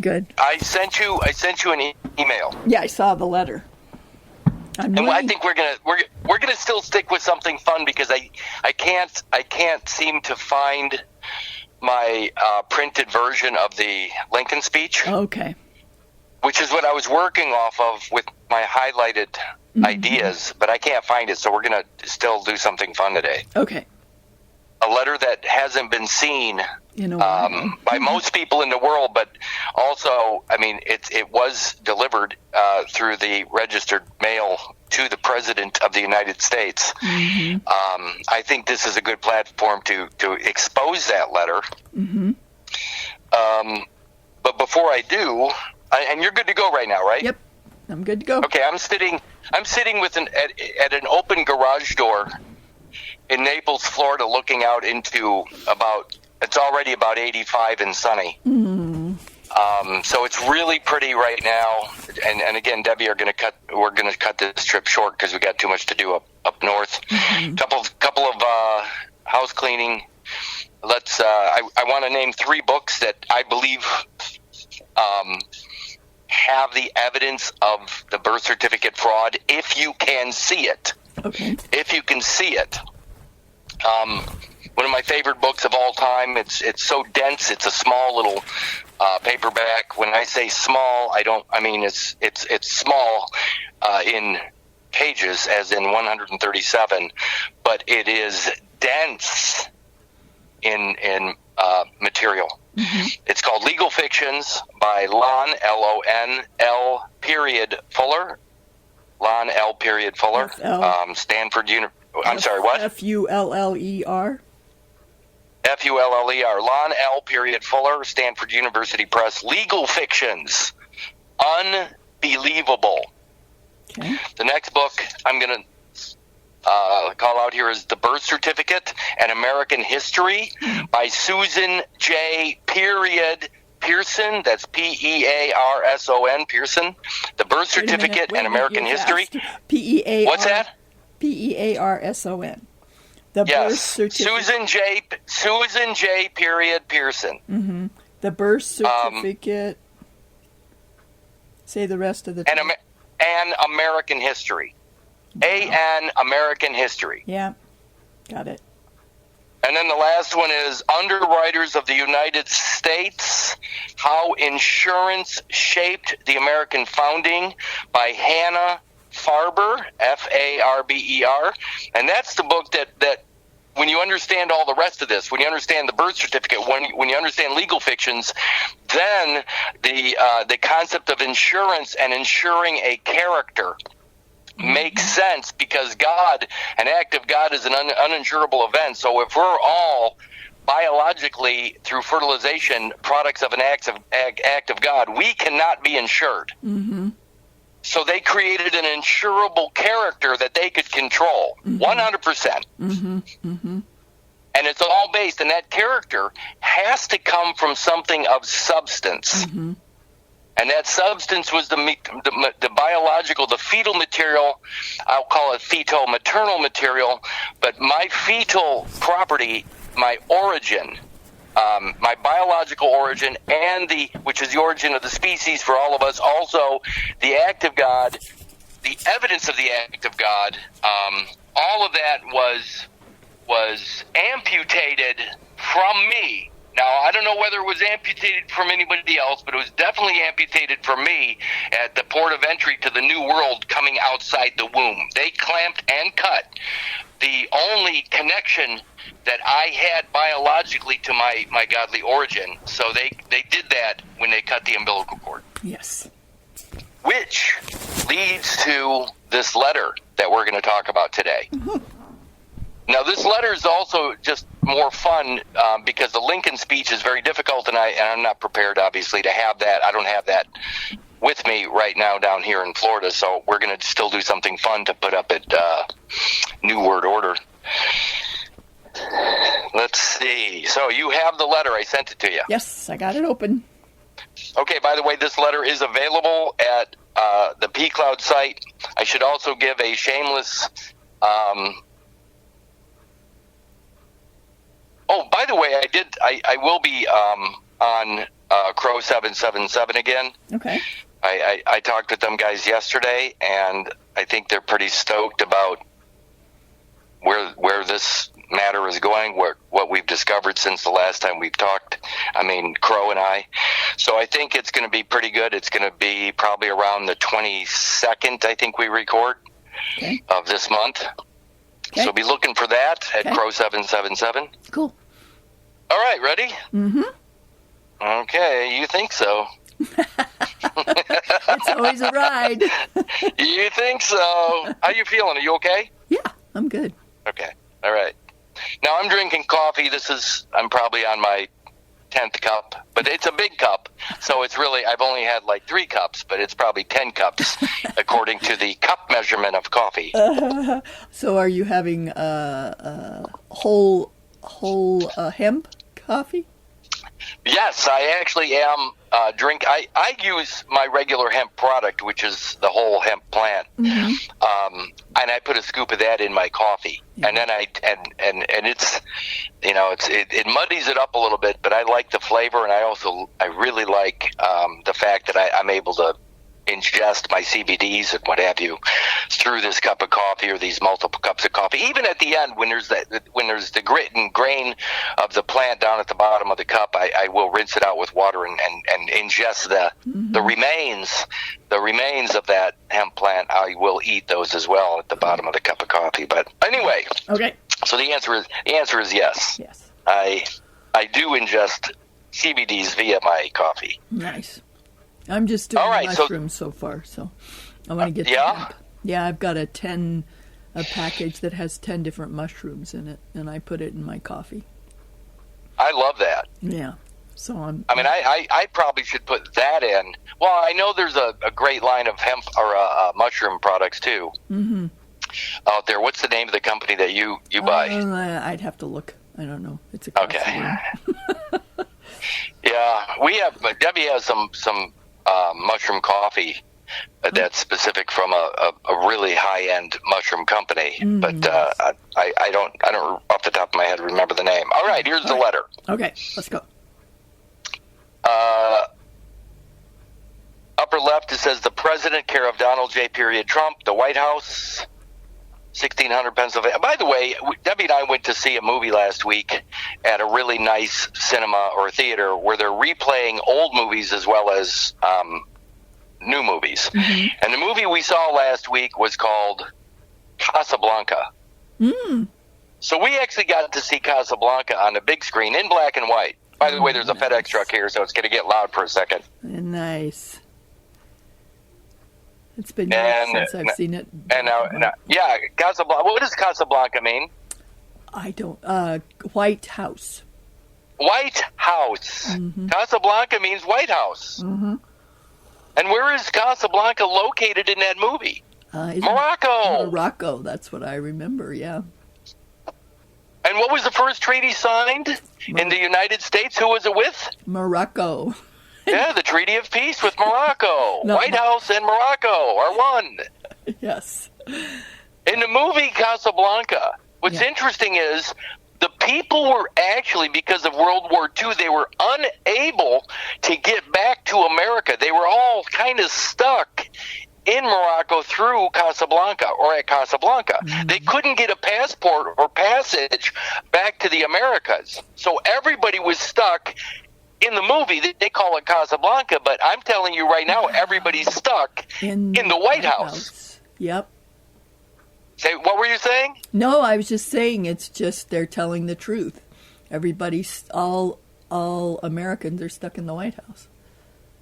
Good. I sent you an email. Yeah, I saw the letter. I think we're gonna still stick with something fun because I can't seem to find my printed version of the Lincoln speech. Okay. Which is what I was working off of with my highlighted ideas, but I can't find it, so we're going to still do something fun today. Okay. A letter that hasn't been seen by most people in the world, but also, I mean, it was delivered through the registered mail to the President of the United States. Mm-hmm. I think this is a good platform to expose that letter. Mm-hmm. But before I do... And you're good to go right now, right? Yep, I'm good to go. Okay, I'm sitting with at an open garage door in Naples, Florida, looking out into it's already about 85 and sunny. Mm. So it's really pretty right now. And again, Debbie, we're going to cut this trip short because we got too much to do up north. Mm-hmm. Couple of house cleaning. I want to name 3 books that I believe. Have the evidence of the birth certificate fraud if you can see it. Okay. If you can see it. One of my favorite books of all time. It's so dense. It's a small little paperback. When I say small, I mean it's small in pages, as in 137, but it is dense in material. Mm-hmm. It's called Legal Fictions by Lon, L-O-N-L period Fuller. Lon L period Fuller. Stanford I'm sorry, what? F-U-L-L-E-R. F-U-L-L-E-R. Lon L period Fuller, Stanford University Press. Legal Fictions. Unbelievable. Okay. The next book I'm going to call out here is The Birth Certificate, An American History by Susan J. Pearson. That's P-E-A-R-S-O-N, Pearson. The Birth Certificate, An American History. P-E-A-R. What's that? P-E-A-R-S-O-N. The Birth Certificate. Susan J. Pearson. Mm-hmm. The Birth Certificate. Say the rest of the time. An American History. Wow. A.N. American History. Yeah, got it. And then the last one is Underwriters of the United States, How Insurance Shaped the American Founding by Hannah Farber, F-A-R-B-E-R. And that's the book that when you understand all the rest of this, when you understand the birth certificate, when you understand legal fictions, then the concept of insurance and insuring a character makes sense, because an act of God is an uninsurable event. So if we're all biologically, through fertilization, products of an act of God, we cannot be insured. Mm-hmm. So they created an insurable character that they could control, 100%. Mm-hmm. Mm-hmm. And it's all based, and that character has to come from something of substance. Mm-hmm. And that substance was the biological, the fetal material. I'll call it fetal-maternal material. But my fetal property, my origin, my biological origin, and which is the origin of the species for all of us, also the act of God, the evidence of the act of God, all of that was amputated from me. Now, I don't know whether it was amputated from anybody else, but it was definitely amputated from me at the port of entry to the New World coming outside the womb. They clamped and cut the only connection that I had biologically to my godly origin. So they did that when they cut the umbilical cord. Yes. Which leads to this letter that we're going to talk about today. Mm-hmm. Now, this letter is also just more fun because the Lincoln speech is very difficult, and I'm not prepared, obviously, to have that. I don't have that with me right now down here in Florida, so we're going to still do something fun to put up at New Word Order. Let's see. So you have the letter. I sent it to you. Yes, I got it open. Okay, by the way, this letter is available at the P-Cloud site. I should also give a shameless... Oh, by the way, I will be on Crow 777 again. Okay. I talked with them guys yesterday, and I think they're pretty stoked about where this matter is going, what we've discovered since the last time we've talked. I mean, Crow and I. So I think it's going to be pretty good. It's going to be probably around the 22nd, I think we record, of this month. Okay. So be looking for that at Crow 777. Cool. All right, ready? Mm-hmm. Okay, you think so. It's always a ride. You think so. How you feeling? Are you okay? Yeah, I'm good. Okay. All right. Now I'm drinking coffee. I'm probably on my 10th cup, but it's a big cup. So it's really, I've only had like 3 cups, but it's probably 10 cups according to the cup measurement of coffee. So are you having whole hemp coffee? Yes, I actually am I use my regular hemp product, which is the whole hemp plant, and I put a scoop of that in my coffee, and then and it's, it muddies it up a little bit, but I like the flavor, and I really like the fact that I'm able to ingest my CBDs and what have you through this cup of coffee or these multiple cups of coffee. Even at the end, when there's the grit and grain of the plant down at the bottom of the cup, I will rinse it out with water and ingest the remains of that hemp plant. I will eat those as well at the bottom of the cup of coffee. But anyway, okay. So the answer is yes. Yes. I do ingest CBDs via my coffee. Nice. I'm just doing mushrooms so far, so I want to get that. Yeah, I've got a package that has 10 different mushrooms in it, and I put it in my coffee. I love that. Yeah, so I probably should put that in. Well, I know there's a great line of hemp or mushroom products too out there. What's the name of the company that you buy? I'd have to look. I don't know. It's a okay. Yeah, Debbie has some mushroom coffee that's specific from a really high-end mushroom company, but I don't off the top of my head remember the name. All right, here's the letter. Okay, let's go. Upper left, it says the President, care of Donald J. Trump, the White House, 1600 Pennsylvania. By the way, Debbie and I went to see a movie last week at a really nice cinema or theater where they're replaying old movies as well as new movies. And the movie we saw last week was called Casablanca. So we actually got to see Casablanca on the big screen in black and white. By the way, there's a FedEx truck here, so it's going to get loud for a second. Nice. It's been years since I've seen it. And now, Casablanca. What does Casablanca mean? I don't. White House. White House. Casablanca means White House. And where is Casablanca located in that movie? Morocco. Morocco. That's what I remember. Yeah. And what was the first treaty signed in the United States? Who was it with? Morocco. Yeah, the Treaty of Peace with Morocco. White House and Morocco are one. Yes. In the movie Casablanca, what's interesting is the people were actually, because of World War II, they were unable to get back to America. They were all kind of stuck in Morocco through Casablanca or at Casablanca. They couldn't get a passport or passage back to the Americas. So everybody was stuck. In the movie, they call it Casablanca, but I'm telling you right now, everybody's stuck in the White House. Yep. Say, what were you saying? No, I was just saying it's just they're telling the truth. Everybody's, all Americans are stuck in the White House.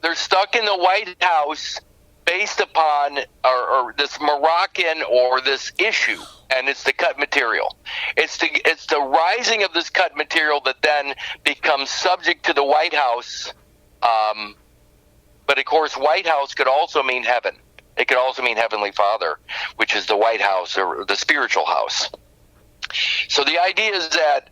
They're stuck in the White House based upon or this Moroccan or this issue, and it's the cut material. It's the rising of this cut material that then becomes subject to the White House. But of course, White House could also mean heaven. It could also mean Heavenly Father, which is the White House or the spiritual house. So the idea is that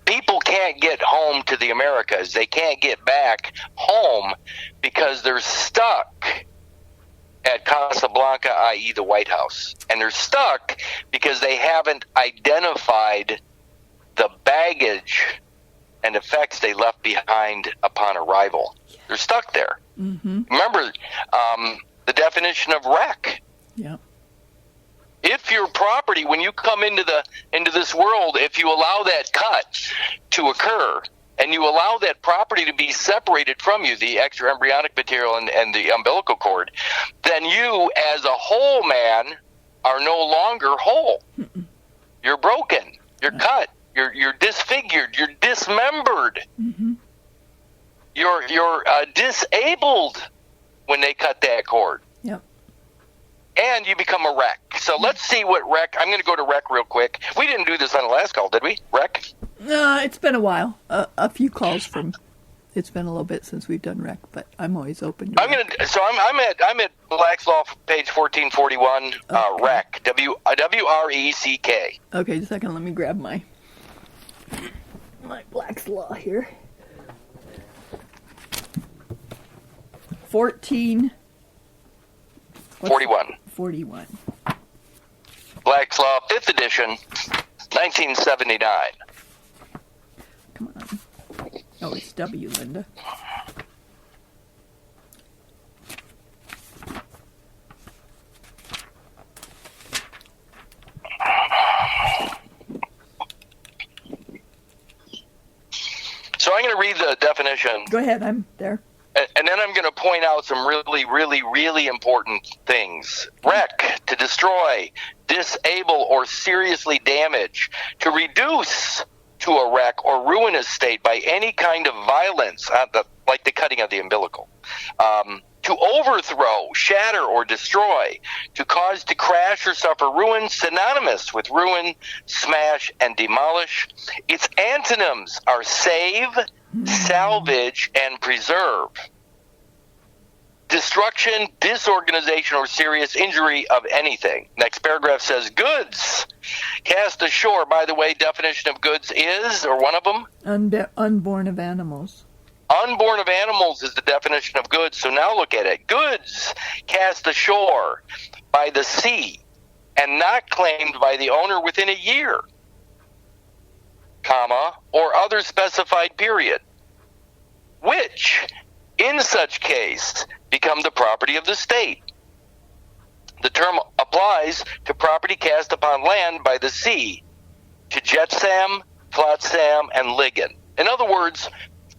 people can't get home to the Americas. They can't get back home because they're stuck at Casablanca, i.e. the White House. And they're stuck because they haven't identified the baggage and effects they left behind upon arrival. Yeah. They're stuck there. Mm-hmm. Remember the definition of wreck. Yeah. If your property, when you come into this world, if you allow that cut to occur and you allow that property to be separated from you, the extra embryonic material and the umbilical cord, then you, as a whole man, are no longer whole. Mm-mm. You're broken. You're cut. You're disfigured. You're dismembered. Mm-hmm. You're disabled when they cut that cord. Yep. And you become a wreck. So let's see what wreck. I'm going to go to wreck real quick. We didn't do this on the last call, did we? Wreck? It's been a while. A few calls from. It's been a little bit since we've done rec, but I'm always open to it. So I'm at Black's Law, page 1441. Okay. Rec. WRECK. Okay, just a second. Let me grab my Black's Law here. 41. Black's Law, 5th edition, 1979. Come on. Oh, it's W, Linda. So I'm going to read the definition. Go ahead, I'm there. And then I'm going to point out some really, really, really important things. Wreck, to destroy, disable, or seriously damage, to reduce to a wreck or ruinous state by any kind of violence, like the cutting of the umbilical. To overthrow, shatter, or destroy, to cause to crash or suffer ruin, synonymous with ruin, smash, and demolish. Its antonyms are save, salvage, and preserve. Destruction, disorganization, or serious injury of anything. Next paragraph says goods cast ashore. By the way, definition of goods is, or one of them? Unborn of animals. Unborn of animals is the definition of goods. So now look at it. Goods cast ashore by the sea and not claimed by the owner within a year, comma, or other specified period, which, in such case, become the property of the state. The term applies to property cast upon land by the sea, to jetsam, flotsam, and liggen. In other words,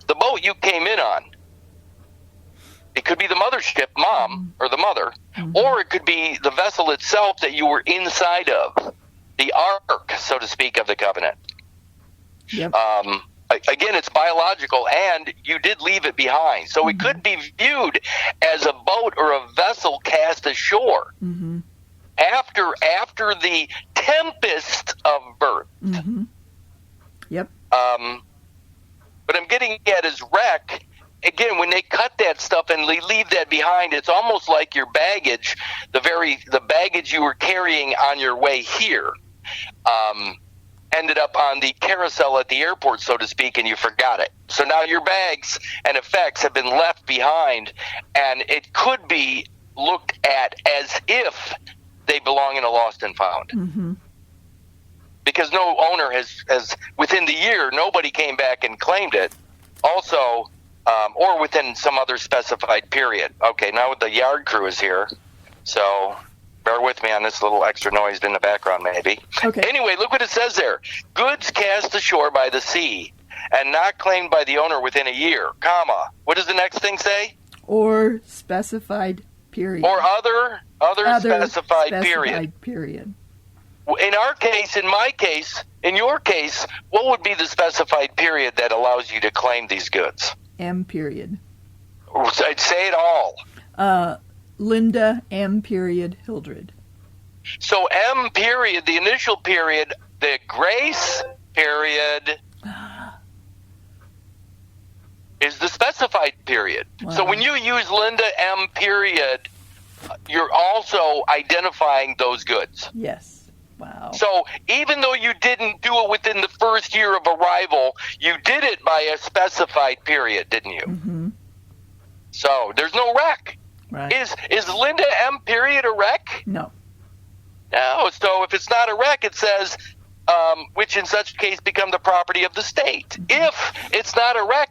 the boat you came in on, it could be the mothership, mom, or the mother, or it could be the vessel itself that you were inside of, the ark, so to speak, of the covenant. Yep. Again, it's biological, and you did leave it behind. So it could be viewed as a boat or a vessel cast ashore after the tempest of birth. Mm-hmm. Yep. What I'm getting at is wreck. Again, when they cut that stuff and they leave that behind, it's almost like your baggage, the baggage you were carrying on your way here, ended up on the carousel at the airport, so to speak, and you forgot it. So now your bags and effects have been left behind, and it could be looked at as if they belong in a lost and found. Mm-hmm. Because no owner has within the year, nobody came back and claimed it. Also, or within some other specified period. Okay, now the yard crew is here, so bear with me on this little extra noise in the background, maybe. Okay. Anyway, look what it says there. Goods cast ashore by the sea and not claimed by the owner within a year, comma. What does the next thing say? Or specified period. Or other specified period. In our case, in my case, in your case, what would be the specified period that allows you to claim these goods? M period. I'd say it all. Linda M period Hildred. So M period, the initial period, the grace period is the specified period. Wow. So when you use Linda M period, you're also identifying those goods. Yes. Wow. So even though you didn't do it within the first year of arrival, you did it by a specified period, didn't you? Mm-hmm. So there's no wreck. Right. Is Linda M period a wreck? No. No. So if it's not a wreck, it says which in such case become the property of the state. If it's not a wreck,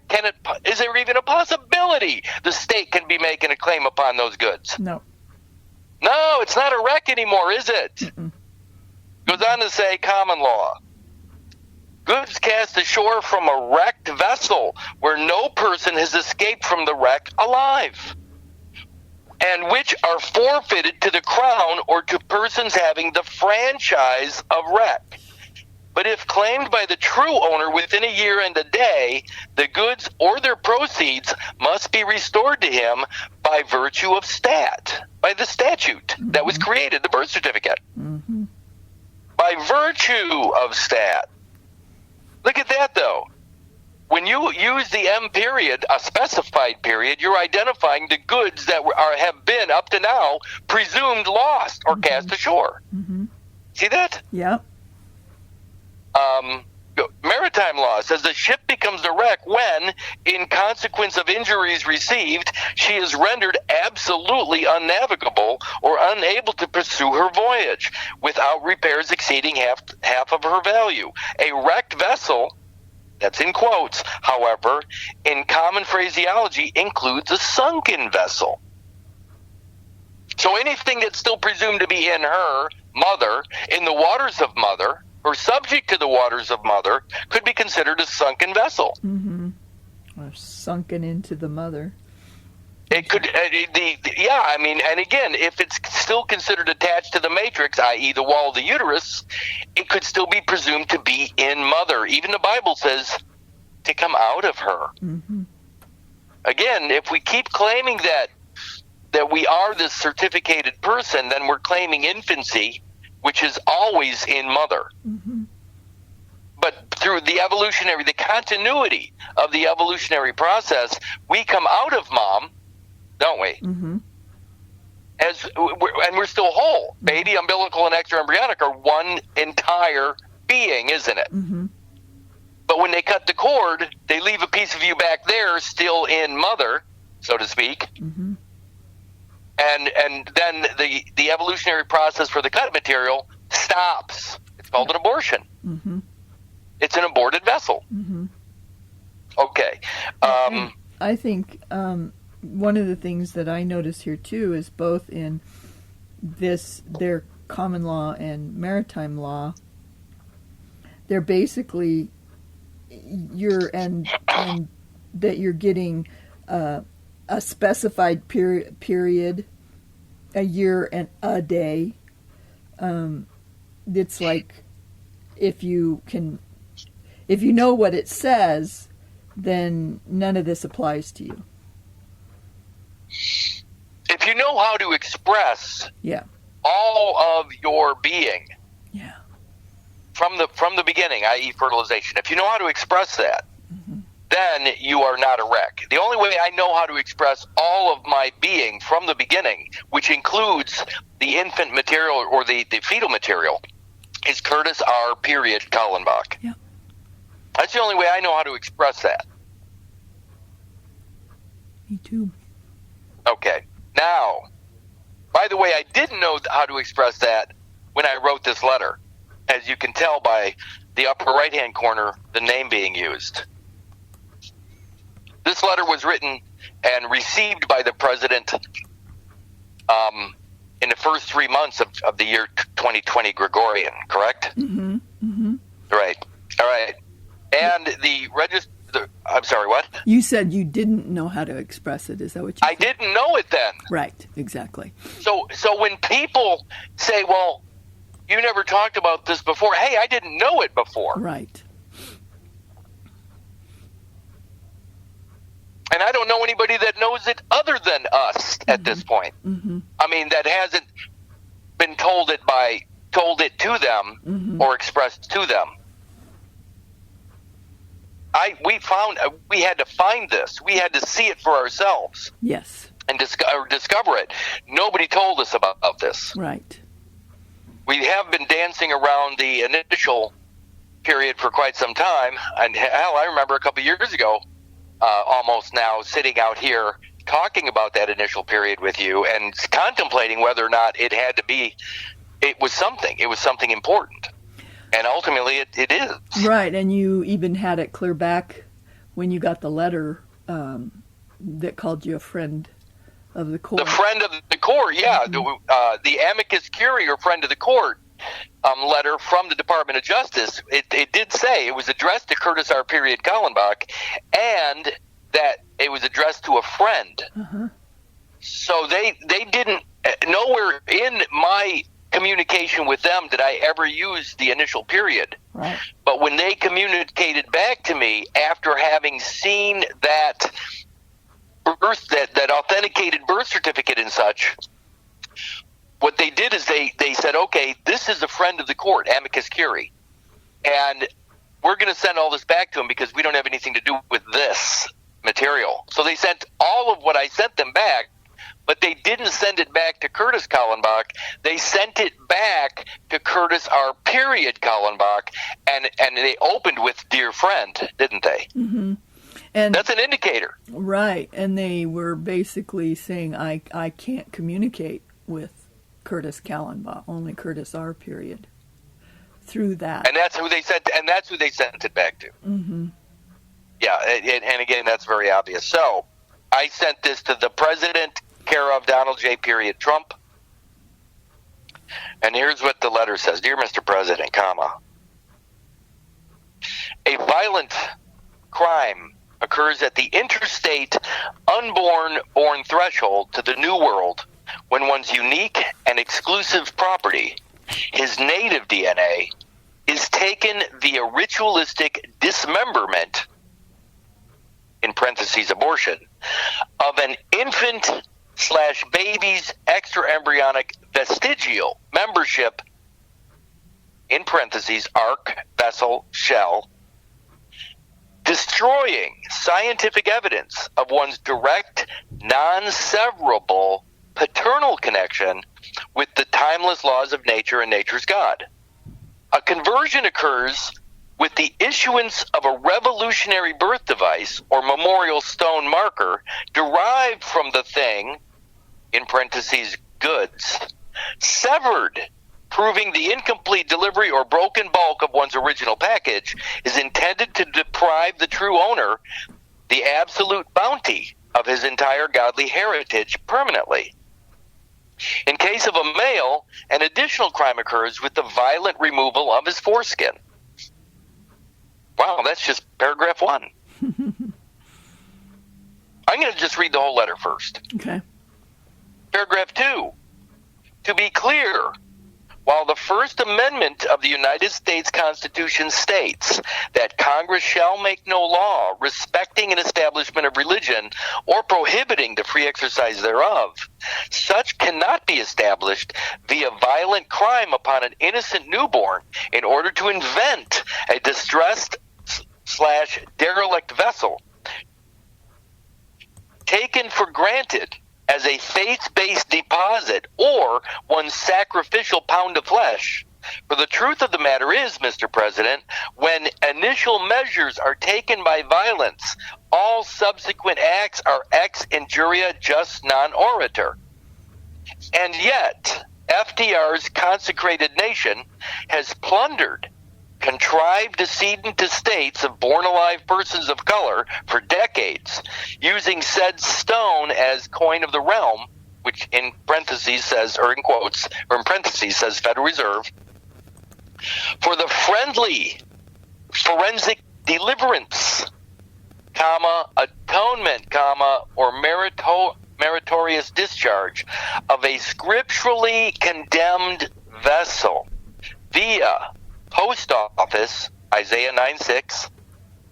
is there even a possibility the state can be making a claim upon those goods? No. No, it's not a wreck anymore, is it? Mm-mm. Goes on to say common law. Goods cast ashore from a wrecked vessel where no person has escaped from the wreck alive, and which are forfeited to the crown or to persons having the franchise of wreck. But if claimed by the true owner within a year and a day, the goods or their proceeds must be restored to him by virtue of by the statute that was created, the birth certificate. Mm-hmm. By virtue of stat. Look at that, though. When you use the M period, a specified period, you're identifying the goods that have been, up to now, presumed lost or cast ashore. Mm-hmm. See that? Yeah. Maritime law says the ship becomes a wreck when, in consequence of injuries received, she is rendered absolutely unnavigable or unable to pursue her voyage without repairs exceeding half of her value. A wrecked vessel, that's in quotes, however, in common phraseology includes a sunken vessel. So anything that's still presumed to be in her, mother, in the waters of mother, or subject to the waters of mother, could be considered a sunken vessel. Mm-hmm. Or sunken into the mother. It could, and again, if it's still considered attached to the matrix, i.e. the wall of the uterus, it could still be presumed to be in mother. Even the Bible says to come out of her. Mm-hmm. Again, if we keep claiming that we are this certificated person, then we're claiming infancy, which is always in mother. Mm-hmm. But through the continuity of the evolutionary process, we come out of mom, don't we? Mm-hmm. And we're still whole. Baby, umbilical, and extra-embryonic are one entire being, isn't it? Mm-hmm. But when they cut the cord, they leave a piece of you back there still in mother, so to speak. Mm-hmm. And then the evolutionary process for the cut material stops. It's called an abortion. Mm-hmm. It's an aborted vessel. Mm-hmm. Okay. I think one of the things that I notice here too is both in their common law and maritime law, they're basically and that you're getting a specified period, a year and a day. It's like if you know what it says, then none of this applies to you. If you know how to express all of your being from the beginning, i.e. fertilization, if you know how to express that, then you are not a wreck. The only way I know how to express all of my being from the beginning, which includes the infant material or the fetal material, is Curtis R. Kallenbach. Yeah. That's the only way I know how to express that. Me too. Okay. Now, by the way, I didn't know how to express that when I wrote this letter. As you can tell by the upper right-hand corner, the name being used. This letter was written and received by the president in the first 3 months of the year 2020 Gregorian, correct? Mm-hmm. Mm-hmm. Right. All right. And I'm sorry, what? You said you didn't know how to express it. Is that what you said? I didn't know it then. Right, exactly. So when people say, well, you never talked about this before, hey, I didn't know it before. Right. And I don't know anybody that knows it other than us at this point. Mm-hmm. I mean, that hasn't been told it to them or expressed to them. We had to find this. We had to see it for ourselves. Yes. And discover it. Nobody told us about this. Right. We have been dancing around the initial period for quite some time. And hell, I remember a couple of years ago, almost now, sitting out here talking about that initial period with you and contemplating whether or not it was something important. And ultimately, it is. Right, and you even had it clear back when you got the letter that called you a friend of the court. The friend of the court, yeah. Mm-hmm. The amicus curiae, or friend of the court, letter from the Department of Justice, it did say it was addressed to Curtis R. Kallenbach, and that it was addressed to a friend. Uh-huh. So they didn't, nowhere in my communication with them did I ever use the initial period. Right. But when they communicated back to me after having seen that that authenticated birth certificate and such, what they did is they said, okay, this is a friend of the court, amicus curiae, and we're going to send all this back to him because we don't have anything to do with this material. So they sent all of what I sent them back, but they didn't send it back to Curtis Kallenbach. They sent it back to Curtis R. Kallenbach, and they opened with "Dear Friend," didn't they? Mm-hmm. And that's an indicator. Right, and they were basically saying, I can't communicate with Curtis Kallenbach, only Curtis R. through that. And that's who they sent it back to. Mm-hmm. Yeah, and again, that's very obvious. So I sent this to the president, care of Donald J. Trump. And here's what the letter says. Dear Mr. President, comma, a violent crime occurs at the interstate unborn-born threshold to the new world when one's unique and exclusive property, his native DNA, is taken via ritualistic dismemberment, in parentheses abortion, of an infant/baby's extraembryonic vestigial membership, in parentheses arc, vessel, shell, destroying scientific evidence of one's direct, non-severable paternal connection with the timeless laws of nature and nature's God. A conversion occurs with the issuance of a revolutionary birth device or memorial stone marker derived from the thing, in parentheses goods, severed, proving the incomplete delivery or broken bulk of one's original package is intended to deprive the true owner the absolute bounty of his entire godly heritage permanently. In case of a male, an additional crime occurs with the violent removal of his foreskin. Wow, that's just paragraph 1. I'm going to just read the whole letter first. Okay. Paragraph 2. To be clear, while the First Amendment of the United States Constitution states that Congress shall make no law respecting an establishment of religion or prohibiting the free exercise thereof, such cannot be established via violent crime upon an innocent newborn in order to invent a distressed/derelict vessel taken for granted as a faith-based deposit or one sacrificial pound of flesh. For the truth of the matter is, Mr. President, when initial measures are taken by violence, all subsequent acts are ex injuria jus non oritur. And yet, FDR's consecrated nation has plundered contrived decedent estates of born-alive persons of color for decades, using said stone as coin of the realm, which in parentheses says, or in quotes, or in parentheses says Federal Reserve, for the friendly forensic deliverance, comma, atonement, comma, or meritorious discharge of a scripturally condemned vessel via Post Office, Isaiah 9:6,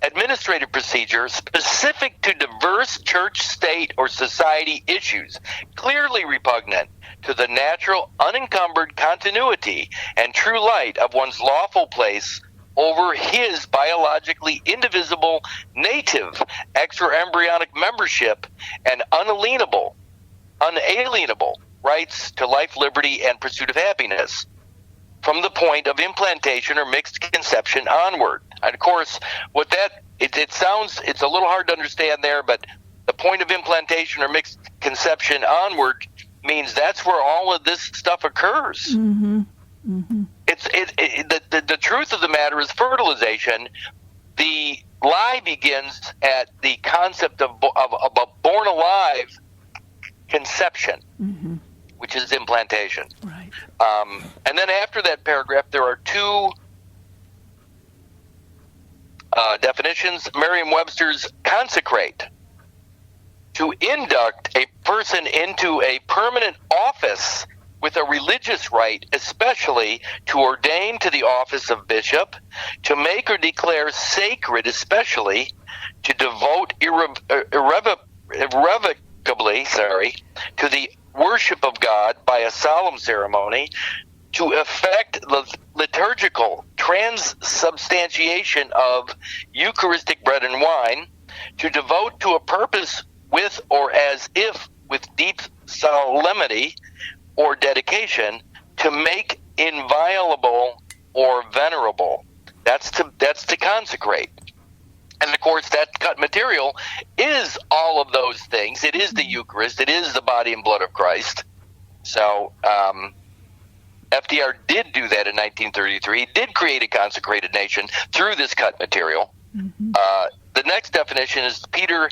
administrative procedure specific to diverse church, state, or society issues, clearly repugnant to the natural, unencumbered continuity and true light of one's lawful place over his biologically indivisible, native, extraembryonic membership and unalienable rights to life, liberty, and pursuit of happiness, from the point of implantation or mixed conception onward. And of course, what that, it sounds, it's a little hard to understand there, but the point of implantation or mixed conception onward means that's where all of this stuff occurs. Mm-hmm. Mm-hmm. the truth of the matter is fertilization. The lie begins at the concept of a born alive conception, which is implantation. Right. And then after that paragraph, there are two definitions. Merriam-Webster's consecrate, to induct a person into a permanent office with a religious rite, especially to ordain to the office of bishop, to make or declare sacred, especially to devote irrevocably, to the worship of God by a solemn ceremony, to effect the liturgical transubstantiation of Eucharistic bread and wine, to devote to a purpose with or as if with deep solemnity or dedication, to make inviolable or venerable. That's to consecrate. And of course, that cut material is all of those things. It is the Eucharist. It is the body and blood of Christ. So FDR did do that in 1933. He did create a consecrated nation through this cut material. The next definition is Peter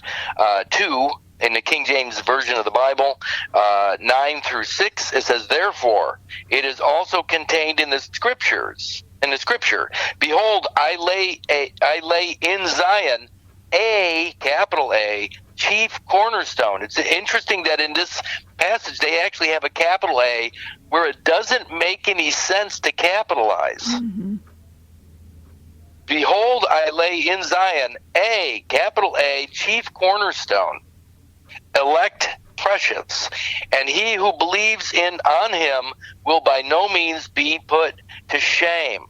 2 in the King James Version of the Bible, 9 through 6. It says, therefore, it is also contained in the scriptures. In the scripture, behold, I lay in Zion a, capital A, chief cornerstone. It's interesting that in this passage they actually have a capital A where it doesn't make any sense to capitalize. Behold, I lay in Zion a, capital A, chief cornerstone, elect, precious, and he who believes on him will by no means be put to shame.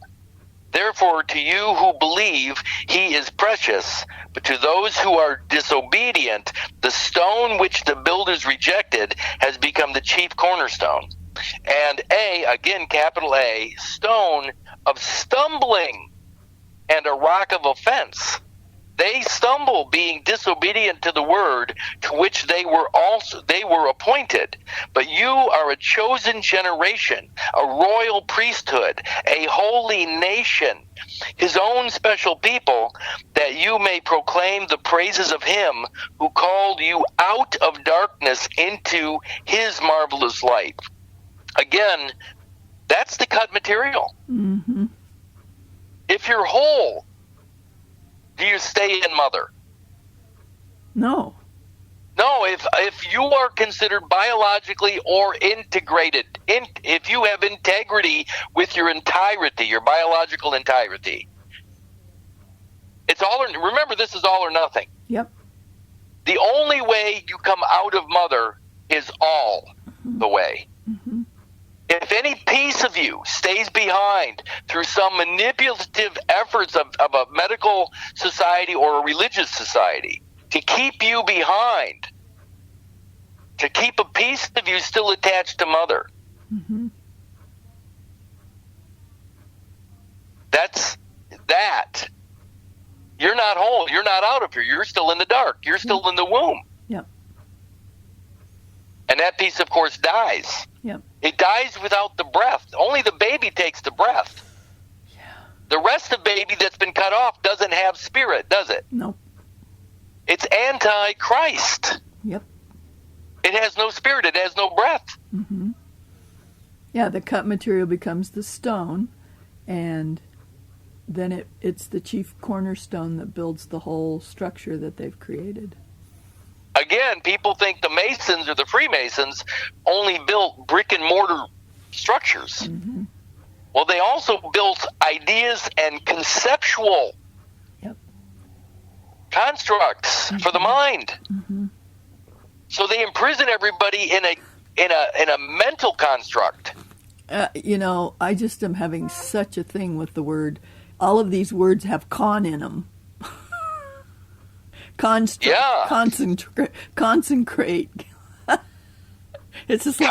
Therefore, to you who believe, he is precious, but to those who are disobedient, the stone which the builders rejected has become the chief cornerstone. And A, again capital A, stone of stumbling and a rock of offense. They stumble, being disobedient to the word to which they were appointed. But you are a chosen generation, a royal priesthood, a holy nation, his own special people, that you may proclaim the praises of him who called you out of darkness into his marvelous light. Again, that's the cut material. If you're whole, do you stay in mother? No. No, if you are considered biologically or integrated, if you have integrity with your entirety, your biological entirety, it's all or, remember, this is all or nothing. Yep. The only way you come out of mother is all the way. If any piece of you stays behind through some manipulative efforts of a medical society or a religious society to keep you behind, to keep a piece of you still attached to mother, that's that. You're not whole. You're not out of here. You're still in the dark. You're still in the womb. Yep. And that piece, of course, dies. Yep. It dies without the breath. Only the baby takes the breath. Yeah. The rest of baby that's been cut off doesn't have spirit, does it? Nope. It's anti-Christ. Yep. It has no spirit. It has no breath. Yeah, the cut material becomes the stone, and then it's the chief cornerstone that builds the whole structure that they've created. Again, people think the Masons or the Freemasons only built brick and mortar structures. Well, they also built ideas and conceptual constructs for the mind. So they imprison everybody in a mental construct. I just am having such a thing with the word. All of these words have con in them. Concentrate. It's just like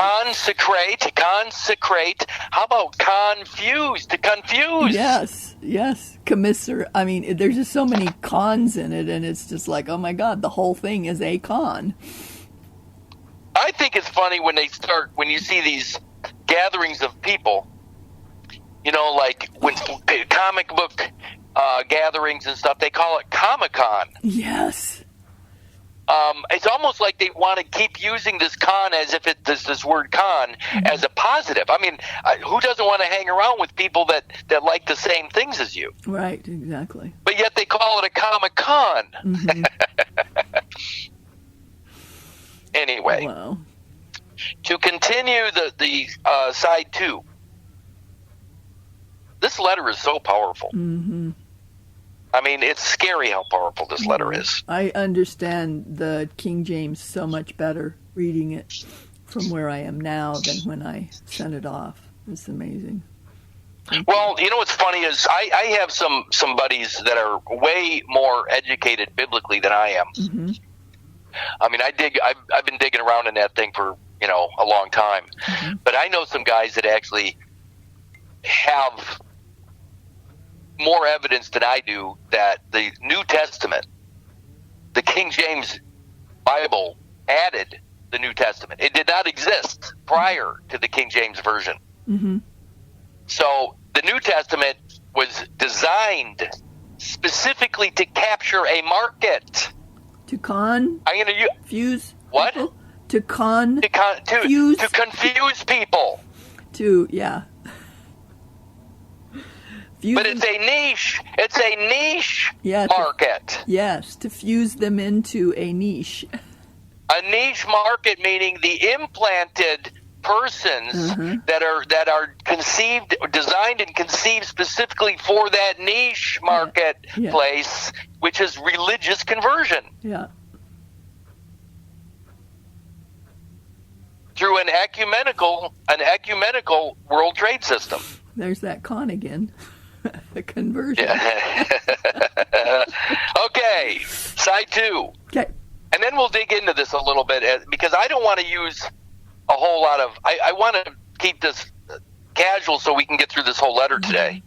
consecrate. How about confuse? To confuse. Yes. Commiserate. I mean, there's just so many cons in it, and it's just like, oh my God, the whole thing is a con. I think it's funny when you see these gatherings of people, Like when comic book gatherings and stuff, they call it Comic-Con. Yes. It's almost like they want to keep using this con as if this word con as a positive. I mean, who doesn't want to hang around with people that like the same things as you? Right, exactly. But yet they call it a Comic-Con. Mm-hmm. Anyway, Wow. to continue the side 2, this letter is so powerful. Mm-hmm. I mean, it's scary how powerful this letter is. I understand the King James so much better reading it from where I am now than when I sent it off. It's amazing. Well, what's funny is I have some buddies that are way more educated biblically than I am. Mm-hmm. I mean, I've been digging around in that thing for, a long time. Mm-hmm. But I know some guys that actually have more evidence than I do that the New Testament, the King James Bible, added the New Testament. It did not exist prior to the King James Version. Mm-hmm. So the New Testament was designed specifically to capture a market. To confuse what? People? To confuse people. Yeah. But it's a niche. It's a niche market. Yes, to fuse them into a niche. A niche market meaning the implanted persons that are conceived, designed and conceived specifically for that niche marketplace, which is religious conversion. Yeah. Through an ecumenical world trade system. There's that con again. The conversion. Okay, side 2. Okay. And then we'll dig into this a little bit because I don't want to use a whole lot of... I want to keep this casual so we can get through this whole letter today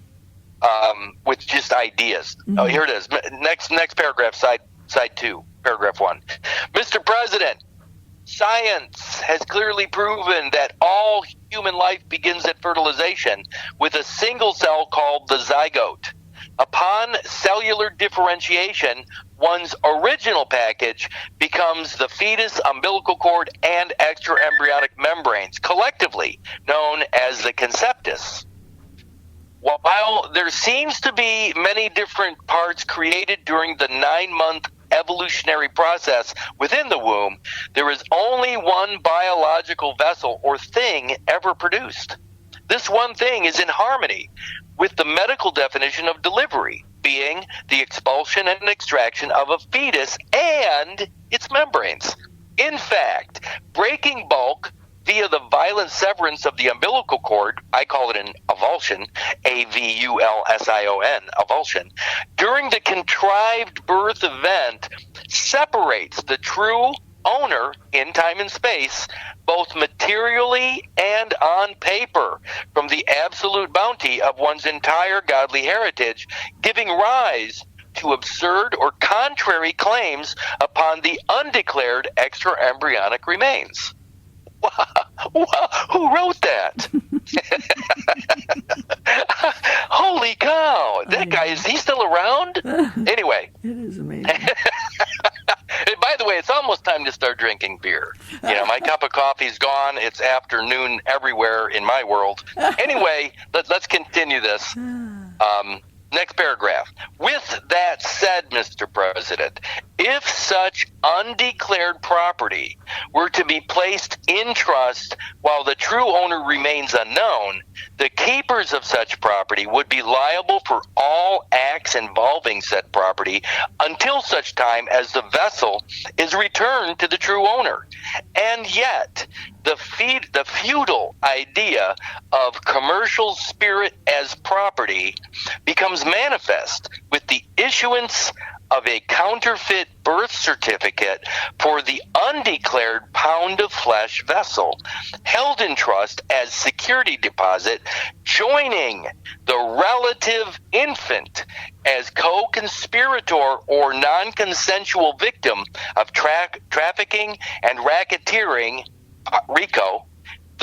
with just ideas. Mm-hmm. Oh, here it is. Next paragraph, side 2, paragraph 1. Mr. President, science has clearly proven that all human life begins at fertilization with a single cell called the zygote. Upon cellular differentiation, one's original package becomes the fetus, umbilical cord, and extraembryonic membranes, collectively known as the conceptus. While there seems to be many different parts created during the 9-month evolutionary process within the womb, there is only one biological vessel or thing ever produced. This one thing is in harmony with the medical definition of delivery, being the expulsion and extraction of a fetus and its membranes. In fact, breaking bulk via the violent severance of the umbilical cord, I call it an avulsion, avulsion, avulsion, during the contrived birth event separates the true owner in time and space, both materially and on paper, from the absolute bounty of one's entire godly heritage, giving rise to absurd or contrary claims upon the undeclared extraembryonic remains. Wow, who wrote that? Holy cow! That guy, is he still around? Anyway. It is amazing. And by the way, it's almost time to start drinking beer. My cup of coffee's gone. It's afternoon everywhere in my world. Anyway, let's continue this. Next paragraph. With that said, Mr. President, if such undeclared property were to be placed in trust while the true owner remains unknown, the keepers of such property would be liable for all acts involving said property until such time as the vessel is returned to the true owner. And yet, the feudal idea of commercial spirit as property becomes manifest with the issuance of a counterfeit birth certificate for the undeclared pound of flesh vessel held in trust as security deposit, joining the relative infant as co-conspirator or non-consensual victim of trafficking and racketeering, RICO,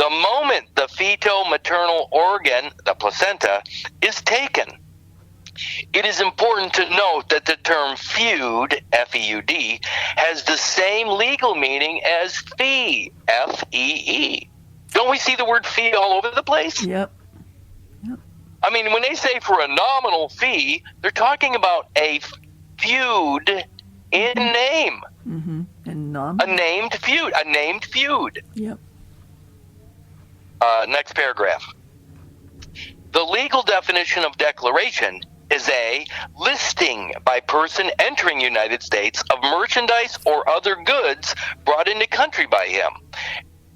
The moment the feto-maternal organ, the placenta, is taken, it is important to note that the term feud, F-E-U-D, has the same legal meaning as fee, F-E-E. Don't we see the word fee all over the place? Yep. I mean, when they say for a nominal fee, they're talking about a feud in name. Mm-hmm. And A named feud. Yep. Next paragraph. The legal definition of declaration is a listing by person entering United States of merchandise or other goods brought into country by him.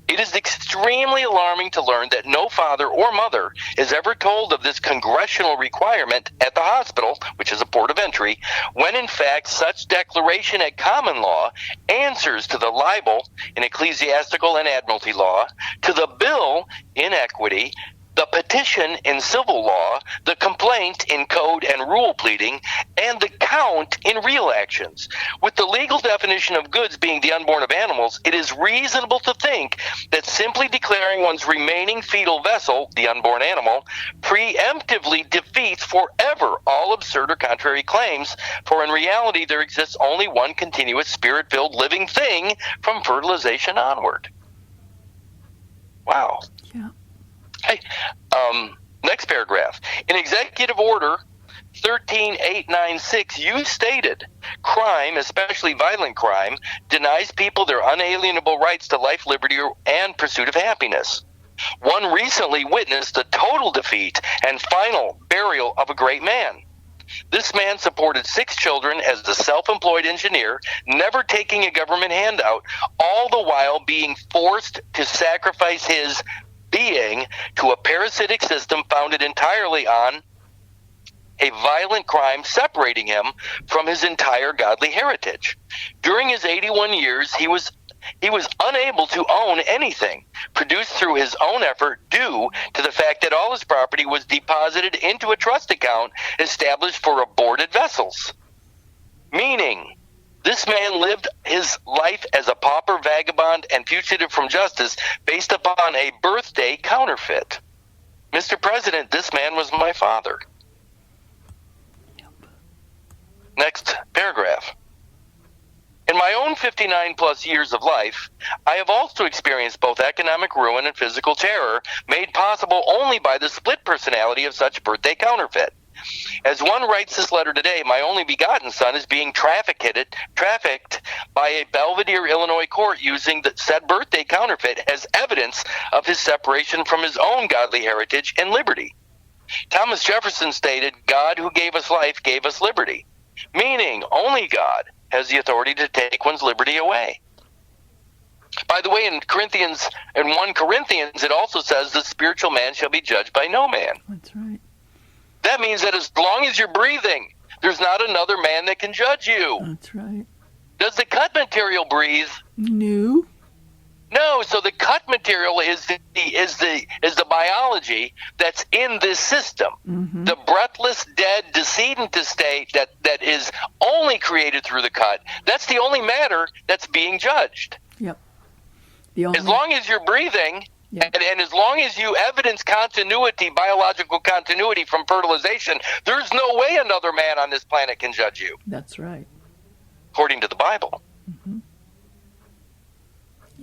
It is extremely alarming to learn that no father or mother is ever told of this congressional requirement at the hospital, which is a port of entry, when in fact such declaration at common law answers to the libel in ecclesiastical and admiralty law, to the bill in equity, the petition in civil law, the complaint in code and rule pleading, and the count in real actions. With the legal definition of goods being the unborn of animals, it is reasonable to think that simply declaring one's remaining fetal vessel, the unborn animal, preemptively defeats forever all absurd or contrary claims, for in reality there exists only one continuous spirit-filled living thing from fertilization onward. Wow. Yeah. Hey, next paragraph. In Executive Order 13896, you stated, crime, especially violent crime, denies people their unalienable rights to life, liberty, and pursuit of happiness. One recently witnessed the total defeat and final burial of a great man. This man supported 6 children as a self-employed engineer, never taking a government handout, all the while being forced to sacrifice his being to a parasitic system founded entirely on a violent crime separating him from his entire godly heritage. During his 81 years, he was unable to own anything produced through his own effort due to the fact that all his property was deposited into a trust account established for aborted vessels. Meaning, this man lived his life as a pauper, vagabond, and fugitive from justice based upon a birthday counterfeit. Mr. President, this man was my father. Yep. Next paragraph. In my own 59-plus years of life, I have also experienced both economic ruin and physical terror made possible only by the split personality of such birthday counterfeit. As one writes this letter today, my only begotten son is being trafficked by a Belvedere, Illinois court using the said birthday counterfeit as evidence of his separation from his own godly heritage and liberty. Thomas Jefferson stated, God who gave us life gave us liberty, meaning only God has the authority to take one's liberty away. By the way, in 1 Corinthians, it also says the spiritual man shall be judged by no man. That's right. That means that as long as you're breathing, there's not another man that can judge you. That's right. Does the cut material breathe? No. No. So the cut material is the biology that's in this system. Mm-hmm. The breathless, dead, decedent state that is only created through the cut. That's the only matter that's being judged. Yep. As long as you're breathing. Yeah. And as long as you evidence continuity, biological continuity from fertilization, there's no way another man on this planet can judge you. That's right. According to the Bible. Mm-hmm.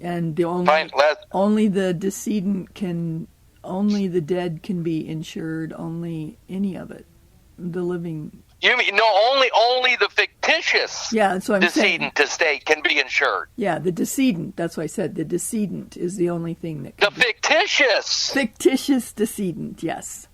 And the only the decedent only the dead can be insured, only any of it. The living. You mean only the fictitious that's what I'm decedent estate can be insured. Yeah, the decedent. That's what I said. The decedent is the only thing that can fictitious decedent. Yes.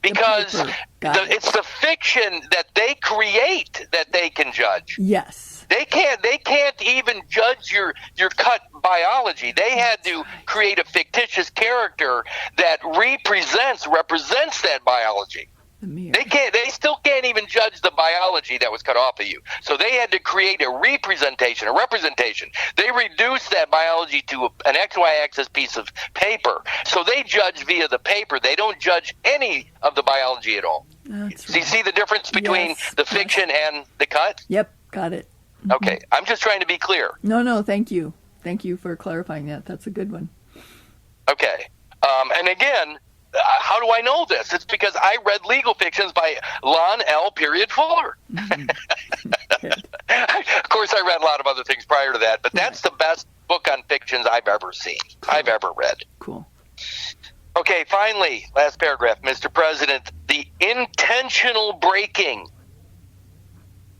Because it's the fiction that they create that they can judge. Yes. They can't even judge your cut biology. They had to create a fictitious character that represents that biology. They still can't even judge the biology that was cut off of you. So they had to create a representation. They reduced that biology to an XY axis piece of paper. So they judge via the paper. They don't judge any of the biology at all. That's So you see the difference between the fiction and the cut? Yep, got it. Mm-hmm. Okay, I'm just trying to be clear. No, thank you. Thank you for clarifying that. That's a good one. Okay. And again, how do I know this? It's because I read legal fictions by Lon L. Fuller. Of course, I read a lot of other things prior to that, but that's the best book on fictions I've ever seen, I've ever read. Cool. Okay, finally, last paragraph, Mr. President, the intentional breaking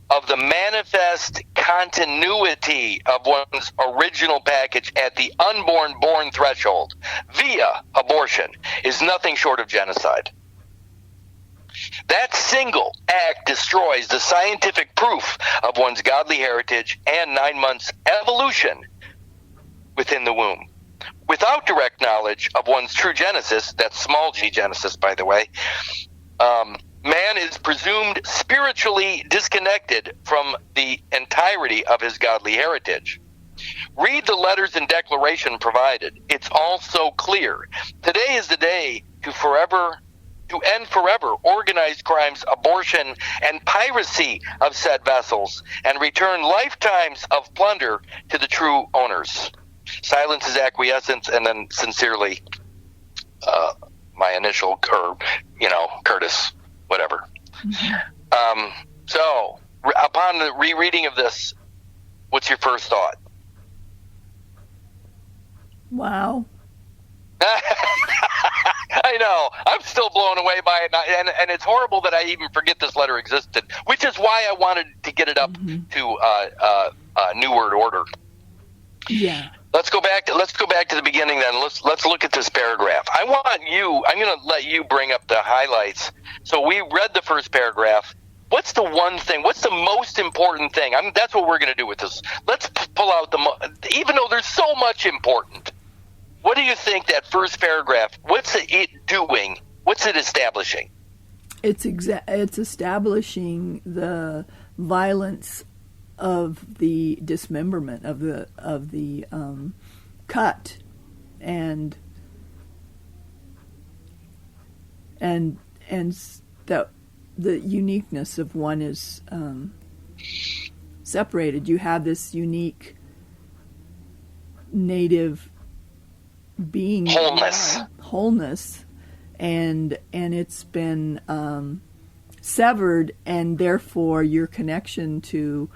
of the manifest continuity of one's original package at the unborn-born threshold via abortion is nothing short of genocide. That single act destroys the scientific proof of one's godly heritage and 9 months evolution within the womb. Without direct knowledge of one's true genesis, that's small g genesis, by the way, man is presumed spiritually disconnected from the entirety of his godly heritage. Read the letters and declaration provided. It's all so clear. Today is the day to end forever organized crimes, abortion, and piracy of said vessels, and return lifetimes of plunder to the true owners. Silence is acquiescence, and then sincerely, my initial, Curtis, whatever. So, upon the rereading of this, what's your first thought? Wow. I know. I'm still blown away by it, and it's horrible that I even forget this letter existed, which is why I wanted to get it up to New Word Order. Yeah. Let's go back to the beginning then. Let's look at this paragraph. I'm going to let you bring up the highlights. So we read the first paragraph. What's the one thing? What's the most important thing? That's what we're going to do with this. Let's pull out even though there's so much important. What do you think that first paragraph, what's it doing? What's it establishing? It's establishing the violence of the dismemberment of the cut and that the uniqueness of one is separated. You have this unique native being wholeness, and it's been severed, and therefore your connection to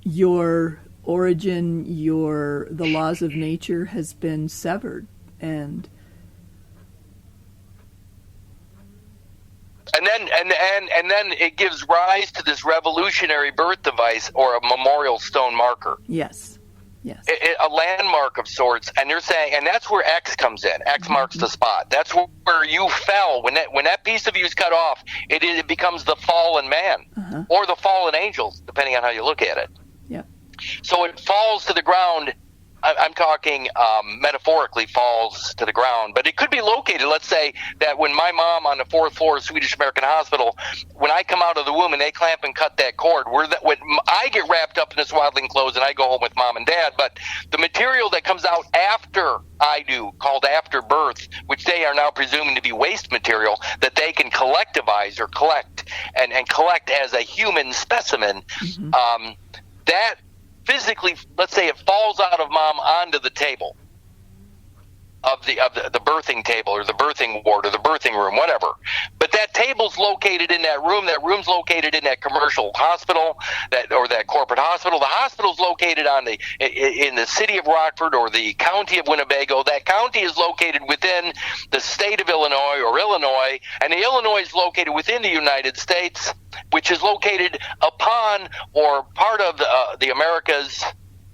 your origin, the laws of nature has been severed, and then it gives rise to this revolutionary birth device or a memorial stone marker. Yes. A landmark of sorts, and they're saying, and that's where X comes in. X marks the spot. That's where you fell. When that piece of you is cut off, it becomes the fallen man or the fallen angels, depending on how you look at it. Yep. So it falls to the ground. I'm talking metaphorically falls to the ground, but it could be located. Let's say that when my mom on the 4th floor of Swedish American Hospital, when I come out of the womb and they clamp and cut that cord, when I get wrapped up in the swaddling clothes and I go home with mom and dad, but the material that comes out after I do, called after birth, which they are now presuming to be waste material that they can collectivize or collect and collect as a human specimen, that physically, let's say it falls out of mom onto the table of the birthing table or the birthing ward or the birthing room, whatever. But that table's located in that room. That room's located in that commercial hospital, that corporate hospital. The hospital's located in the city of Rockford or the county of Winnebago. That county is located within the state of Illinois or Illinois, and the Illinois is located within the United States, which is located upon or part of the Americas.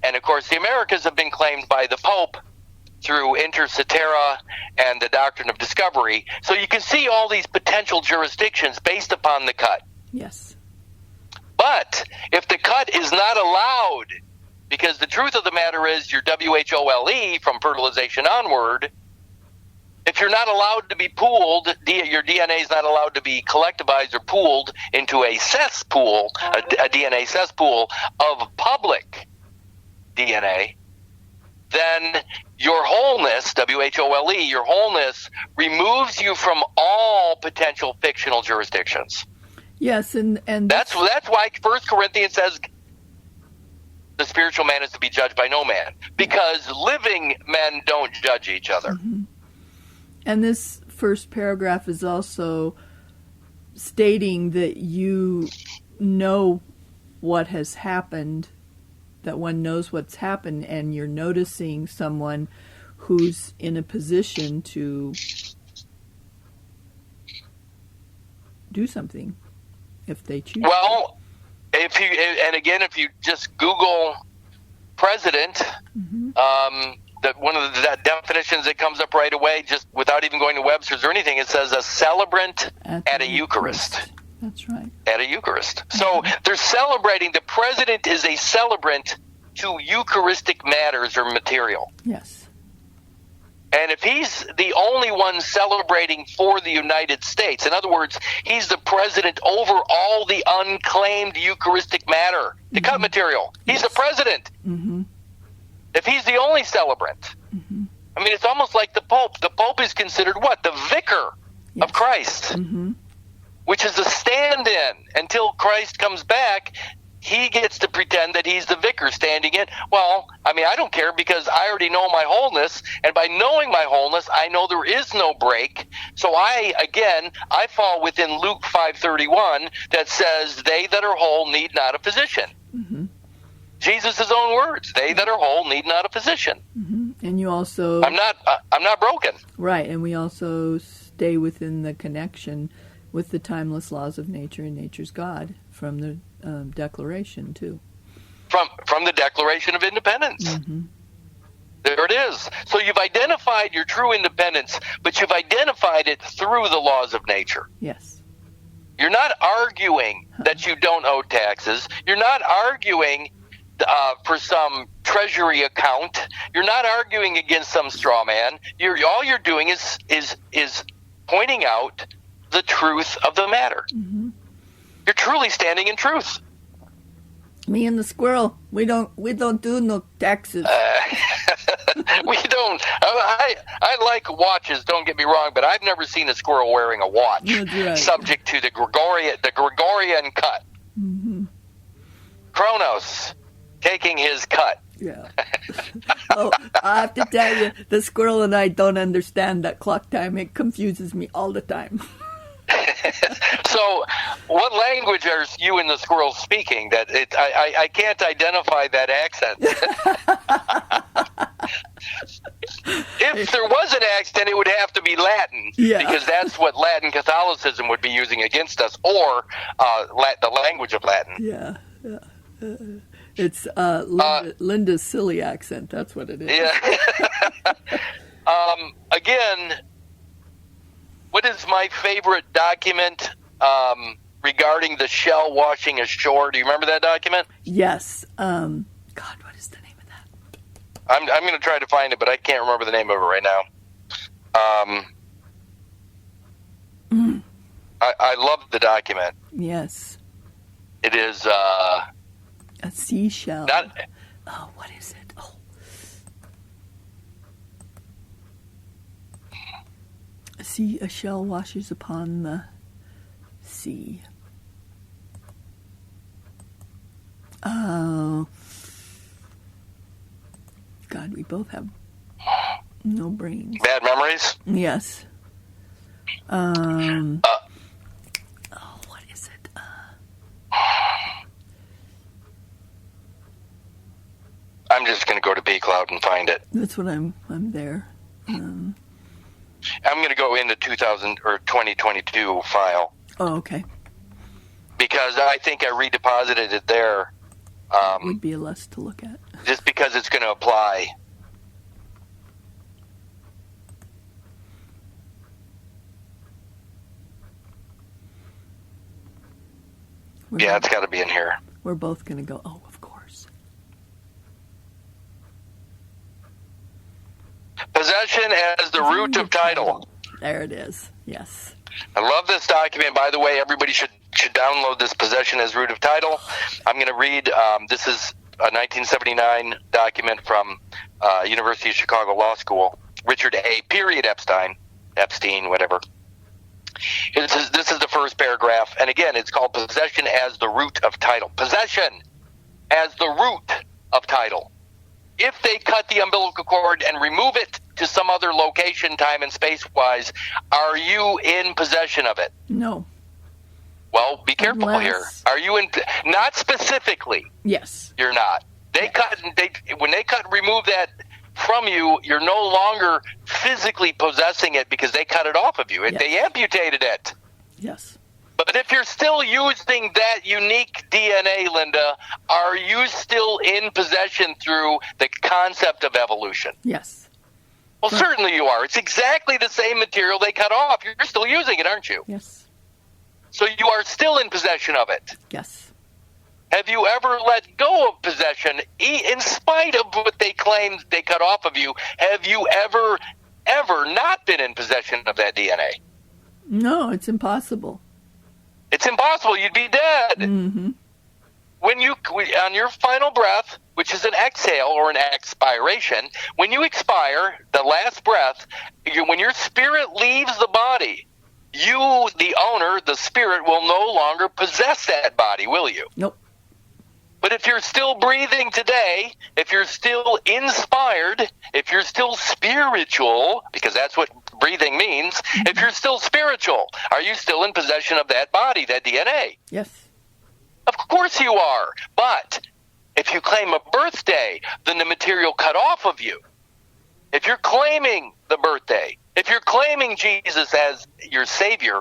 And of course, the Americas have been claimed by the Pope through Inter Cetera and the doctrine of discovery. So you can see all these potential jurisdictions based upon the cut. Yes. But if the cut is not allowed, because the truth of the matter is your WHOLE from fertilization onward, if you're not allowed to be pooled, your DNA is not allowed to be collectivized or pooled into a cesspool, a DNA cesspool of public DNA, then your wholeness, WHOLE, your wholeness removes you from all potential fictional jurisdictions. Yes, and that's why 1 Corinthians says, the spiritual man is to be judged by no man, because living men don't judge each other. Mm-hmm. And this first paragraph is also stating that you know what has happened, that one knows what's happened, and you're noticing someone who's in a position to do something if they choose. Well, if you just Google president, that one of the definitions that comes up right away, just without even going to Webster's or anything, it says a celebrant at a Eucharist. That's right. At a Eucharist. So they're celebrating. The president is a celebrant to Eucharistic matters or material. Yes. And if he's the only one celebrating for the United States, in other words, he's the president over all the unclaimed Eucharistic matter, the cut material. He's the president. Mm-hmm. If he's the only celebrant. I mean, it's almost like the Pope. The Pope is considered what? The vicar of Christ, which is a stand-in until Christ comes back. He gets to pretend that he's the vicar standing in. Well, I mean, I don't care, because I already know my wholeness, and by knowing my wholeness, I know there is no break. So I fall within Luke 5:31 that says, "They that are whole need not a physician." Jesus' own words: "They that are whole need not a physician." And you also, I'm not broken. Right, and we also stay within the connection with the timeless laws of nature and nature's God from the Declaration too. From the Declaration of Independence. There it is. So you've identified your true independence, but you've identified it through the laws of nature. Yes. You're not arguing that you don't owe taxes. You're not arguing for some treasury account. You're not arguing against some straw man. All you're doing is pointing out the truth of the matter. You're truly standing in truth. Me and the squirrel, we don't do no taxes. We don't. I like watches. Don't get me wrong, but I've never seen a squirrel wearing a watch. That's right. Subject to the Gregorian cut. Kronos taking his cut. Yeah. Oh, I have to tell you, the squirrel and I don't understand that clock time. It confuses me all the time. So, what language are you and the squirrel speaking? That I can't identify that accent. If there was an accent, it would have to be Latin, because that's what Latin Catholicism would be using against us, or the language of Latin. Yeah. It's Linda's silly accent. That's what it is. Yeah. Again, what is my favorite document regarding the shell washing ashore? Do you remember that document? Yes. God, what is the name of that? I'm going to try to find it, but I can't remember the name of it right now. I love the document. Yes. It is a seashell. Oh, what is it? Oh. A shell washes upon the sea. Oh. God, we both have no brains. Bad memories? Yes. What is it? I'm just going to go to B-Cloud and find it. That's what I'm there. I'm going to go into 2022 file. Oh, okay. Because I think I redeposited it there. Would be a less to look at. Just because it's going to apply. It's got to be in here. We're both going to go, oh, of course. Possession as the root of title. There it is. Yes. I love this document. By the way, everybody should download this Possession as root of title. I'm going to read. This is a 1979 document from University of Chicago Law School. Richard A. Epstein, whatever. This is the first paragraph, and again, it's called Possession as the root of title. Possession as the root of title. If they cut the umbilical cord and remove it to some other location, time and space-wise, are you in possession of it? No. Well, be careful here. Are you in? Not specifically. Yes. You're not. When they cut and remove that from you, you're no longer physically possessing it because they cut it off of you. Yes. They amputated it. Yes. But if you're still using that unique DNA, Linda, are you still in possession through the concept of evolution? Yes. Well, certainly you are. It's exactly the same material they cut off. You're still using it, aren't you? Yes. So you are still in possession of it. Yes. Have you ever let go of possession in spite of what they claimed they cut off of you? Have you ever not been in possession of that DNA? No, it's impossible. It's impossible. You'd be dead. Mm-hmm. On your final breath, which is an exhale or an expiration, when you expire, the last breath, when your spirit leaves the body, you, the owner, the spirit, will no longer possess that body, will you? Nope. But if you're still breathing today, if you're still inspired, if you're still spiritual, because that's what breathing means, if you're still spiritual, are you still in possession of that body, that DNA? Yes. Of course you are. But if you claim a birthday, then the material cut off of you. If you're claiming the birthday, if you're claiming Jesus as your Savior,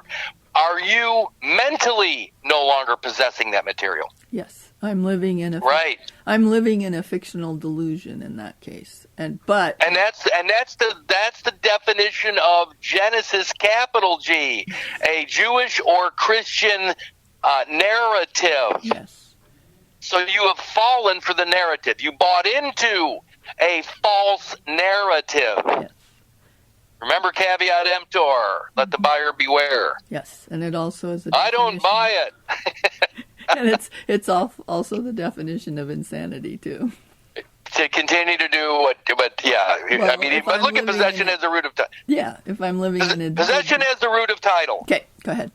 are you mentally no longer possessing that material? Yes. I'm living in a fictional delusion in that case. And that's the definition of Genesis, capital G, a Jewish or Christian narrative. Yes. So you have fallen for the narrative. You bought into a false narrative. Yes. Remember, caveat emptor, let the buyer beware. Yes, and it also is I don't buy it. And it's also the definition of insanity, too. To continue to do what, but yeah. Well, I mean, but look at possession as the root of title. Yeah, if I'm living in a... Possession as the root of title. Okay, go ahead.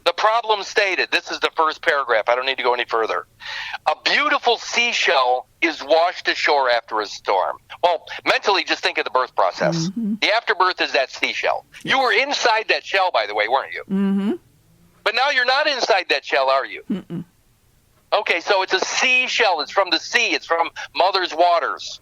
The problem stated, this is the first paragraph, I don't need to go any further. A beautiful seashell is washed ashore after a storm. Well, mentally, just think of the birth process. Mm-hmm. The afterbirth is that seashell. Yes. You were inside that shell, by the way, weren't you? Mm-hmm. But now you're not inside that shell, are you? Mm-mm. Okay, so it's a seashell. It's from the sea. It's from mother's waters.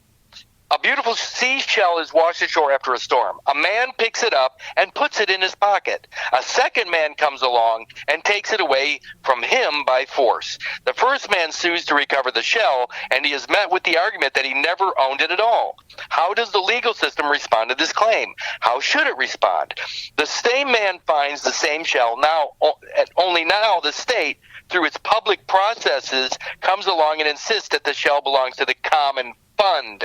A beautiful seashell is washed ashore after a storm. A man picks it up and puts it in his pocket. A second man comes along and takes it away from him by force. The first man sues to recover the shell, and he is met with the argument that he never owned it at all. How does the legal system respond to this claim? How should it respond? The same man finds the same shell. Only now the state, through its public processes, comes along and insists that the shell belongs to the common fund.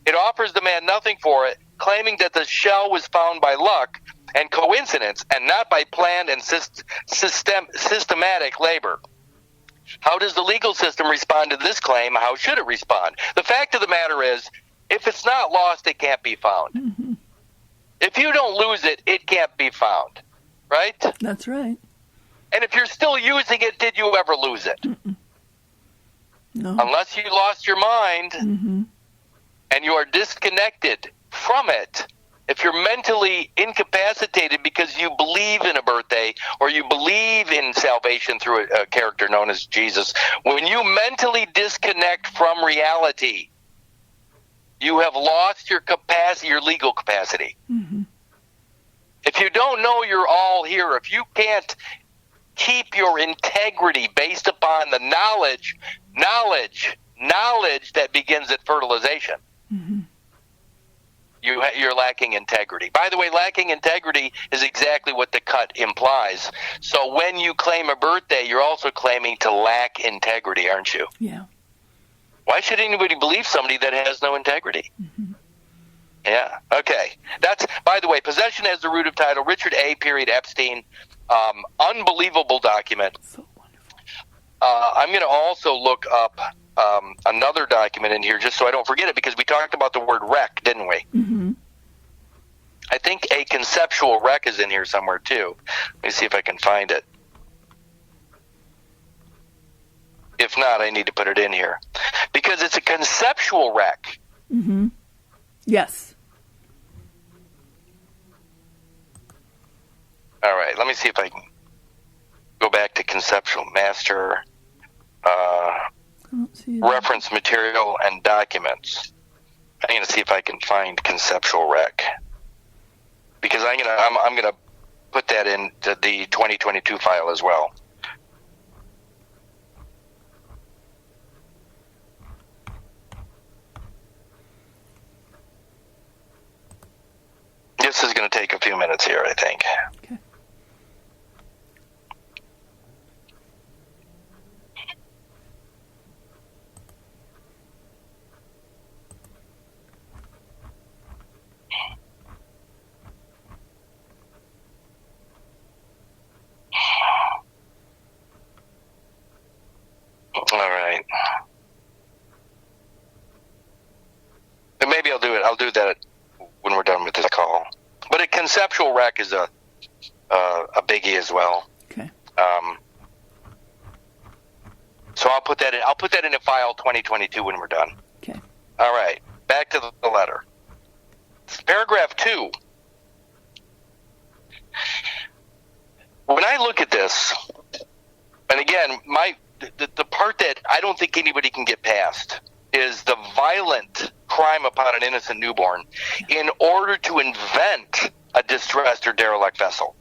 It offers the man nothing for it, claiming that the shell was found by luck and coincidence and not by planned and systematic labor. How does the legal system respond to this claim? How should it respond? The fact of the matter is, if it's not lost, it can't be found. Mm-hmm. If you don't lose it, it can't be found. Right? That's right. And if you're still using it, did you ever lose it? Mm-mm. No. Unless you lost your mind... Mm-hmm. and you are disconnected from it, if you're mentally incapacitated because you believe in a birthday or you believe in salvation through a character known as Jesus, when you mentally disconnect from reality, you have lost your capacity, your legal capacity. Mm-hmm. If you don't know you're all here, if you can't keep your integrity based upon the knowledge that begins at fertilization, mm-hmm. you're lacking integrity. By the way, lacking integrity is exactly what the cut implies. So when you claim a birthday, you're also claiming to lack integrity, aren't you? Yeah. Why should anybody believe somebody that has no integrity? Mm-hmm. Yeah. Okay. That's, by the way, possession as the root of title, Richard A. Epstein. Unbelievable document. So wonderful. I'm going to also look up another document in here just so I don't forget it, because we talked about the word wreck, didn't we? Mm-hmm. I think a conceptual wreck is in here somewhere too. Let me see if I can find it. If not, I need to put it in here. Because it's a conceptual wreck. Mm-hmm. Yes. All right, let me see if I can go back to conceptual master, I don't see that. reference material and documents. I'm going to see if I can find conceptual wreck. Because I'm going to put that into the 2022 file as well. This is going to take a few minutes here, I think. Okay. All right. And maybe I'll do it. I'll do that when we're done with this call. But a conceptual wreck is a biggie as well. Okay. So I'll put that in. I'll put that in a file 2022 when we're done. Okay. All right. Back to the letter. Paragraph 2. When I look at this, and again, the part that I don't think anybody can get past is the violent crime upon an innocent newborn in order to invent a distressed or derelict vessel,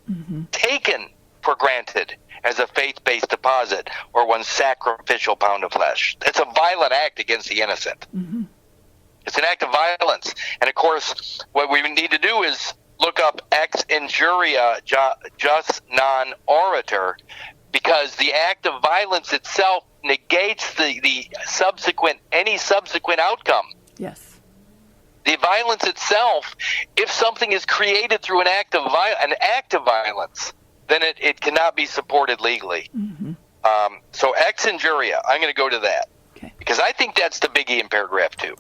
taken for granted as a faith-based deposit or one sacrificial pound of flesh. It's a violent act against the innocent. Mm-hmm. It's an act of violence. And of course, what we need to do is look up ex injuria jus non orator, because the act of violence itself negates the subsequent outcome. Yes. The violence itself, if something is created through an act of violence, then it cannot be supported legally. Mm-hmm. So ex injuria, I'm going to go to that. Okay. Because I think that's the biggie in paragraph 2.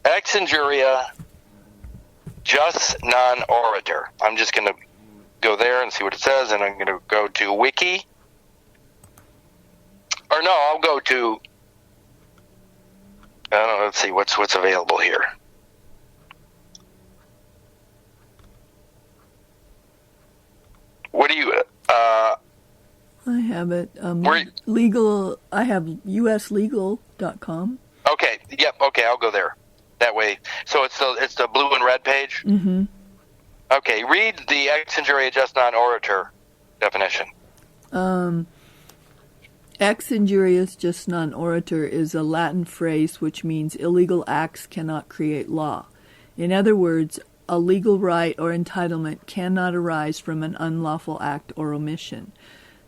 Ex injuria jus non orator. I'm just going to go there and see what it says, and I'm going to go to wiki. Or no, I'll go to, I don't know, let's see what's available here. What do you I have it. Where- Legal. I have uslegal.com. Okay, yep, okay, I'll go there. That way. So it's the blue and red page? Mm-hmm. Okay, read the ex injuria jus non orator definition. Ex injurius jus non orator is a Latin phrase which means illegal acts cannot create law. In other words, a legal right or entitlement cannot arise from an unlawful act or omission.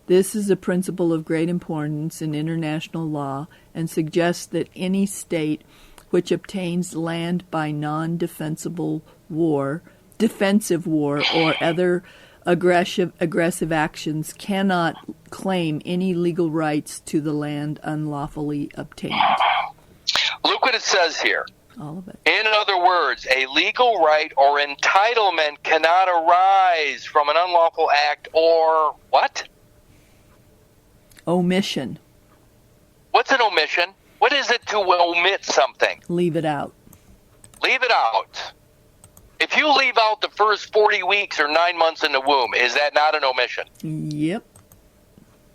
This is a principle of great importance in international law and suggests that any state which obtains land by defensive war, or other aggressive actions cannot claim any legal rights to the land unlawfully obtained. Look what it says here. All of it. In other words, a legal right or entitlement cannot arise from an unlawful act or what? Omission. What's an omission? What is it to omit something? Leave it out. Leave it out. If you leave out the first 40 weeks or 9 months in the womb, is that not an omission? Yep.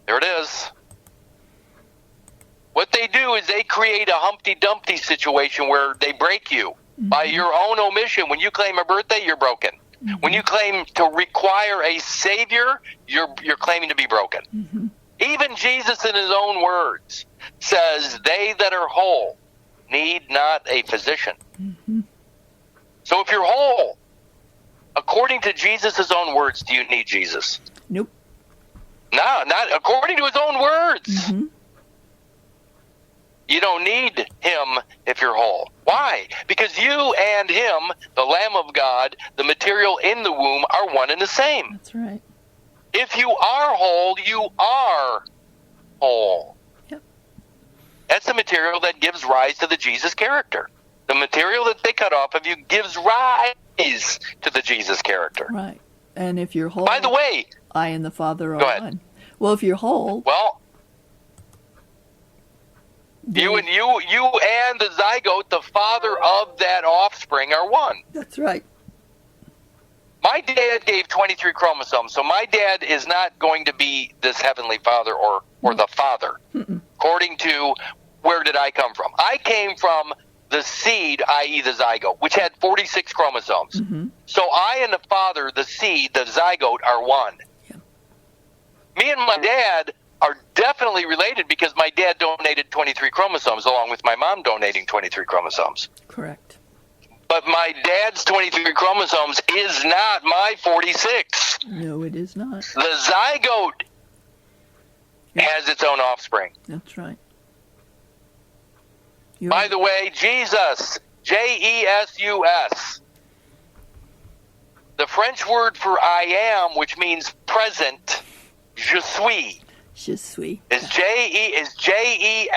There it is. What they do is they create a Humpty Dumpty situation where they break you by your own omission. When you claim a birthday, you're broken. Mm-hmm. When you claim to require a savior, you're claiming to be broken. Mm-hmm. Even Jesus, in his own words, says, "They that are whole need not a physician." Mm-hmm. So if you're whole, according to Jesus' own words, do you need Jesus? Nope. No, not according to his own words. Mm-hmm. You don't need him if you're whole. Why? Because you and him, the Lamb of God, the material in the womb, are one and the same. That's right. If you are whole, you are whole. Yep. That's the material that gives rise to the Jesus character. The material that they cut off of you gives rise to the Jesus character. Right. And if you're whole, By the way, I and the Father go are ahead. one. Well, if you're whole, Well, you and the zygote, the father of that offspring, are one. that's right. My dad gave 23 chromosomes, so my dad is not going to be this heavenly father or the father. According to where did I come from? I came from the seed, i.e. the zygote, which had 46 chromosomes. So I and the father, the seed, the zygote, are one. Yeah. Me and my dad are definitely related because my dad donated 23 chromosomes along with my mom donating 23 chromosomes. Correct. But my dad's 23 chromosomes is not my 46. No, it is not. The zygote has its own offspring. That's right. By the way, Jesus, Jesus, the French word for I am, which means present, je suis, Je suis. is Jesuis.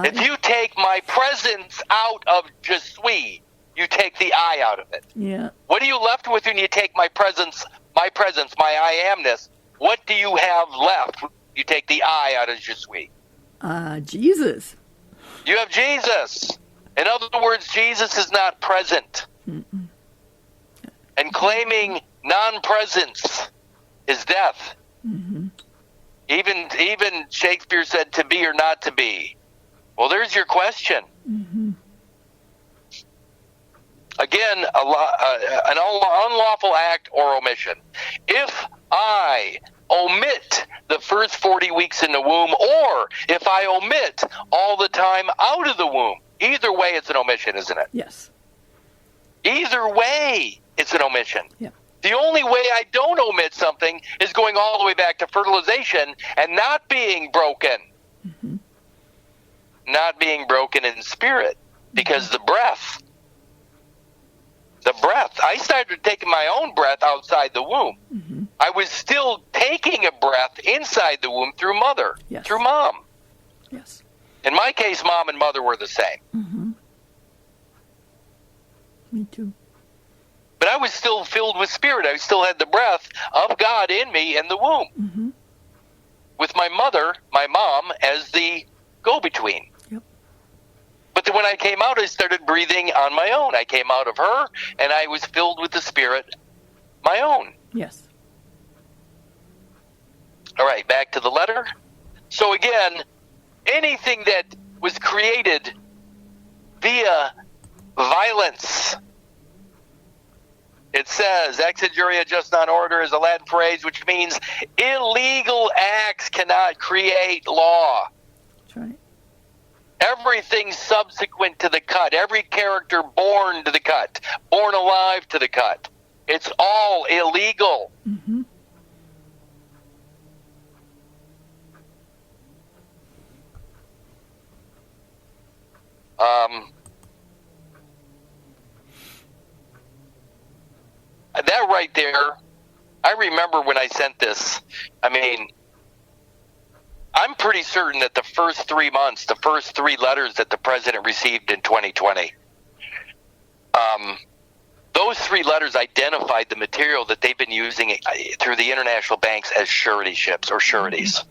If you take my presence out of je suis, you take the I out of it. Yeah. What are you left with when you take my presence, my I amness? What do you have left when you take the I out of je suis? Jesus. You have Jesus. In other words, Jesus is not present. Mm-mm. And claiming non-presence is death. Mm-hmm. Even Shakespeare said to be or not to be. Well, there's your question. Mm-hmm. Again, an unlawful act or omission. If I omit the first 40 weeks in the womb, or if I omit all the time out of the womb, either way it's an omission, isn't it? Yes. Either way it's an omission. Yeah. The only way I don't omit something is going all the way back to fertilization and not being broken. Mm-hmm. Not being broken in spirit, because the breath, I started taking my own breath outside the womb. Mm-hmm. I was still taking a breath inside the womb through mother, Yes. through mom. Yes. In my case, mom and mother were the same. Mm-hmm. Me too. But I was still filled with spirit. I still had the breath of God in me in the womb. Mm-hmm. With my mother, my mom, as the go-between. Yep. But then when I came out, I started breathing on my own. I came out of her, and I was filled with the Spirit, my own. Yes. All right, back to the letter. So again, anything that was created via violence, it says, ex injuria just non order is a Latin phrase which means illegal acts cannot create law. That's right. Everything subsequent to the cut, every character born to the cut, born alive to the cut, it's all illegal. Mm-hmm. That right there, I remember when I sent this, I mean, I'm pretty certain that the first 3 months, the first 3 letters that the president received in 2020, those 3 letters identified the material that they've been using through the international banks as surety ships or sureties.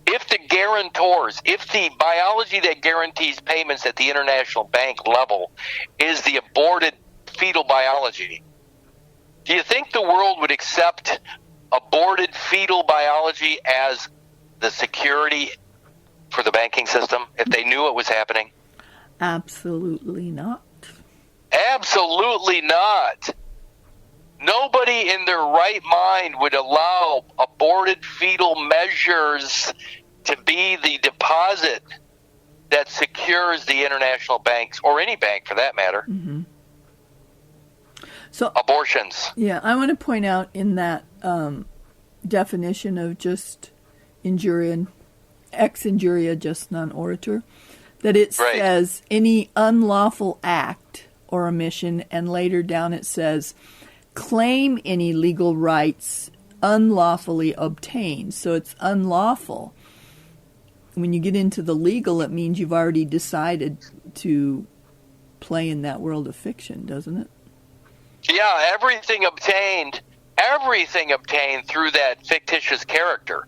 If the guarantors, if the biology that guarantees payments at the international bank level is the aborted fetal biology, do you think the world would accept aborted fetal biology as the security for the banking system if they knew it was happening? Absolutely not. Absolutely not. Nobody in their right mind would allow aborted fetal measures to be the deposit that secures the international banks, or any bank for that matter. Mm-hmm. So abortions. Yeah, I want to point out in that definition of just injuria, ex injuria just non oritur, that it says any unlawful act or omission, and later down it says claim any legal rights unlawfully obtained. So it's unlawful. When you get into the legal, it means you've already decided to play in that world of fiction, doesn't it? Yeah, everything obtained through that fictitious character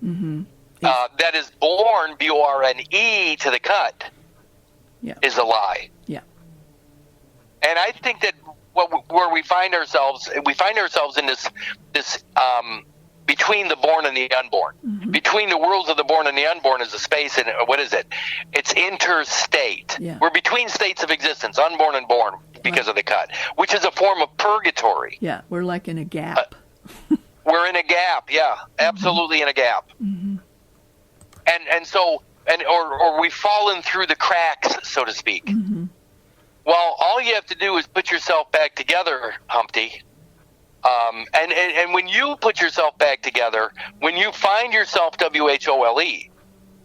that is born, B-O-R-N-E, to the cut, is a lie. Yeah. And I think that where we find ourselves in this between the born and the unborn. Mm-hmm. Between the worlds of the born and the unborn is a space, and what is it? It's interstate. Yeah. We're between states of existence, unborn and born, because of the cut, which is a form of purgatory. Yeah, we're like in a gap. We're in a gap, yeah, absolutely in a gap. Mm-hmm. Or we've fallen through the cracks, so to speak. Mm-hmm. Well, all you have to do is put yourself back together, Humpty. And when you put yourself back together, when you find yourself, WHOLE,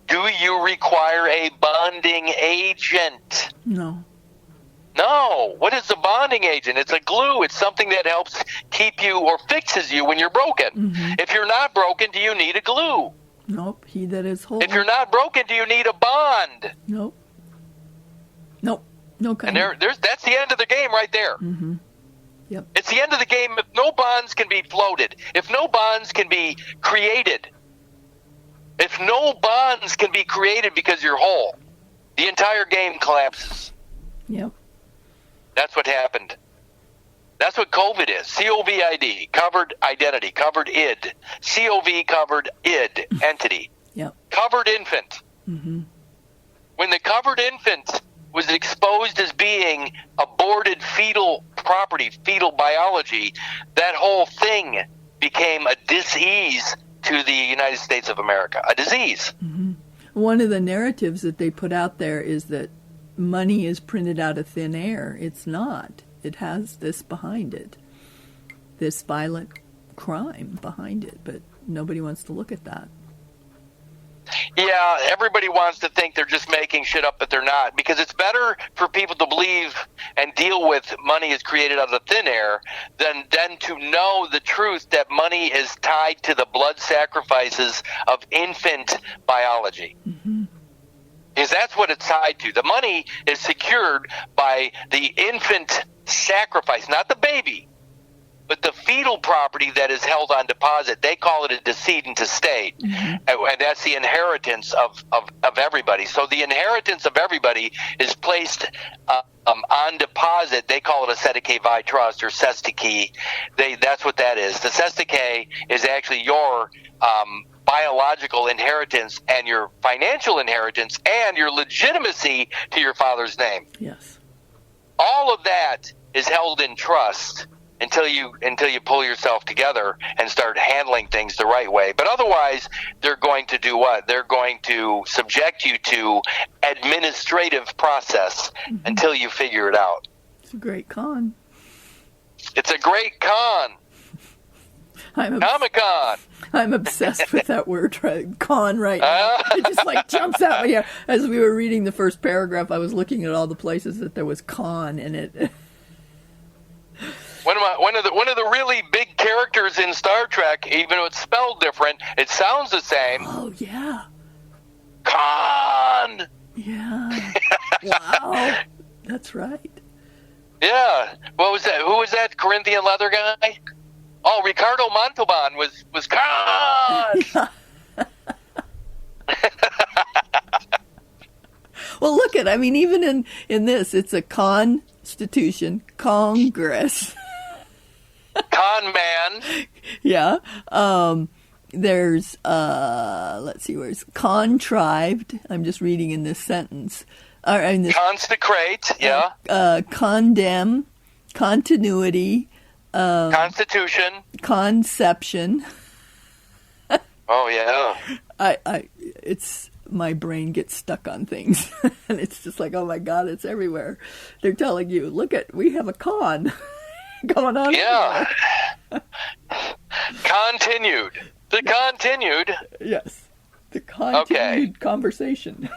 do you require a bonding agent? No. No. What is a bonding agent? It's a glue. It's something that helps keep you or fixes you when you're broken. Mm-hmm. If you're not broken, do you need a glue? Nope. He that is whole. If you're not broken, do you need a bond? Nope. Nope. No kind. And that's the end of the game right there. Mm-hmm. Yep. It's the end of the game if no bonds can be floated, if no bonds can be created, if no bonds can be created because you're whole, the entire game collapses. Yep. That's what happened. That's what COVID is. COVID, covered identity, covered id. COV, covered id, entity. Yep. Covered infant. Mm-hmm. When the covered infant was exposed as being aborted fetal property, fetal biology, that whole thing became a disease to the United States of America. A disease. Mm-hmm. One of the narratives that they put out there is that money is printed out of thin air. It's not. It has this behind it, this violent crime behind it, but nobody wants to look at that. Yeah, everybody wants to think they're just making shit up, but they're not. Because it's better for people to believe and deal with money is created out of thin air than to know the truth that money is tied to the blood sacrifices of infant biology. Mm-hmm. Because that's what it's tied to. The money is secured by the infant sacrifice, not the baby, but the fetal property that is held on deposit. They call it a decedent estate, mm-hmm. and that's the inheritance of everybody. So the inheritance of everybody is placed on deposit. They call it a Sedike Vi Trust or Sestike. That's what that is. The Sestike is actually your biological inheritance and your financial inheritance and your legitimacy to your father's name. Yes. All of that is held in trust until you pull yourself together and start handling things the right way. But otherwise, they're going to do what? They're going to subject you to administrative process mm-hmm. until you figure it out. It's a great con. It's a great con. Comic-Con. I'm obsessed with that word, con, right now. It just like jumps out. Yeah, as we were reading the first paragraph, I was looking at all the places that there was con in it. One of the really big characters in Star Trek, even though it's spelled different, it sounds the same. Oh yeah. Con. Yeah. Wow. That's right. Yeah. What was that? Who was that Corinthian leather guy? Oh, Ricardo Montalban was con. Well, look at, I mean, even in this, it's a constitution, Congress. Con man. Yeah. There's, let's see, where's contrived. I'm just reading in this sentence. Consecrate, yeah. Condemn, continuity. Constitution. Conception. Oh, yeah. It's, my brain gets stuck on things. And it's just like, oh my God, it's everywhere. They're telling you, look we have a con going on. Yeah. Continued. The continued. Yes. The continued conversation.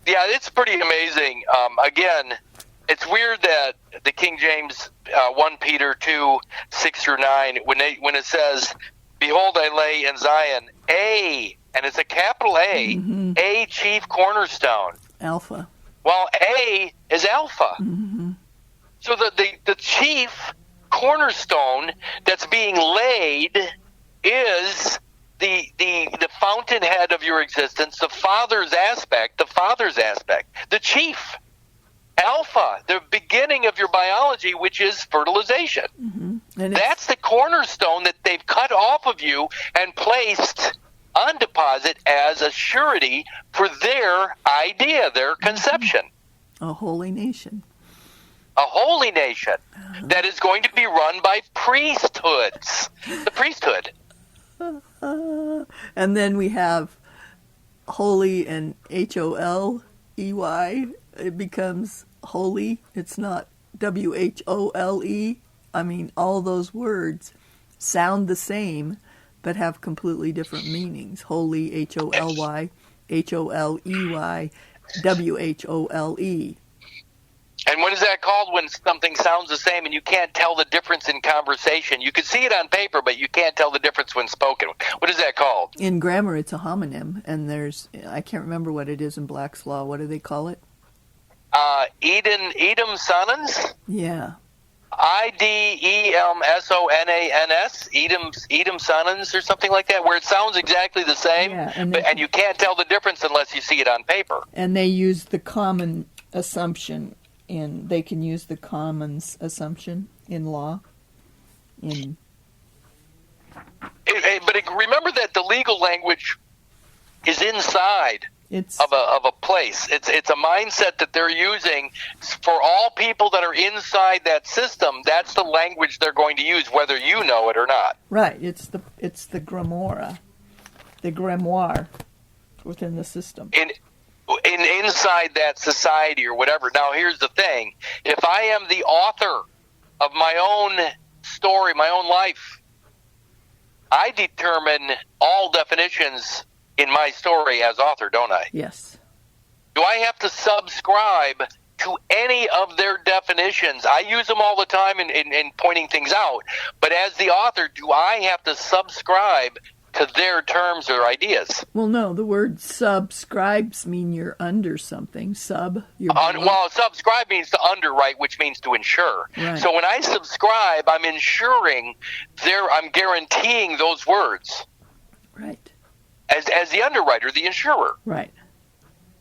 Yeah, it's pretty amazing. Again, it's weird that the King James 1 Peter 2, 6 through 9, when it says, "Behold, I lay in Zion and it's a capital A, mm-hmm. a chief cornerstone." Alpha. Well, A is Alpha. Mm-hmm. So the chief cornerstone that's being laid is the fountainhead of your existence, the father's aspect, the chief alpha, the beginning of your biology, which is fertilization. And that's the cornerstone that they've cut off of you and placed on deposit as a surety for their idea, their conception. a holy nation. A holy nation that is going to be run by priesthoods. The priesthood. And then we have holy and HOLEY. It becomes holy. It's not WHOLE. I mean, all those words sound the same, but have completely different meanings. Holy, HOLY, HOLEY, WHOLE. And what is that called when something sounds the same and you can't tell the difference in conversation? You can see it on paper, but you can't tell the difference when spoken. What is that called? In grammar, it's a homonym, and I can't remember what it is in Black's Law. What do they call it? Edom sonans? Yeah. IDEMSONANS, Edom sonans or something like that, where it sounds exactly the same, yeah, and you can't tell the difference unless you see it on paper. And they use the common assumption. They can use the common assumption in law. But remember that the legal language is inside of a place. It's a mindset that they're using for all people that are inside that system. That's the language they're going to use, whether you know it or not. Right. It's the grimoire within the system. Inside that society or whatever. Now, here's the thing. If I am the author of my own story, my own life, I determine all definitions in my story as author, don't I? Yes. Do I have to subscribe to any of their definitions? I use them all the time in pointing things out. But as the author, do I have to subscribe to their terms or ideas? Well, no. The word subscribes mean you're under something. Subscribe means to underwrite, which means to insure. Right. So when I subscribe, I'm insuring I'm guaranteeing those words. Right. As the underwriter, the insurer. Right.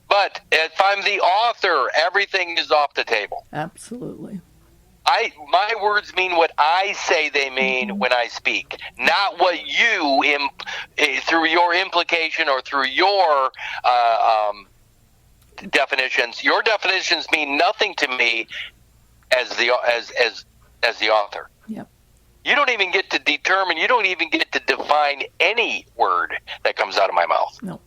But if I'm the author, everything is off the table. Absolutely. My words mean what I say they mean when I speak, not what you, through your implication or through your definitions. Your definitions mean nothing to me as the author. Yep. You don't even get to determine. You don't even get to define any word that comes out of my mouth. No.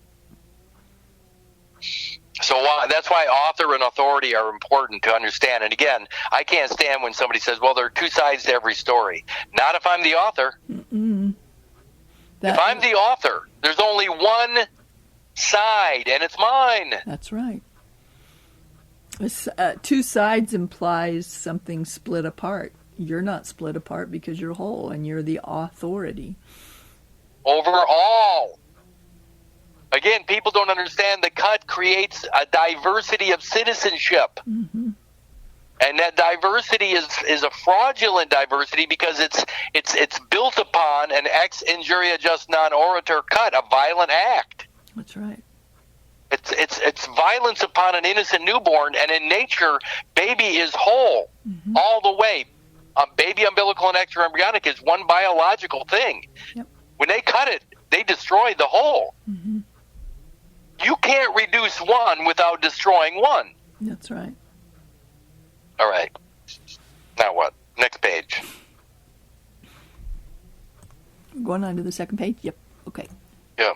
So that's why author and authority are important to understand. And again, I can't stand when somebody says, well, there are two sides to every story. Not if I'm the author. If I'm the author, there's only one side, and it's mine. That's right. Two sides implies something split apart. You're not split apart because you're whole, and you're the authority. Overall. Again, people don't understand the cut creates a diversity of citizenship. Mm-hmm. And that diversity is a fraudulent diversity because it's built upon an ex injuria just non orator cut, a violent act. That's right. It's violence upon an innocent newborn, and in nature, baby is whole all the way. Baby umbilical and extra embryonic is one biological thing. Yep. When they cut it, they destroy the whole. Mm-hmm. You can't reduce one without destroying one. That's right. All right. Now what? Next page. Going on to the second page? Yep. Okay. Yeah.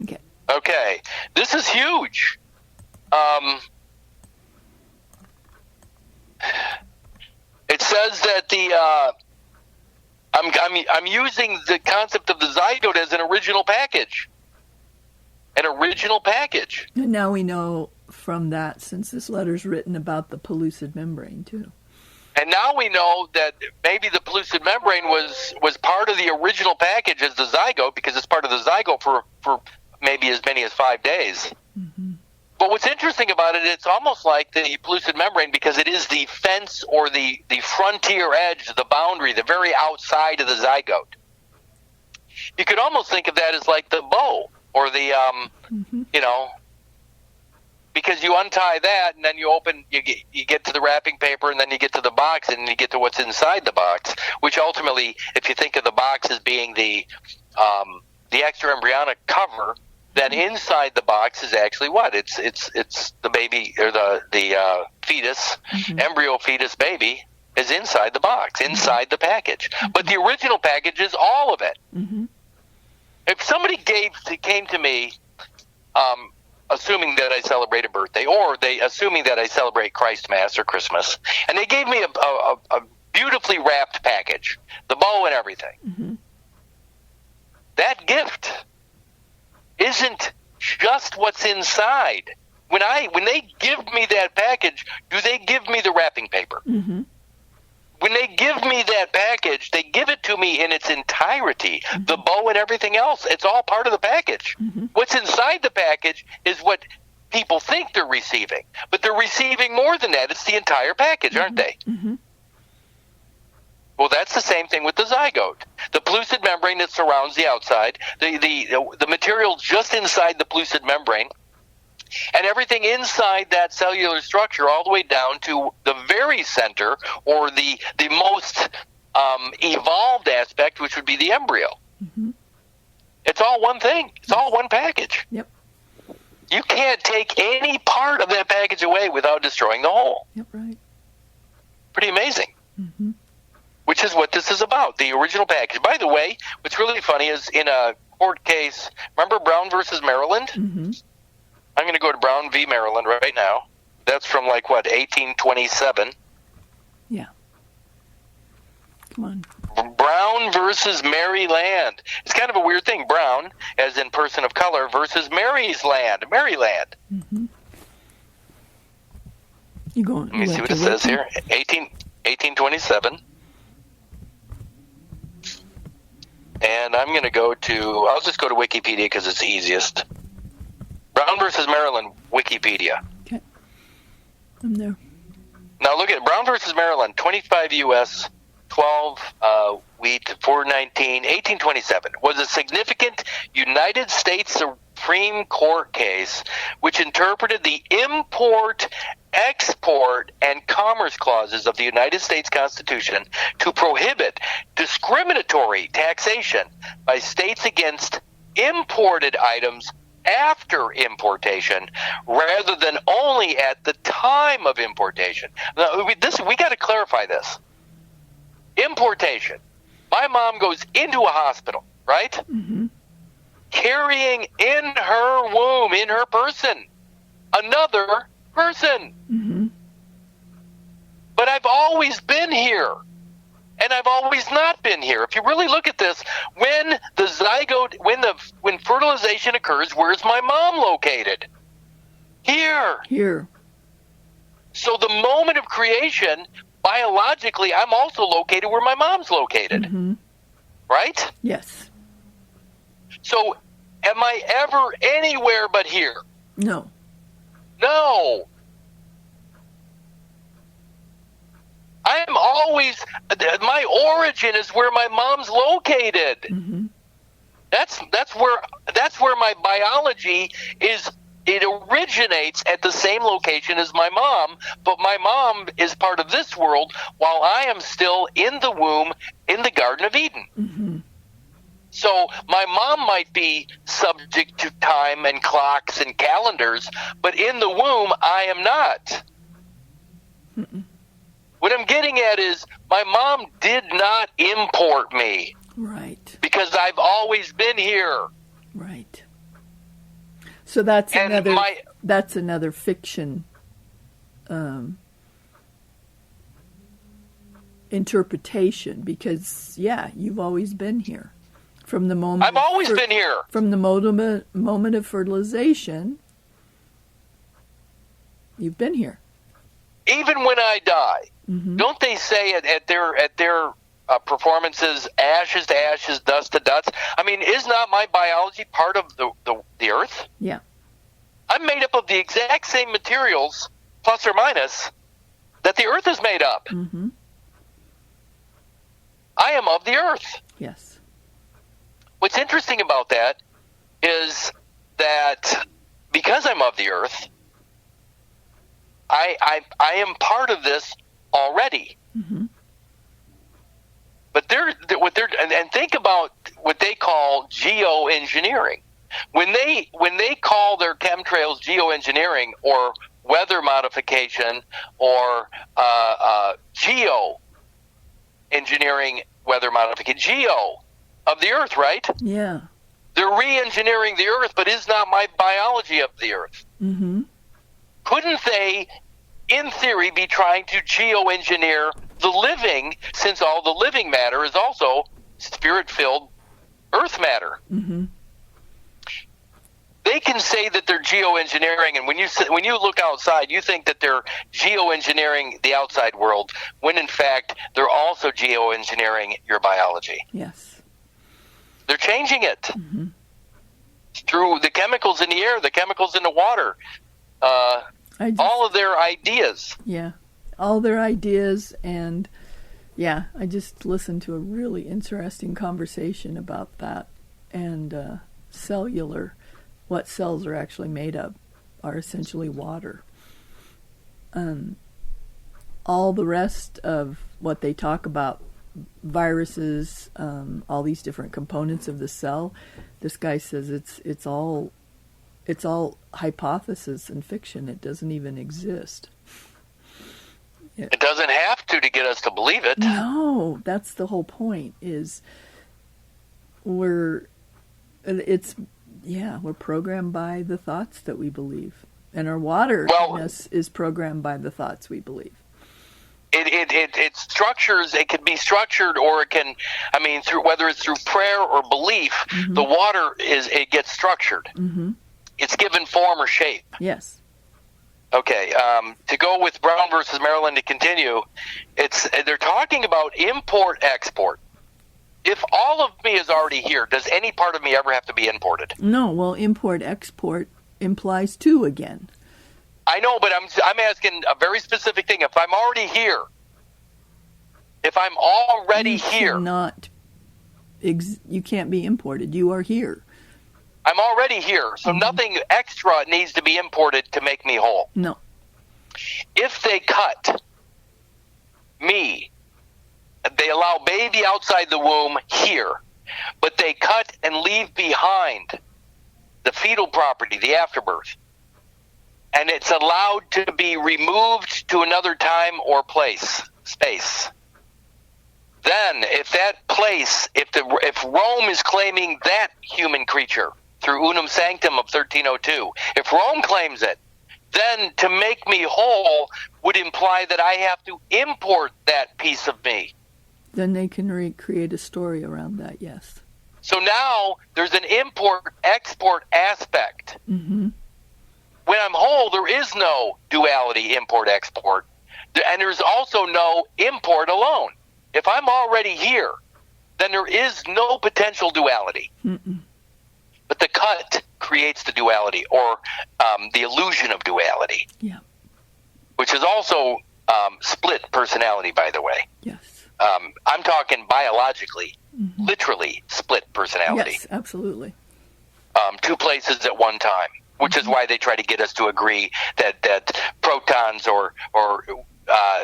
Okay. Okay. This is huge. It says that I'm using the concept of the zygote as an original package. An original package. And now we know from that, since this letter's written about the pellucid membrane too. And now we know that maybe the pellucid membrane was part of the original package as the zygote, because it's part of the zygote for maybe as many as 5 days. Mm-hmm. But what's interesting about it, it's almost like the pellucid membrane because it is the fence or the frontier edge, the boundary, the very outside of the zygote. You could almost think of that as like the bow or the, you know, because you untie that and then you get to the wrapping paper and then you get to the box and you get to what's inside the box, which ultimately, if you think of the box as being the extra embryonic cover, then inside the box is actually what? It's the baby or the fetus, embryo fetus baby is inside the box, inside the package. But the original package is all of it. If somebody came to me, assuming that I celebrate a birthday, or assuming that I celebrate Christ Mass or Christmas, and they gave me a beautifully wrapped package, the bow and everything, that gift isn't just what's inside. When they give me that package, do they give me the wrapping paper? When they give me that package, they give it to me in its entirety. The bow and everything else, it's all part of the package. What's inside the package is what people think they're receiving. But they're receiving more than that. It's the entire package, aren't they? Well, that's the same thing with the zygote. The pellucid membrane that surrounds the outside, the material just inside the pellucid membrane, and everything inside that cellular structure all the way down to the very center or the most evolved aspect, which would be the embryo. It's all one thing. It's all one package. Yep. You can't take any part of that package away without destroying the whole. Yep, right. Pretty amazing. Which is what this is about, the original package. By the way, what's really funny is in a court case, remember Brown versus Maryland? I'm going to go to Brown v. Maryland right now. That's from 1827. Yeah. Come on. Brown versus Maryland. It's kind of a weird thing. Brown, as in person of color, versus Mary's land. Maryland. You going? Let me see what it says here. 1827. And I'm going to I'll just go to Wikipedia because it's easiest. Brown versus Maryland, Wikipedia. Okay. I'm there. Now look at Brown versus Maryland, 25 U.S., 12 wheat, 419, 1827. Was a significant United States Supreme Court case which interpreted the import, export, and commerce clauses of the United States Constitution to prohibit discriminatory taxation by states against imported items after importation rather than only at the time of importation. Now, we got to clarify this. Importation. My mom goes into a hospital, right? Carrying in her womb, in her person, another person. But I've always been here. And I've always not been here. If you really look at this, when the zygote, when fertilization occurs, where's my mom located? Here. So the moment of creation, biologically, I'm also located where my mom's located. Right? Yes. So am I ever anywhere but here? No. I'm always, my origin is where my mom's located. That's where my biology is. It originates at the same location as my mom, but my mom is part of this world while I am still in the womb in the Garden of Eden. So my mom might be subject to time and clocks and calendars, but in the womb I am not. What I'm getting at is my mom did not import me. Right. Because I've always been here. Right. So that's another fiction interpretation because you've always been here. From the moment I've always been here. From the moment of fertilization, you've been here. Even when I die, don't they say at their performances, ashes to ashes, dust to dust? I mean, is not my biology part of the earth? Yeah. I'm made up of the exact same materials, plus or minus, that the Earth is made up. Mm-hmm. I am of the Earth. Yes. What's interesting about that is that because I'm of the Earth, I am part of this already. Mm-hmm. But and think about what they call geoengineering. When they call their chemtrails geoengineering or weather modification or geoengineering weather modification, geo of the Earth, right? Yeah. They're re-engineering the Earth, but is not my biology of the Earth. Mm-hmm. Couldn't they, in theory, be trying to geoengineer the living, since all the living matter is also spirit-filled Earth matter? Mm-hmm. They can say that they're geoengineering, and when you look outside, you think that they're geoengineering the outside world, when in fact they're also geoengineering your biology. Yes. They're changing it Mm-hmm. through the chemicals in the air, the chemicals in the water, all of their ideas. Yeah, all their ideas, and yeah, I just listened to a really interesting conversation about that, and cellular. What cells are actually made of are essentially water. All the rest of what they talk about, viruses, all these different components of the cell, this guy says it's all hypothesis and fiction. It doesn't even exist. It doesn't have to get us to believe it. No, that's the whole point. Is we're programmed by the thoughts that we believe, and our water is programmed by the thoughts we believe. It structures. It can be structured, or it can. I mean, through whether it's through prayer or belief, Mm-hmm. the water gets structured. Mm-hmm. It's given form or shape. Yes. Okay. To go with Brown versus Maryland to continue, they're talking about import export. If all of me is already here, does any part of me ever have to be imported? No. Well, import export implies two again. I know, but I'm asking a very specific thing. If I'm already here, You can't be imported. You are here. I'm already here, so Mm-hmm. nothing extra needs to be imported to make me whole. No. If they cut me, they allow baby outside the womb here, but they cut and leave behind the fetal property, the afterbirth, and it's allowed to be removed to another time or space. Then, if that place, if Rome is claiming that human creature through Unum Sanctum of 1302, if Rome claims it, then to make me whole would imply that I have to import that piece of me. Then they can create a story around that, yes. So now there's an import-export aspect. Mm-hmm. When I'm whole, there is no duality, import-export. And there's also no import alone. If I'm already here, then there is no potential duality. Mm-mm. But the cut creates the duality, or the illusion of duality. Yeah. Which is also split personality, by the way. Yes. I'm talking biologically, Mm-hmm. literally split personality. Yes, absolutely. Two places at one time, which is why they try to get us to agree that protons or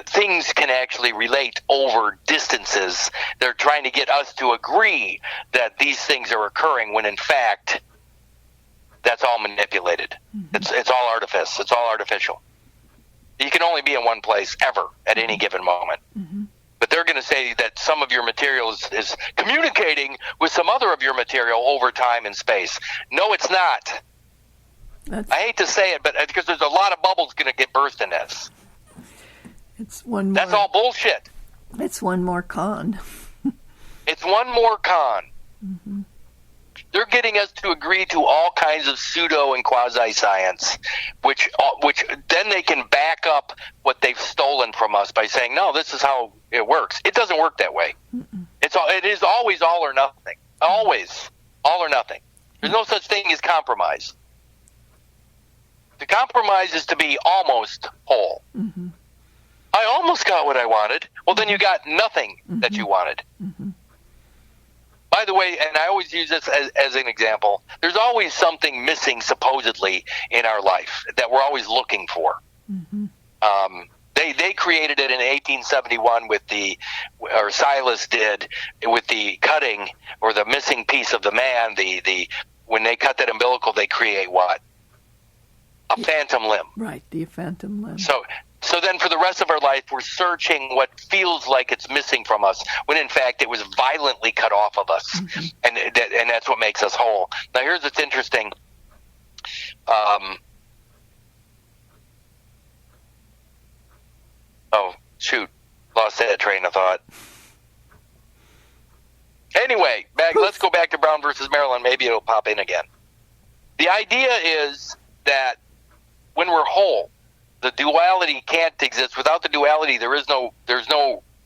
things can actually relate over distances. They're trying to get us to agree that these things are occurring when in fact that's all manipulated. Mm-hmm. It's all artifice. It's all artificial. You can only be in one place ever at any given moment. Mm-hmm. But they're going to say that some of your material is communicating with some other of your material over time and space. No, it's not. I hate to say it, but because there's a lot of bubbles going to get burst in this. It's one more. That's all bullshit. It's one more con. It's one more con. Mm-hmm. They're getting us to agree to all kinds of pseudo and quasi-science, which then they can back up what they've stolen from us by saying, no, this is how it works. It doesn't work that way. Mm-mm. It is always all or nothing. Always all or nothing. There's no such thing as compromise. compromise is to be almost whole. Mm-hmm. I almost got what I wanted. Well, then you got nothing that you wanted. Mm-hmm. By the way, and I always use this as an example, there's always something missing supposedly in our life that we're always looking for. Mm-hmm. They created it in 1871 or Silas did, with the cutting or the missing piece of the man. When they cut that umbilical, they create what? A phantom limb. Right, the phantom limb. So then for the rest of our life, we're searching what feels like it's missing from us, when in fact it was violently cut off of us. Mm-hmm. And that's what makes us whole. Now here's what's interesting. Oh, shoot. Lost that train of thought. Anyway, let's go back to Brown versus Maryland. Maybe it'll pop in again. The idea is that when we're whole, the duality can't exist. Without the duality, there's no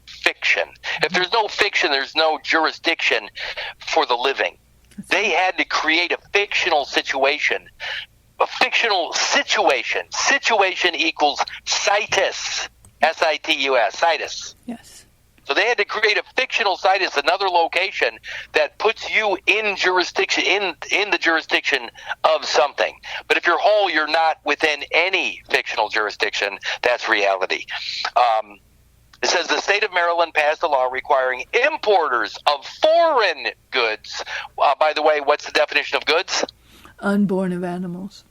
fiction. If there's no fiction, there's no jurisdiction for the living. They had to create a fictional situation. A fictional situation. Situation equals situs. S-I-T-U-S. Situs. Yes. So they had to create a fictional situs, another location that puts you in jurisdiction, in the jurisdiction of something. But if you're whole, you're not within any fictional jurisdiction. That's reality. It says the state of Maryland passed a law requiring importers of foreign goods. By the way, what's the definition of goods? Unborn of animals.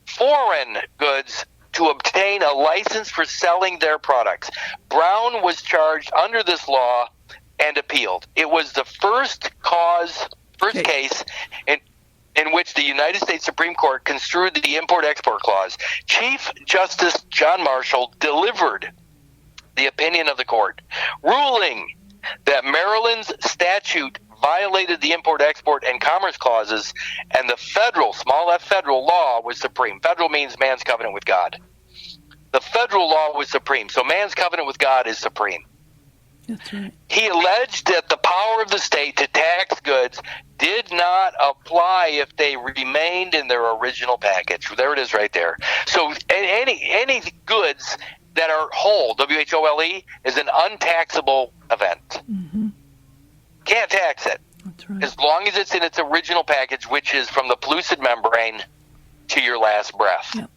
Foreign goods to obtain a license for selling their products. Brown was charged under this law and appealed. It was the first case in which the United States Supreme Court construed the Import-Export Clause. Chief Justice John Marshall delivered the opinion of the court, ruling that Maryland's statute violated the Import-Export and Commerce Clauses, and the federal, small f federal law was supreme. Federal means man's covenant with God. The federal law was supreme, so man's covenant with God is supreme. That's right. He alleged that the power of the state to tax goods did not apply if they remained in their original package. There it is right there. So any goods that are whole, W-H-O-L-E, is an untaxable event. Mm-hmm. Can't tax it. That's right. As long as it's in its original package, which is from the pellucid membrane to your last breath. Yep.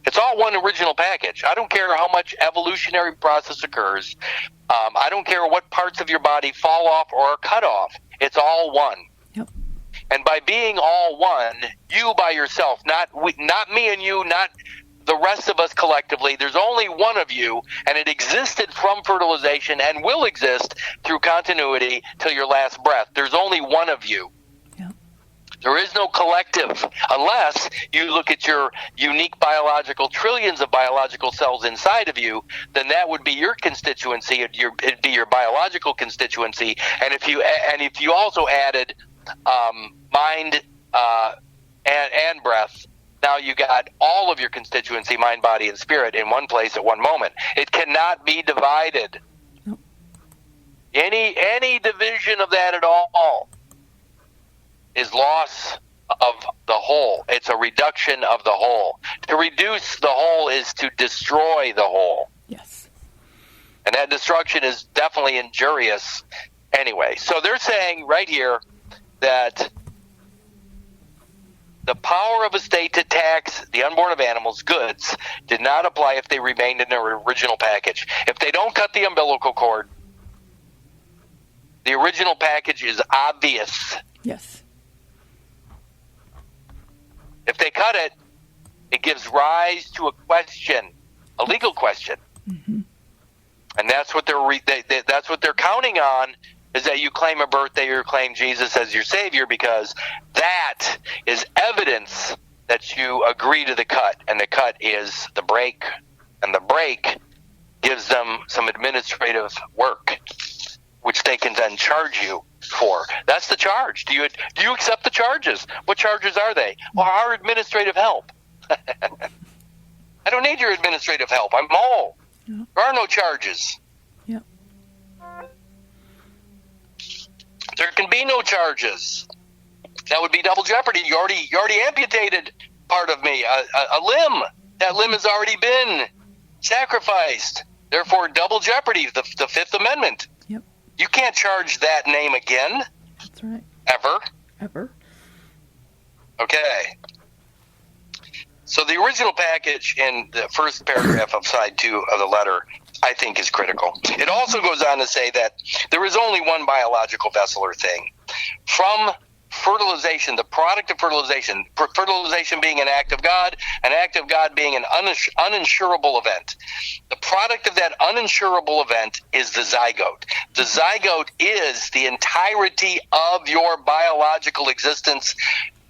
It's all one original package. I don't care how much evolutionary process occurs. I don't care what parts of your body fall off or are cut off. It's all one. Yep. And by being all one, you by yourself, not me and you, not the rest of us collectively, there's only one of you, and it existed from fertilization and will exist through continuity till your last breath. There's only one of you. Yep. There is no collective unless you look at your unique biological, trillions of biological cells inside of you. Then that would be your constituency. It'd be your biological constituency. And if you also added mind and breath, now you got all of your constituency, mind, body, and spirit in one place at one moment. It cannot be divided. Nope. Any division of that at all is loss of the whole. It's a reduction of the whole. To reduce the whole is to destroy the whole. Yes. And that destruction is definitely injurious anyway. So they're saying right here that the power of a state to tax the unborn of animals' goods did not apply if they remained in their original package. If they don't cut the umbilical cord, the original package is obvious. Yes. If they cut it, it gives rise to a question, a legal question. Mm-hmm. And that's what that's what they're counting on, is that you claim a birthday or claim Jesus as your Savior, because that is evidence that you agree to the cut, and the cut is the break, and the break gives them some administrative work, which they can then charge you for. That's the charge. Do you accept the charges? What charges are they? Well, our administrative help. I don't need your administrative help. I'm whole. Yep. There are no charges. Yep. There can be no charges. That would be double jeopardy. You already amputated part of me, a limb. That limb has already been sacrificed. Therefore, double jeopardy, the Fifth Amendment. Yep. You can't charge that name again. That's right. Ever. Okay. So the original package in the first paragraph of side 2 of the letter, I think, is critical. It also goes on to say that there is only one biological vessel or thing. From fertilization, the product of fertilization being an act of God being an uninsurable event. The product of that uninsurable event is the zygote. The zygote is the entirety of your biological existence,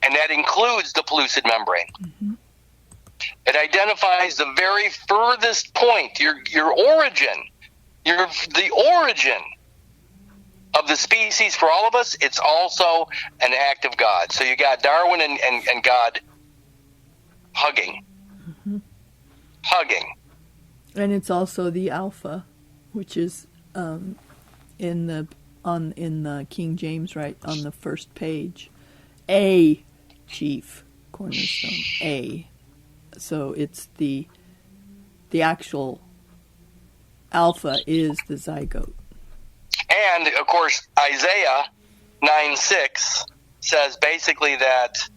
and that includes the pellucid membrane. Mm-hmm. It identifies the very furthest point, your origin, the origin of the species. For all of us, it's also an act of God. So you got Darwin and God hugging. Mm-hmm. Hugging. And it's also the alpha, which is in the King James, right, on the first page. A chief cornerstone. A. So it's the actual alpha is the zygote. And, of course, Isaiah 9:6 says basically that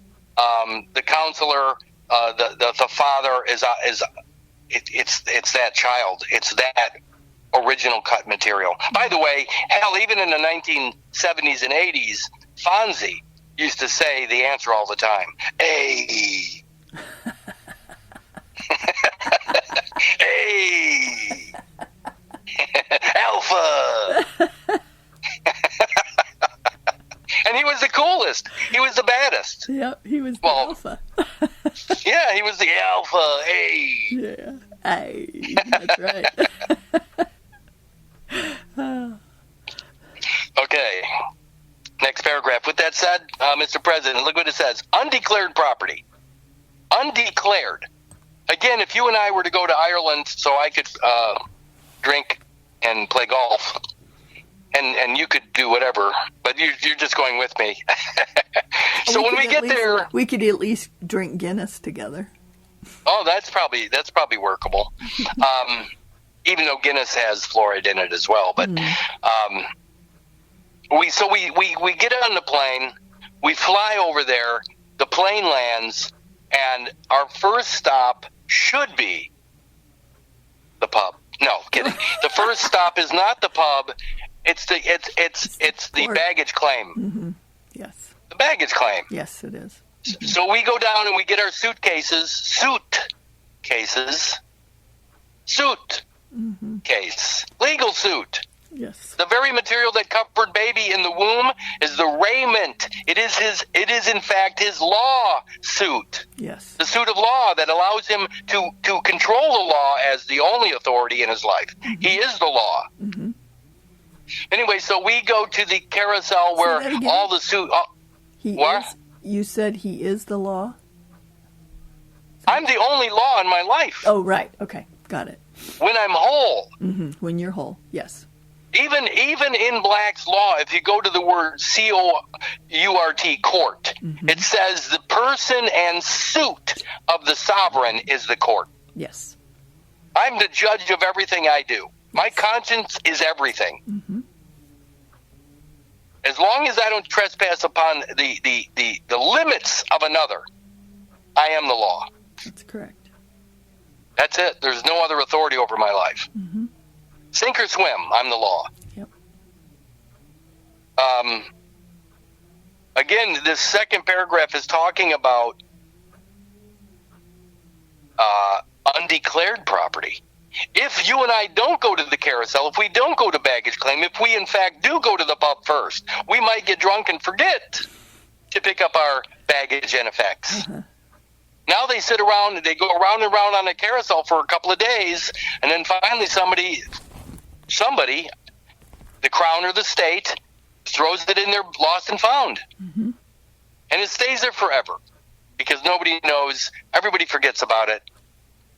the counselor, the father is it's that child. It's that original cut material. By the way, hell, even in the 1970s and 80s, Fonzie used to say the answer all the time. Hey. Hey. Alpha. And he was the coolest. He was the baddest. Yep, he was the alpha. Yeah, he was the alpha. Hey. Yeah. Hey. That's right. Okay. Next paragraph. With that said, Mr. President, look what it says. Undeclared property. Undeclared. Again, if you and I were to go to Ireland so I could drink and play golf, and you could do whatever, but you're just going with me. So when we get there, we could at least drink Guinness together. Oh, that's probably workable. Even though Guinness has fluoride in it as well, but we get on the plane, we fly over there, the plane lands, and our first stop should be the pub. No, kidding. The first stop is not the pub. It's the baggage claim. Mm-hmm. Yes. The baggage claim. Yes, it is. Mm-hmm. So we go down and we get our suitcases. Mm-hmm. Case. Legal suit. Yes. The very material that covered baby in the womb is the raiment. It is in fact his law suit. Yes. The suit of law that allows him to control the law as the only authority in his life. Mm-hmm. He is the law. Mm-hmm. Anyway, so we go to the carousel where all the suit. You said he is the law? I'm the only law in my life. Oh, right. Okay. Got it. When I'm whole. Mm-hmm. When you're whole. Yes. Even in Black's law, if you go to the word C-O-U-R-T, court, mm-hmm. It says the person and suit of the sovereign is the court. Yes. I'm the judge of everything I do. My conscience is everything. Mm-hmm. As long as I don't trespass upon the limits of another, I am the law. That's correct. That's it. There's no other authority over my life. Mm-hmm. Sink or swim, I'm the law. Yep. Again, this second paragraph is talking about undeclared property. If you and I don't go to the carousel, if we don't go to baggage claim, if we in fact do go to the pub first, we might get drunk and forget to pick up our baggage and effects. Mm-hmm. Now they sit around and they go around and around on a carousel for a couple of days, and then finally somebody, the crown or the state, throws it in their lost and found. Mm-hmm. And it stays there forever because nobody knows, everybody forgets about it.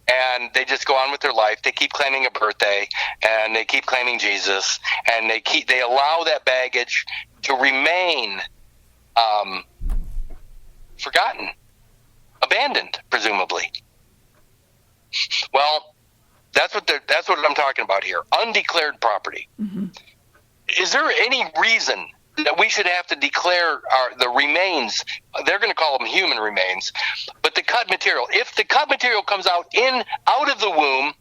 And they just go on with their life. They keep claiming a birthday, and they keep claiming Jesus, and they allow that baggage to remain forgotten, abandoned, presumably. Well, that's what I'm talking about here. Undeclared property. Mm-hmm. Is there any reason that we should have to declare the remains? They're going to call them human remains, but the cut material. If the cut material comes out of the womb,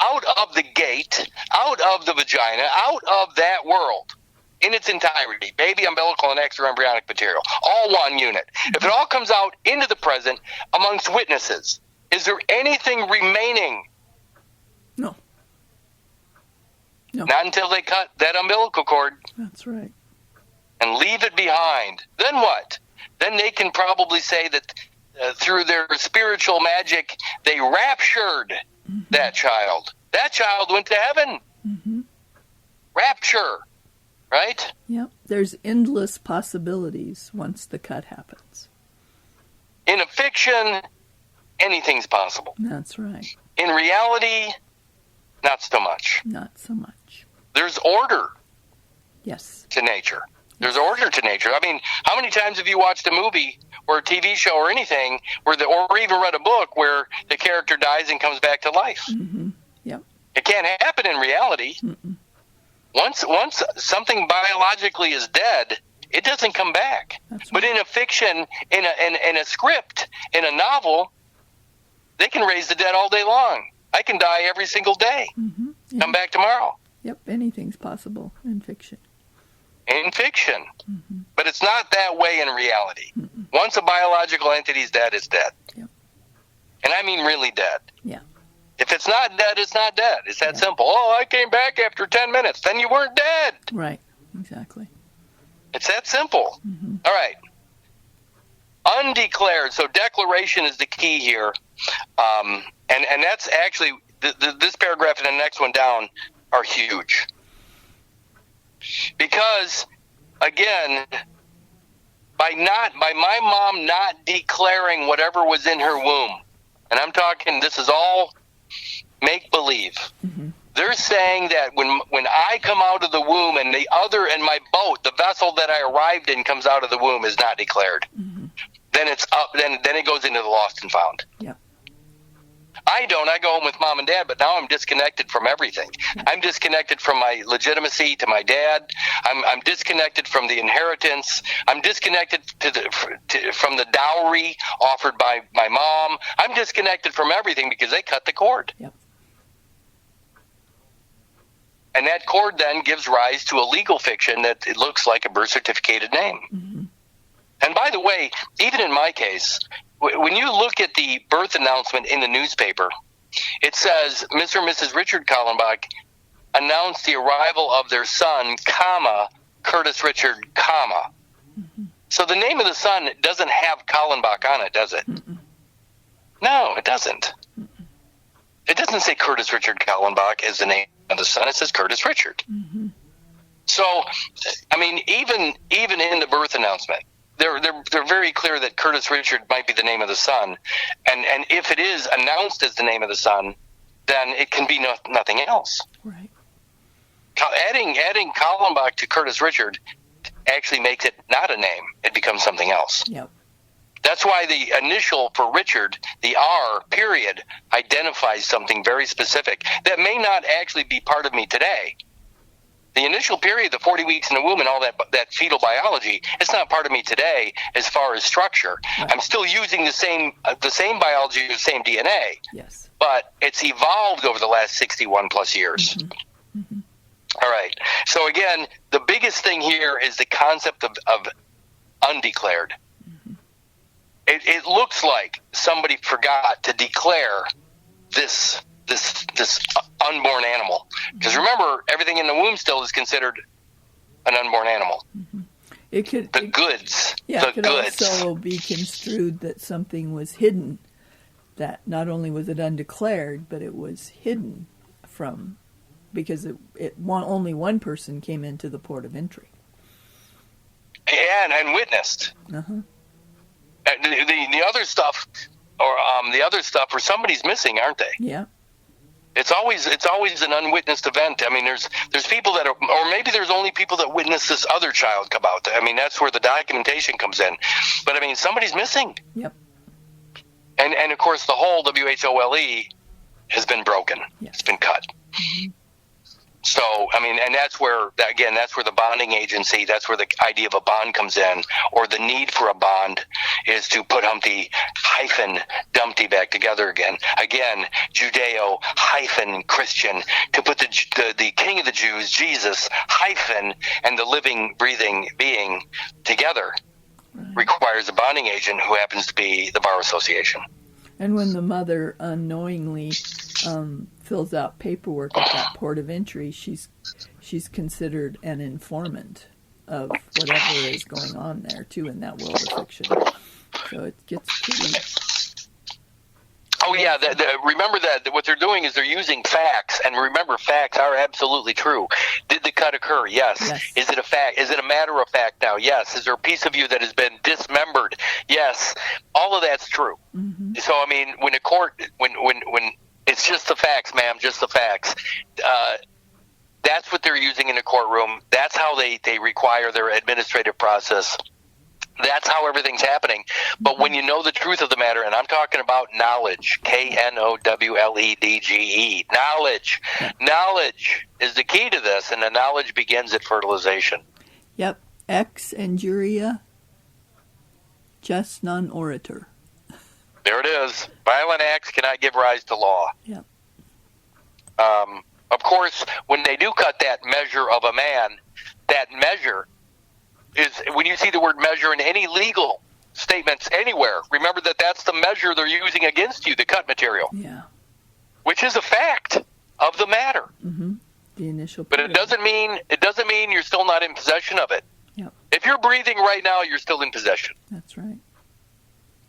out of the gate, out of the vagina, out of that world, in its entirety, baby, umbilical, and extra embryonic material, all one unit. If it all comes out into the present amongst witnesses, is there anything remaining? No. Not until they cut that umbilical cord. That's right. And leave it behind. Then what? Then they can probably say that through their spiritual magic, they raptured that child. That child went to heaven. Mm-hmm. Rapture, right? Yep. There's endless possibilities once the cut happens. In a fiction, anything's possible. That's right. In reality, not so much. Not so much. There's order. Yes. To nature. There's order to nature. I mean, how many times have you watched a movie or a TV show or anything or even read a book where the character dies and comes back to life? Mm-hmm. Yep. It can't happen in reality. Mm-mm. Once something biologically is dead, it doesn't come back. That's right. But in a fiction, in a script, in a novel, they can raise the dead all day long. I can die every single day. Mm-hmm. Yep. Come back tomorrow. Yep. Anything's possible in fiction. In fiction. Mm-hmm. But it's not that way in reality. Mm-mm. Once a biological entity's dead, it's dead. Yep. And I mean really dead. Yeah. If it's not dead, it's not dead. It's that simple. Oh, I came back after 10 minutes. Then you weren't dead. Right. Exactly. It's that simple. Mm-hmm. All right. Undeclared. So declaration is the key here. And that's actually, this paragraph and the next one down are huge. Because, again, by my mom not declaring whatever was in her womb, and I'm talking, this is all make-believe. Mm-hmm. They're saying that when I come out of the womb and my boat, the vessel that I arrived in comes out of the womb is not declared. Mm-hmm. Then it's up. Then it goes into the lost and found. Yeah. I don't. I go home with mom and dad, but now I'm disconnected from everything. I'm disconnected from my legitimacy to my dad. I'm disconnected from the inheritance. I'm disconnected from the dowry offered by my mom. I'm disconnected from everything because they cut the cord. Yep. And that cord then gives rise to a legal fiction that it looks like a birth certificated name. Mm-hmm. And by the way, even in my case, when you look at the birth announcement in the newspaper, it says Mr. and Mrs. Richard Kallenbach announced the arrival of their son, comma, Curtis Richard, comma. Mm-hmm. So the name of the son doesn't have Kallenbach on it, does it? Mm-mm. No, it doesn't. Mm-mm. It doesn't say Curtis Richard Kallenbach as the name of the son. It says Curtis Richard. Mm-hmm. So, I mean, even in the birth announcement, they're very clear that Curtis Richard might be the name of the son, and if it is announced as the name of the son, then it can be nothing else. Right. Adding Kallenbach to Curtis Richard actually makes it not a name; it becomes something else. Yep. That's why the initial for Richard, the R period, identifies something very specific that may not actually be part of me today. The initial period, the 40 weeks in the womb and all that fetal biology, it's not part of me today as far as structure. Right. I'm still using the same biology, the same DNA. Yes. But it's evolved over the last 61 plus years. Mm-hmm. Mm-hmm. All right. So again, the biggest thing here is the concept of undeclared. Mm-hmm. It looks like somebody forgot to declare this unborn animal, because remember, everything in the womb still is considered an unborn animal. Mm-hmm. It could goods. Yeah, the it could goods. also be construed that something was hidden. That not only was it undeclared, but it was hidden from, because only one person came into the port of entry. And witnessed. Uh-huh. The other stuff, where somebody's missing, aren't they? Yeah. It's always an unwitnessed event. I mean, there's people that are, or maybe there's only people that witness this other child come out. I mean, that's where the documentation comes in. But I mean, somebody's missing. Yep. And of course, the whole WHOLE has been broken. Yeah. It's been cut. Mm-hmm. So, I mean, and that's where the bonding agency, that's where the idea of a bond comes in, or the need for a bond is to put Humpty hyphen Dumpty back together again. Again, Judeo hyphen Christian, to put the King of the Jews, Jesus, hyphen, and the living, breathing being together requires a bonding agent who happens to be the Bar Association. And when the mother unknowingly fills out paperwork at that port of entry, she's considered an informant of whatever is going on there too in that world of fiction. So it gets pretty. Oh yeah, remember that what they're doing is they're using facts, and remember, facts are absolutely true. Did the cut occur? Yes. Is it a fact? Is it a matter of fact now? Yes. Is there a piece of you that has been dismembered? Yes. All of that's true. Mm-hmm. So I mean, when a court, when it's just the facts, ma'am, just the facts. That's what they're using in the courtroom. That's how they require their administrative process. That's how everything's happening. But when you know the truth of the matter, and I'm talking about knowledge, KNOWLEDGE, knowledge. Knowledge is the key to this, and the knowledge begins at fertilization. Yep. Ex injuria, just non orator. There it is. Violent acts cannot give rise to law. Yep. Of course, when they do cut that measure of a man, that measure is, when you see the word measure in any legal statements anywhere, remember that that's the measure they're using against you, the cut material. Yeah. Which is a fact of the matter. Mm-hmm. The initial. But it doesn't mean you're still not in possession of it. Yep. If you're breathing right now, you're still in possession. That's right.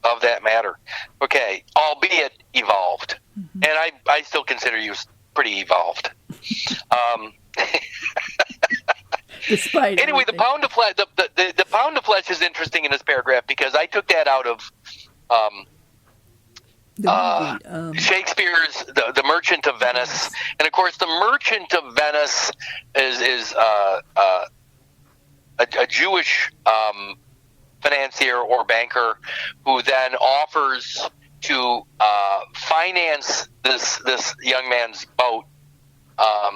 Of that matter. Okay, albeit evolved. Mm-hmm. And I still consider you pretty evolved. Despite anyway, everything. the pound of flesh. The pound of flesh is interesting in this paragraph because I took that out of Shakespeare's the Merchant of Venice, and of course, the Merchant of Venice is a Jewish financier or banker who then offers to finance this young man's boat.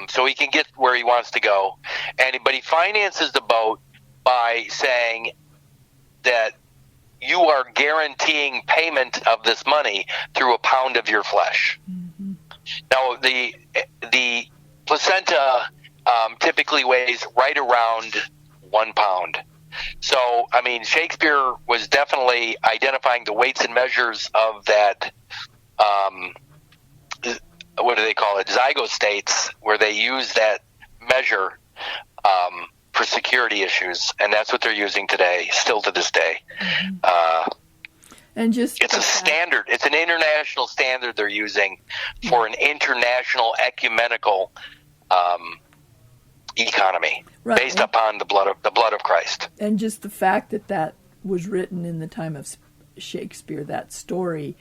So he can get where he wants to go, but he finances the boat by saying that you are guaranteeing payment of this money through a pound of your flesh. Mm-hmm. Now, the placenta typically weighs right around 1 pound. So, I mean, Shakespeare was definitely identifying the weights and measures of that. What do they call it? Zygote states, where they use that measure for security issues, and that's what they're using today, still to this day. Mm-hmm. And just it's a standard. It's an international standard they're using for an international ecumenical economy, right, based upon the blood of Christ. And just the fact that was written in the time of Shakespeare, that story,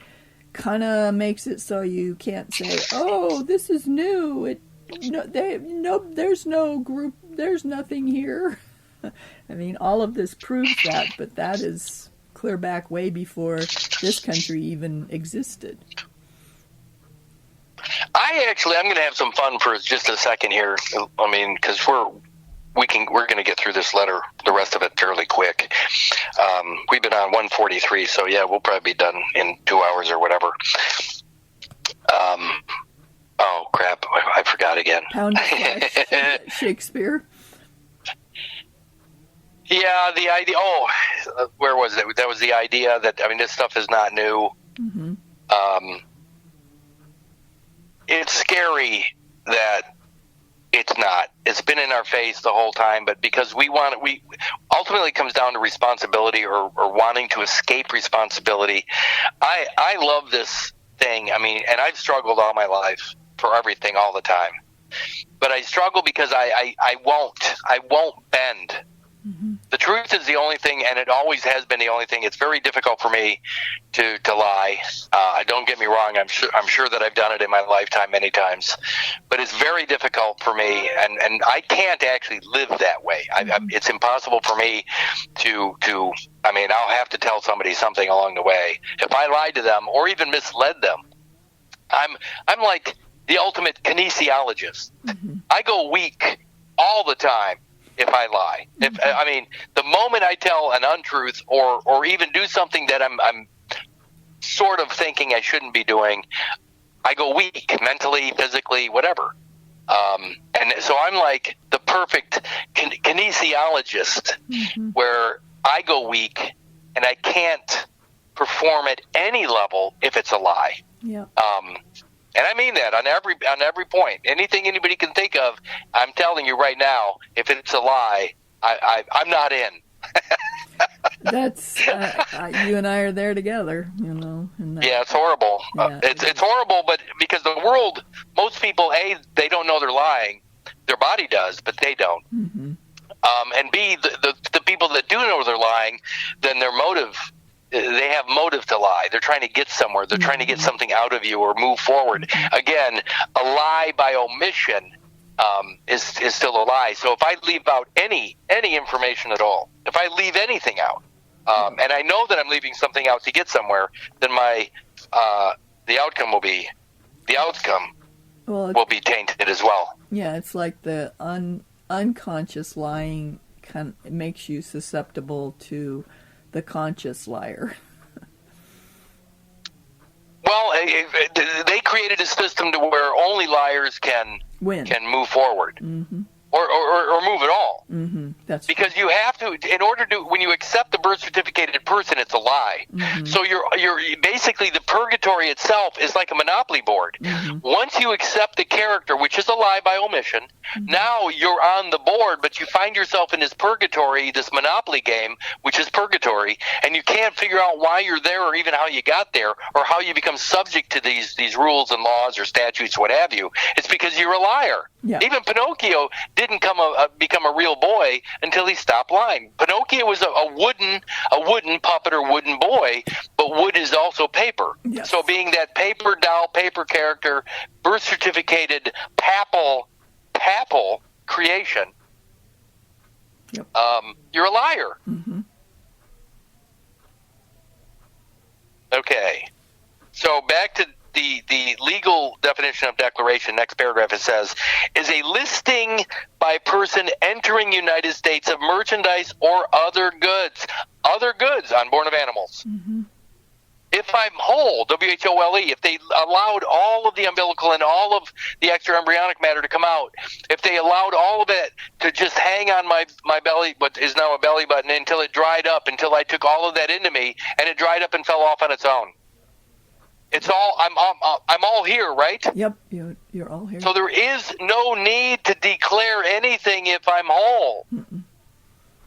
kind of makes it so you can't say, "Oh, this is new." There's no group. There's nothing here. I mean, all of this proves that, but that is clear back way before this country even existed. I'm going to have some fun for just a second here. I mean, because we're going to get through this letter, the rest of it, fairly quick. We've been on 143, so yeah, we'll probably be done in 2 hours or whatever. Oh crap! I forgot again. Pound of flesh. Shakespeare. Yeah, the idea. Oh, where was it? That was the idea that, I mean, this stuff is not new. Mm-hmm. It's scary that it's not. It's been in our face the whole time, but because we ultimately it comes down to responsibility or wanting to escape responsibility. I love this thing. I mean, and I've struggled all my life for everything all the time, but I struggle because I won't bend. Mm-hmm. The truth is the only thing, and it always has been the only thing. It's very difficult for me to lie. Don't get me wrong. I'm sure that I've done it in my lifetime many times, but it's very difficult for me, and I can't actually live that way. It's impossible for me to. I mean, I'll have to tell somebody something along the way. If I lied to them or even misled them, I'm like the ultimate kinesiologist. I go weak all the time if I lie. I mean, the moment I tell an untruth or even do something that I'm sort of thinking I shouldn't be doing, I go weak mentally, physically, whatever. And so I'm like the perfect kinesiologist where I go weak and I can't perform at any level if it's a lie. Yeah. And I mean that on every point. Anything anybody can think of, I'm telling you right now, if it's a lie, I'm not in. That's you and I are there together, Yeah, it's horrible. Yeah. It's horrible, but because the world, most people, A, they don't know they're lying. Their body does, but they don't. And B, the people that do know they're lying, then their motive. They have motive to lie. They're trying to get somewhere. They're trying to get something out of you or move forward. Again, a lie by omission is still a lie. So if I leave out any information at all, if I leave anything out, and I know that I'm leaving something out to get somewhere, then the outcome will be tainted as well. Yeah, it's like the unconscious lying it makes you susceptible to the conscious liar. Well, they created a system to where only liars can move forward, or move at all. That's because you have to, in order to, when you accept the birth certificated person, it's a lie. So you're basically, the purgatory itself is like a monopoly board. Once you accept the character, which is a lie by omission, now you're on the board, but you find yourself in this purgatory, this monopoly game, which is purgatory, and you can't figure out why you're there or even how you got there or how you become subject to these rules and laws or statutes, what have you. It's because you're a liar. Yeah. Even Pinocchio didn't become a real boy until he stopped lying. Pinocchio was a wooden puppet or wooden boy, but wood is also paper. Yes. So being that paper doll, paper character, birth certificated papal creation, you're a liar. Okay. So back to the legal definition of declaration, next paragraph, it says, is a listing by person entering United States of merchandise or other goods on board of animals. If I'm whole, W-H-O-L-E, if they allowed all of the umbilical and all of the extra embryonic matter to come out, if they allowed all of it to just hang on my belly, what is now a belly button, until it dried up, until I took all of that into me, and it dried up and fell off on its own. It's all, I'm all here, right? Yep, you're all here. So there is no need to declare anything if I'm whole.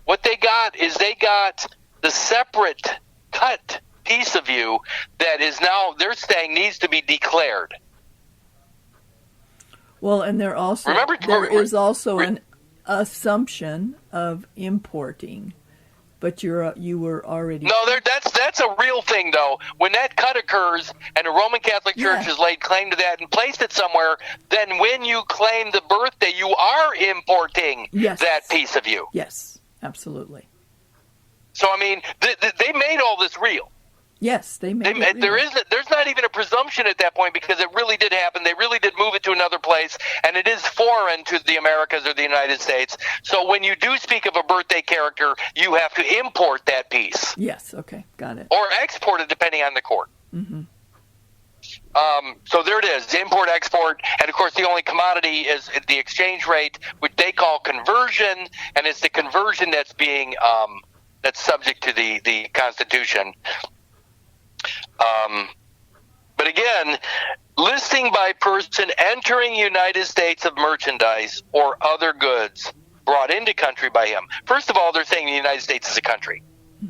What they got is the separate cut piece of you that is now, they're saying, needs to be declared. Well, and there is also an assumption of importing. But you were already... No, that's a real thing, though. When that cut occurs and the Roman Catholic Church has laid claim to that and placed it somewhere, then when you claim the birthday, you are importing that piece of you. Yes, absolutely. So, I mean, they made all this real. Yes, they made it real. There's not even a presumption at that point because it really did happen. They really did move it to another place, and it is foreign to the Americas or the United States. So when you do speak of a birthday character, you have to import that piece. Yes, okay, got it. Or export it, depending on the court. So there it is, import, export, and of course the only commodity is the exchange rate, which they call conversion, and it's the conversion that's being that's subject to the Constitution. But again, listing by person entering United States of merchandise or other goods brought into country by him. First of all, they're saying the United States is a country.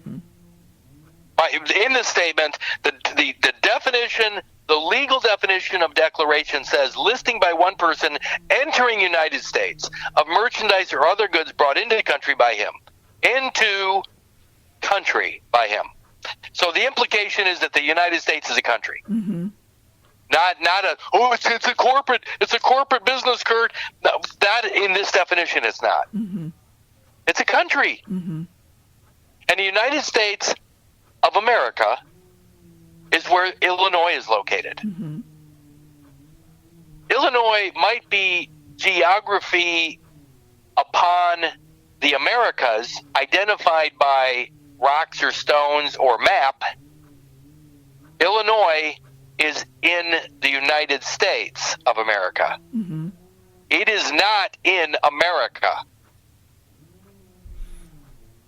In this statement, the definition, the legal definition of declaration says listing by one person entering United States of merchandise or other goods brought into the country by him. into country by him. So the implication is that the United States is a country. Mm-hmm. Not it's a corporate business, Kurt. No, that in this definition it's not. Mm-hmm. It's a country. Mm-hmm. And the United States of America is where Illinois is located. Mm-hmm. Illinois might be geography upon the Americas identified by rocks or stones or map. Illinois is in the United States of America. Mm-hmm. It is not in America.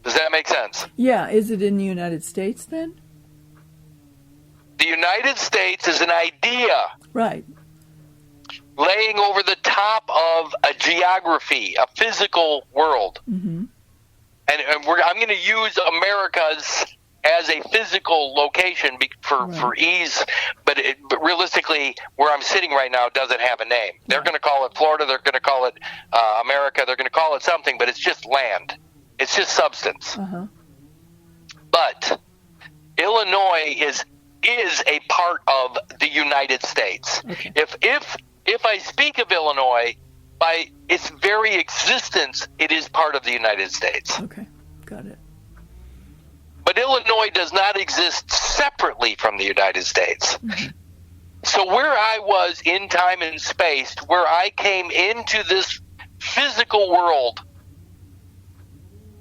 Does that make sense? Yeah, is it in the United States then? The United States is an idea Right. laying over the top of a geography, a physical world. Mm-hmm. And I'm going to use America's as a physical location for ease, but realistically, where I'm sitting right now doesn't have a name. They're going to call it Florida, they're going to call it America, they're going to call it something, but it's just land. It's just substance. Uh-huh. But Illinois is a part of the United States. Okay. If I speak of Illinois, by its very existence, it is part of the United States. Okay, got it. But Illinois does not exist separately from the United States. Mm-hmm. So where I was in time and space, where I came into this physical world,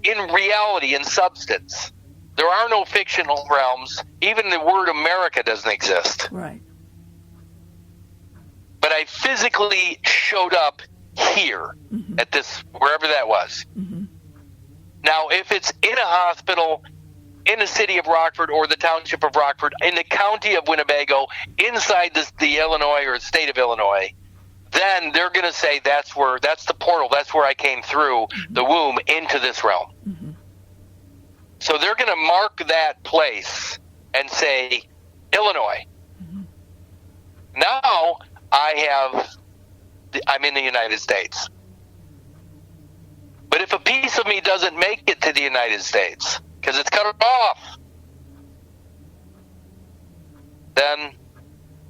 in reality, in substance, there are no fictional realms. Even the word America doesn't exist. Right. But I physically showed up here Mm-hmm. at this, wherever that was. Mm-hmm. Now, if it's in a hospital, in the city of Rockford or the township of Rockford, in the county of Winnebago, inside the Illinois or state of Illinois, then they're going to say that's the portal, that's where I came through the womb into this realm. Mm-hmm. So they're going to mark that place and say, Illinois. Mm-hmm. Now I'm in the United States. But if a piece of me doesn't make it to the United States, because it's cut off, then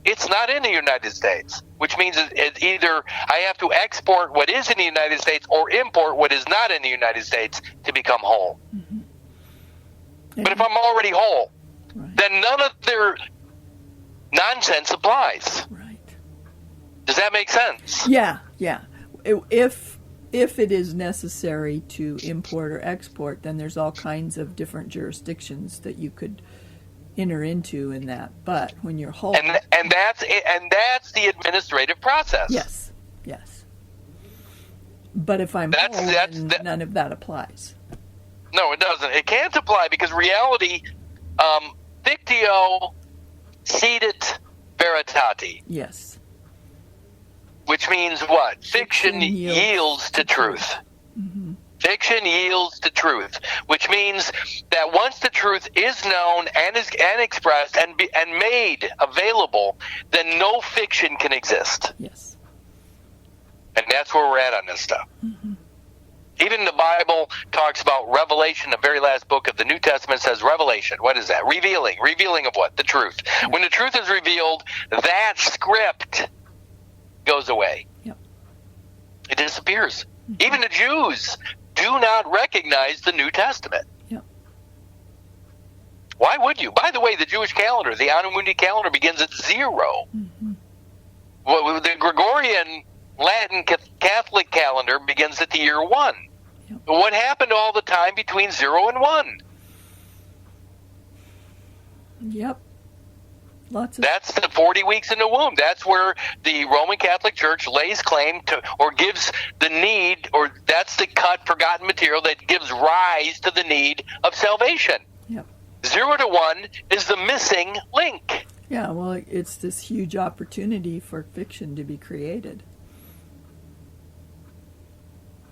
it's not in the United States, which means it either I have to export what is in the United States or import what is not in the United States to become whole. Mm-hmm. But if I'm already whole, Right. then none of their nonsense applies. Right. Does that make sense? Yeah, yeah. If it is necessary to import or export, then there's all kinds of different jurisdictions that you could enter into in that. But when you're whole, And that's the administrative process. yes. But if I'm That's- whole, that's- then that- none of that applies. No, it doesn't. It can't apply because reality, fictio cedit veritati, Yes. which means what? Fiction Fiction yields to truth. Mm-hmm. Fiction yields to truth, which means that once the truth is known and expressed and made available, then no fiction can exist. Yes. And that's where we're at on this stuff. Mm-hmm. Even the Bible talks about revelation. The very last book of the New Testament says revelation. What is that? Revealing. Revealing of what? The truth. Yeah. When the truth is revealed, that script goes away. Yep. It disappears. Mm-hmm. Even the Jews do not recognize the New Testament. Yep. Why would you? By the way, the Jewish calendar, the Anno Mundi calendar, begins at 0. Mm-hmm. Well, the Gregorian Latin Catholic calendar begins at the year 1. Yep. What happened all the time between 0 and 1? Yep. Lots of. That's the 40 weeks in the womb. That's where the Roman Catholic Church lays claim to, or gives the need, or that's the forgotten material that gives rise to the need of salvation. Yep. 0 to 1 is the missing link. Yeah. Well, it's this huge opportunity for fiction to be created.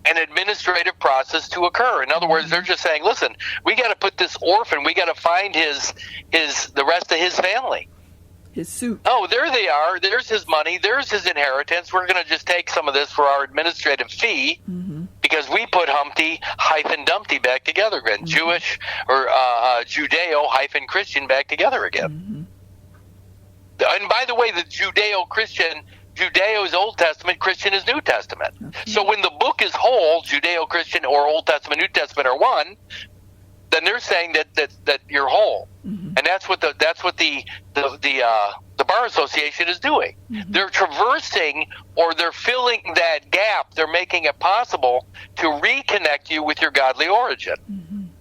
An administrative process to occur. In other words, they're just saying, listen, we got to put this orphan, we got to find the rest of his family. His suit. Oh, there they are. There's his money. There's his inheritance. We're going to just take some of this for our administrative fee Mm-hmm. because because we put Humpty hyphen Dumpty back together again, Jewish or Judeo hyphen Christian back together again. And by the way, the Judeo-Christian, Judeo is Old Testament, Christian is New Testament. So when the book is whole, Judeo-Christian or Old Testament, New Testament are one, then they're saying that you're whole, and that's what the Bar Association is doing. They're traversing, or they're filling that gap. They're making it possible to reconnect you with your godly origin.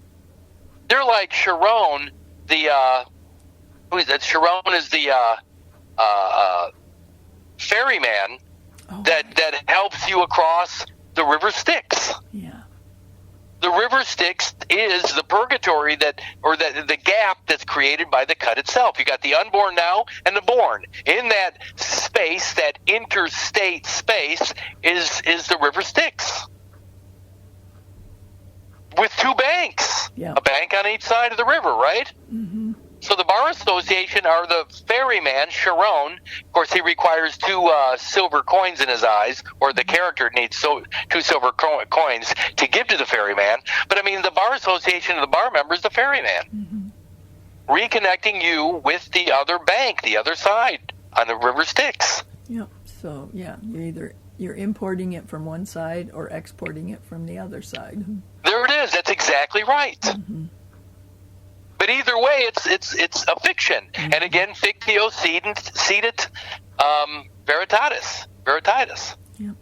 They're like Sharon, who is that? Sharon is the ferryman that helps you across the river Styx. Yeah. The river Styx is the purgatory or the gap that's created by the cut itself. You got the unborn now and the born. In that space, that interstate space, is the river Styx. With two banks. Yeah. A bank on each side of the river, right? So the Bar Association are the ferryman, Sharon. Of course, he requires 2 silver coins in his eyes, or the character needs 2 silver coins to give to the ferryman. But I mean, the Bar Association of the bar members, the ferryman. Reconnecting you with the other bank, the other side on the river Styx. Yep. So, yeah, you're importing it from one side or exporting it from the other side. There it is. That's exactly right. But either way, it's a fiction. And again, fictio cedit veritatis. Yep.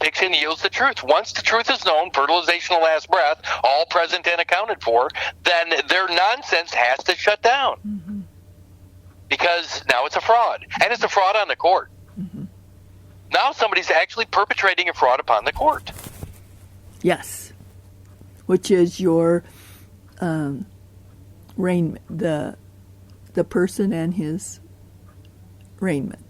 Fiction yields the truth. Once the truth is known, fertilization, the last breath, all present and accounted for, then their nonsense has to shut down. Because now it's a fraud. And it's a fraud on the court. Now somebody's actually perpetrating a fraud upon the court. Yes. Which is your the person and his raiment.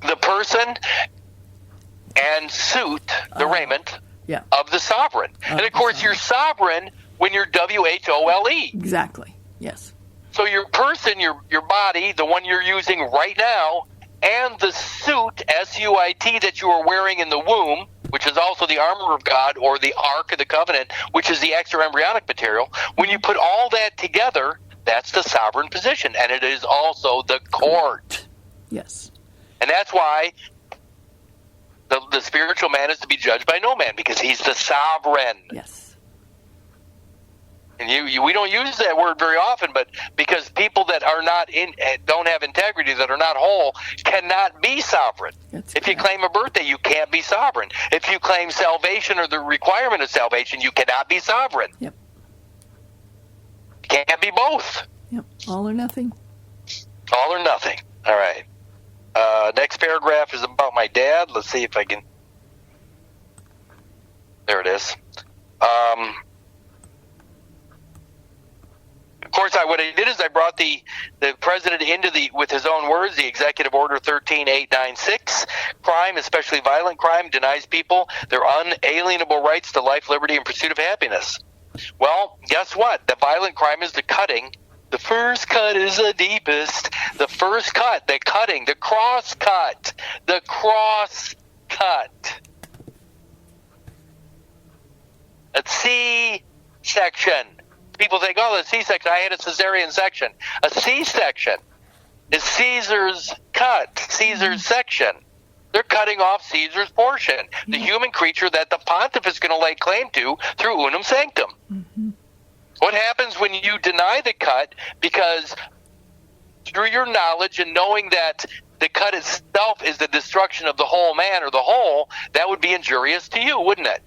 The person and suit, the raiment of the sovereign. And of course, you're sovereign when you're WHOLE. Exactly. Yes. So your person, your body, the one you're using right now, and the suit, SUIT, that you are wearing in the womb, which is also the armor of God, or the Ark of the Covenant, which is the extra embryonic material, when you put all that together, that's the sovereign position, and it is also the court. Yes. And that's why the spiritual man is to be judged by no man, because he's the sovereign. Yes. And we don't use that word very often, but because people that are not don't have integrity, that are not whole, cannot be sovereign. If you claim a birthday, you can't be sovereign. If you claim salvation or the requirement of salvation, you cannot be sovereign. Yep. Can't be both. Yep. All or nothing. All or nothing. All right. Next paragraph is about my dad. Let's see if I can. There it is. Of course, what I did is I brought the president into with his own words, the Executive Order 13896. Crime, especially violent crime, denies people their unalienable rights to life, liberty, and pursuit of happiness. Well, guess what? The violent crime is the cutting. The first cut is the deepest. The first cut, the cutting, the cross cut. The cross cut. A C-section. People think, oh, the C-section, I had a cesarean section. A C-section is Caesar's cut, Caesar's section. They're cutting off Caesar's portion, the human creature that the pontiff is going to lay claim to through unum sanctum. What happens when you deny the cut? Because through your knowledge and knowing that the cut itself is the destruction of the whole man or the whole, that would be injurious to you, wouldn't it?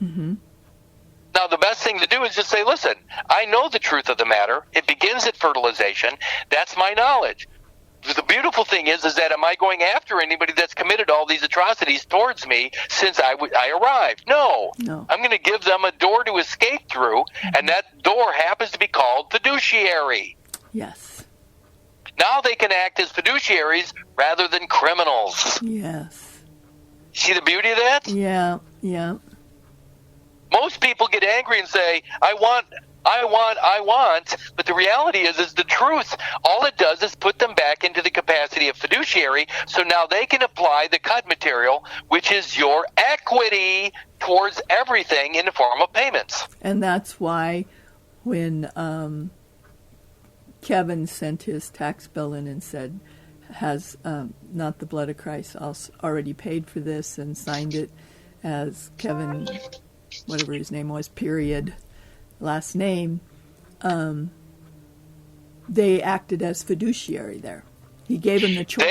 Now, the best thing to do is just say, listen, I know the truth of the matter. It begins at fertilization. That's my knowledge. The beautiful thing is that am I going after anybody that's committed all these atrocities towards me since I arrived? No. I'm going to give them a door to escape through, and that door happens to be called fiduciary. Yes. Now they can act as fiduciaries rather than criminals. Yes. See the beauty of that? Yeah, yeah. Most people get angry and say, I want, but the reality is the truth. All it does is put them back into the capacity of fiduciary. fiduciary, so now they can apply the cut material, which is your equity towards everything in the form of payments. And that's why when Kevin sent his tax bill in and said, has not the blood of Christ already paid for this, and signed it as Kevin, whatever his name was, period, last name, they acted as fiduciary there. He gave him the choice.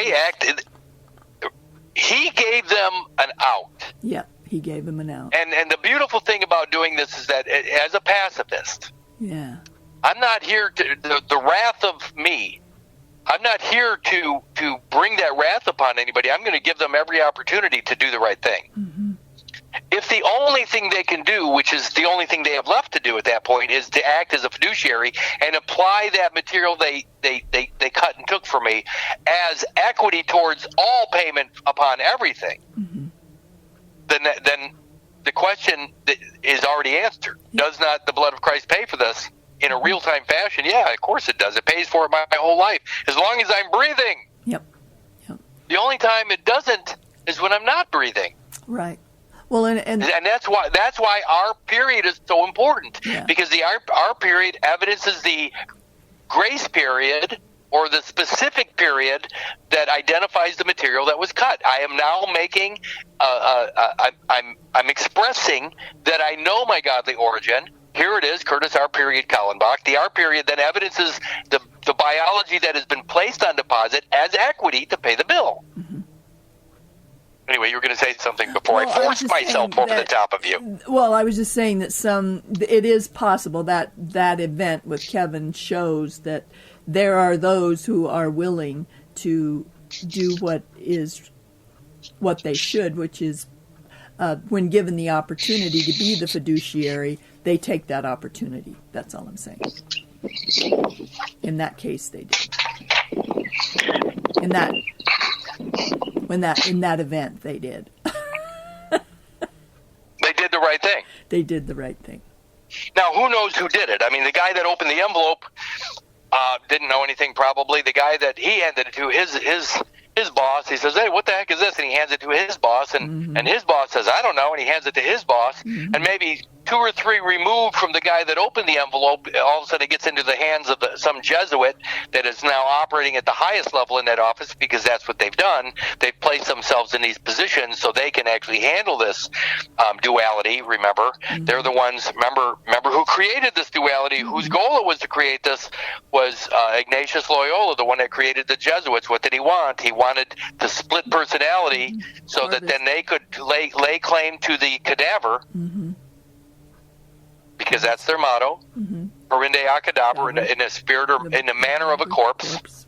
He gave them an out. Yeah, he gave him an out. And the beautiful thing about doing this is that as a pacifist, yeah, I'm not here to, the wrath of me, I'm not here to bring that wrath upon anybody. I'm going to give them every opportunity to do the right thing. Mm-hmm. If the only thing they can do, which is the only thing they have left to do at that point, is to act as a fiduciary and apply that material they cut and took from me as equity towards all payment upon everything, mm-hmm. then the question is already answered. Yeah. Does not the blood of Christ pay for this in a real-time fashion? Yeah, of course it does. It pays for it my whole life, as long as I'm breathing. Yep. The only time it doesn't is when I'm not breathing. Right. Well, and that's why our period is so important, yeah. because our period evidences the grace period, or the specific period that identifies the material that was cut. I am now making, I'm expressing that I know my godly origin. Here it is, Curtis R. period Kallenbach. The R period then evidences the biology that has been placed on deposit as equity to pay the bill. Mm-hmm. Anyway, you were going to say something before I forced myself over the top of you. Well, I was just saying that it is possible that event with Kevin shows that there are those who are willing to do what they should, which is when given the opportunity to be the fiduciary, they take that opportunity. That's all I'm saying. In that case, they did. In that event, they did. They did the right thing. They did the right thing. Now, who knows who did it? I mean, the guy that opened the envelope didn't know anything, probably. The guy that he handed it to, his boss, he says, "Hey, what the heck is this?" And he hands it to his boss, and his boss says, "I don't know," and he hands it to his boss, and maybe 2 or 3 removed from the guy that opened the envelope, all of a sudden it gets into the hands of some Jesuit that is now operating at the highest level in that office, because that's what they've done. They've placed themselves in these positions so they can actually handle this duality. Remember, they're the ones, remember who created this duality, whose goal it was to create this was Ignatius Loyola, the one that created the Jesuits. What did he want? He wanted the split personality so that then they could lay claim to the cadaver, because that's their motto, Perinde a cadaver, in a spirit or in the manner of a corpse.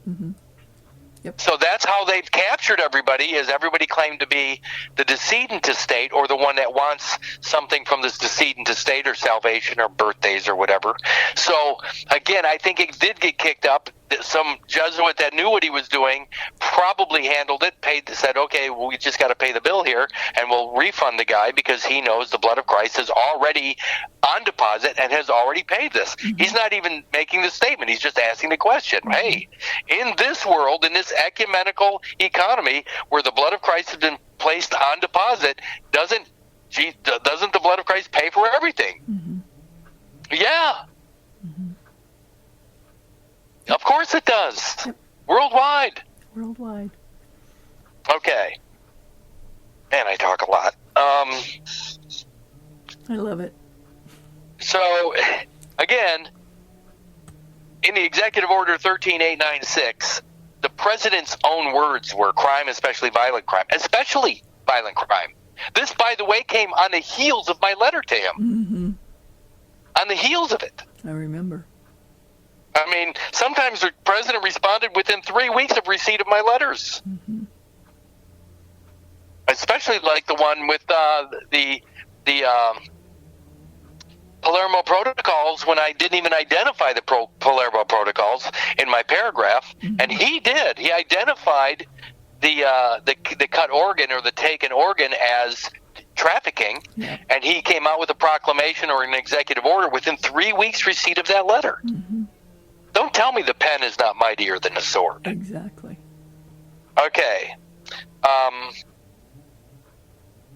Yep. So that's how they've captured everybody, is everybody claimed to be the decedent estate, or the one that wants something from this decedent estate, or salvation, or birthdays, or whatever. So, again, I think it did get kicked up. Some Jesuit that knew what he was doing probably handled it, said, okay, well, we just got to pay the bill here, and we'll refund the guy, because he knows the blood of Christ is already on deposit and has already paid this. He's not even making the statement. He's just asking the question. Hey, in this world, in this ecumenical economy where the blood of Christ has been placed on deposit, doesn't the blood of Christ pay for everything? Yeah. Of course it does. Yep. Worldwide. Okay. Man, I talk a lot. I love it. So, again, in the Executive Order 13896, the president's own words were crime, especially violent crime. Especially violent crime. This, by the way, came on the heels of my letter to him. On the heels of it. I remember. I mean, sometimes the president responded within 3 weeks of receipt of my letters. Especially like the one with the Palermo Protocols, when I didn't even identify the Palermo Protocols in my paragraph, and he did. He identified the cut organ, or the taken organ, as trafficking, and he came out with a proclamation or an executive order within 3 weeks receipt of that letter. Don't tell me the pen is not mightier than the sword. Exactly. Okay.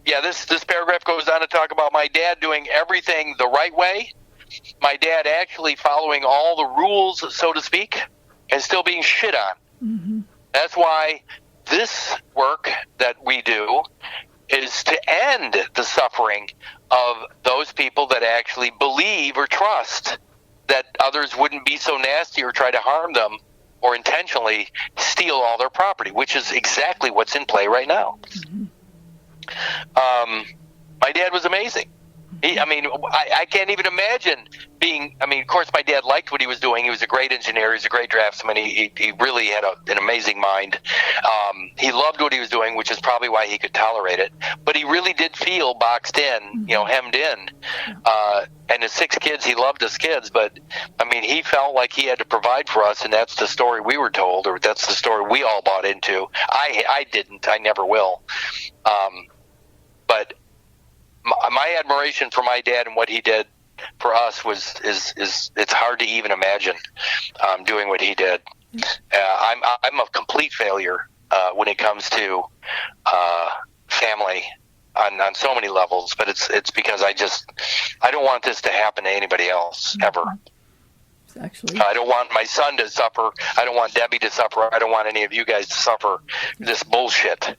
Yeah, this paragraph goes on to talk about my dad doing everything the right way, my dad actually following all the rules, so to speak, and still being shit on. Mm-hmm. That's why this work that we do is to end the suffering of those people that actually believe or trust that others wouldn't be so nasty or try to harm them or intentionally steal all their property, which is exactly what's in play right now. Mm-hmm. My dad was amazing. I can't even imagine being, of course my dad liked what he was doing. He was a great engineer. He was a great draftsman. He really had an amazing mind. He loved what he was doing, which is probably why he could tolerate it. But he really did feel boxed in, hemmed in. And his 6 kids, he loved his kids, but he felt like he had to provide for us, and that's the story we were told, or that's the story we all bought into. I didn't. I never will. But my admiration for my dad and what he did for us is it's hard to even imagine doing what he did. I'm a complete failure when it comes to family on so many levels, but it's because I don't want this to happen to anybody else ever. Actually, I don't want my son to suffer. I don't want Debbie to suffer. I don't want any of you guys to suffer this bullshit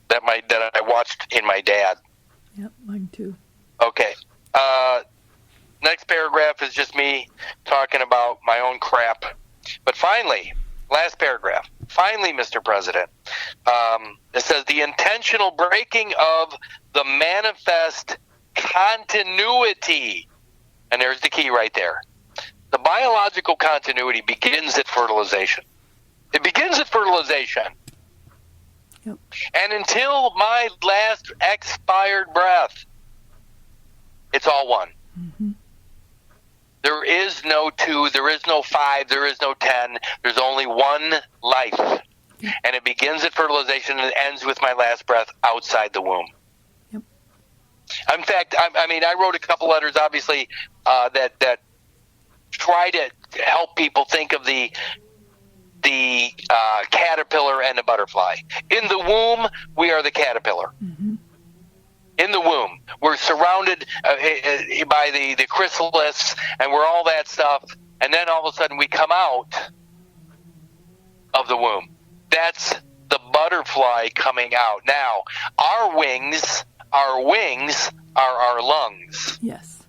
that I watched in my dad. Yep, mine too. Okay. Next paragraph is just me talking about my own crap. But finally, last paragraph. Finally, Mr. President, it says the intentional breaking of the manifest continuity. And there's the key right there. The biological continuity begins at fertilization. It begins at fertilization. Yep. And until my last expired breath, it's all one. Mm-hmm. There is no 2, there is no 5, there is no 10. There's only one life. Yep. And it begins at fertilization and ends with my last breath outside the womb. Yep. In fact, I wrote a couple letters, obviously, that try to help people think of the caterpillar and the butterfly. In the womb, we are the caterpillar. Mm-hmm. In the womb, we're surrounded by the chrysalis, and we're all that stuff. And then all of a sudden, we come out of the womb. That's the butterfly coming out. Now, our wings are our lungs. Yes.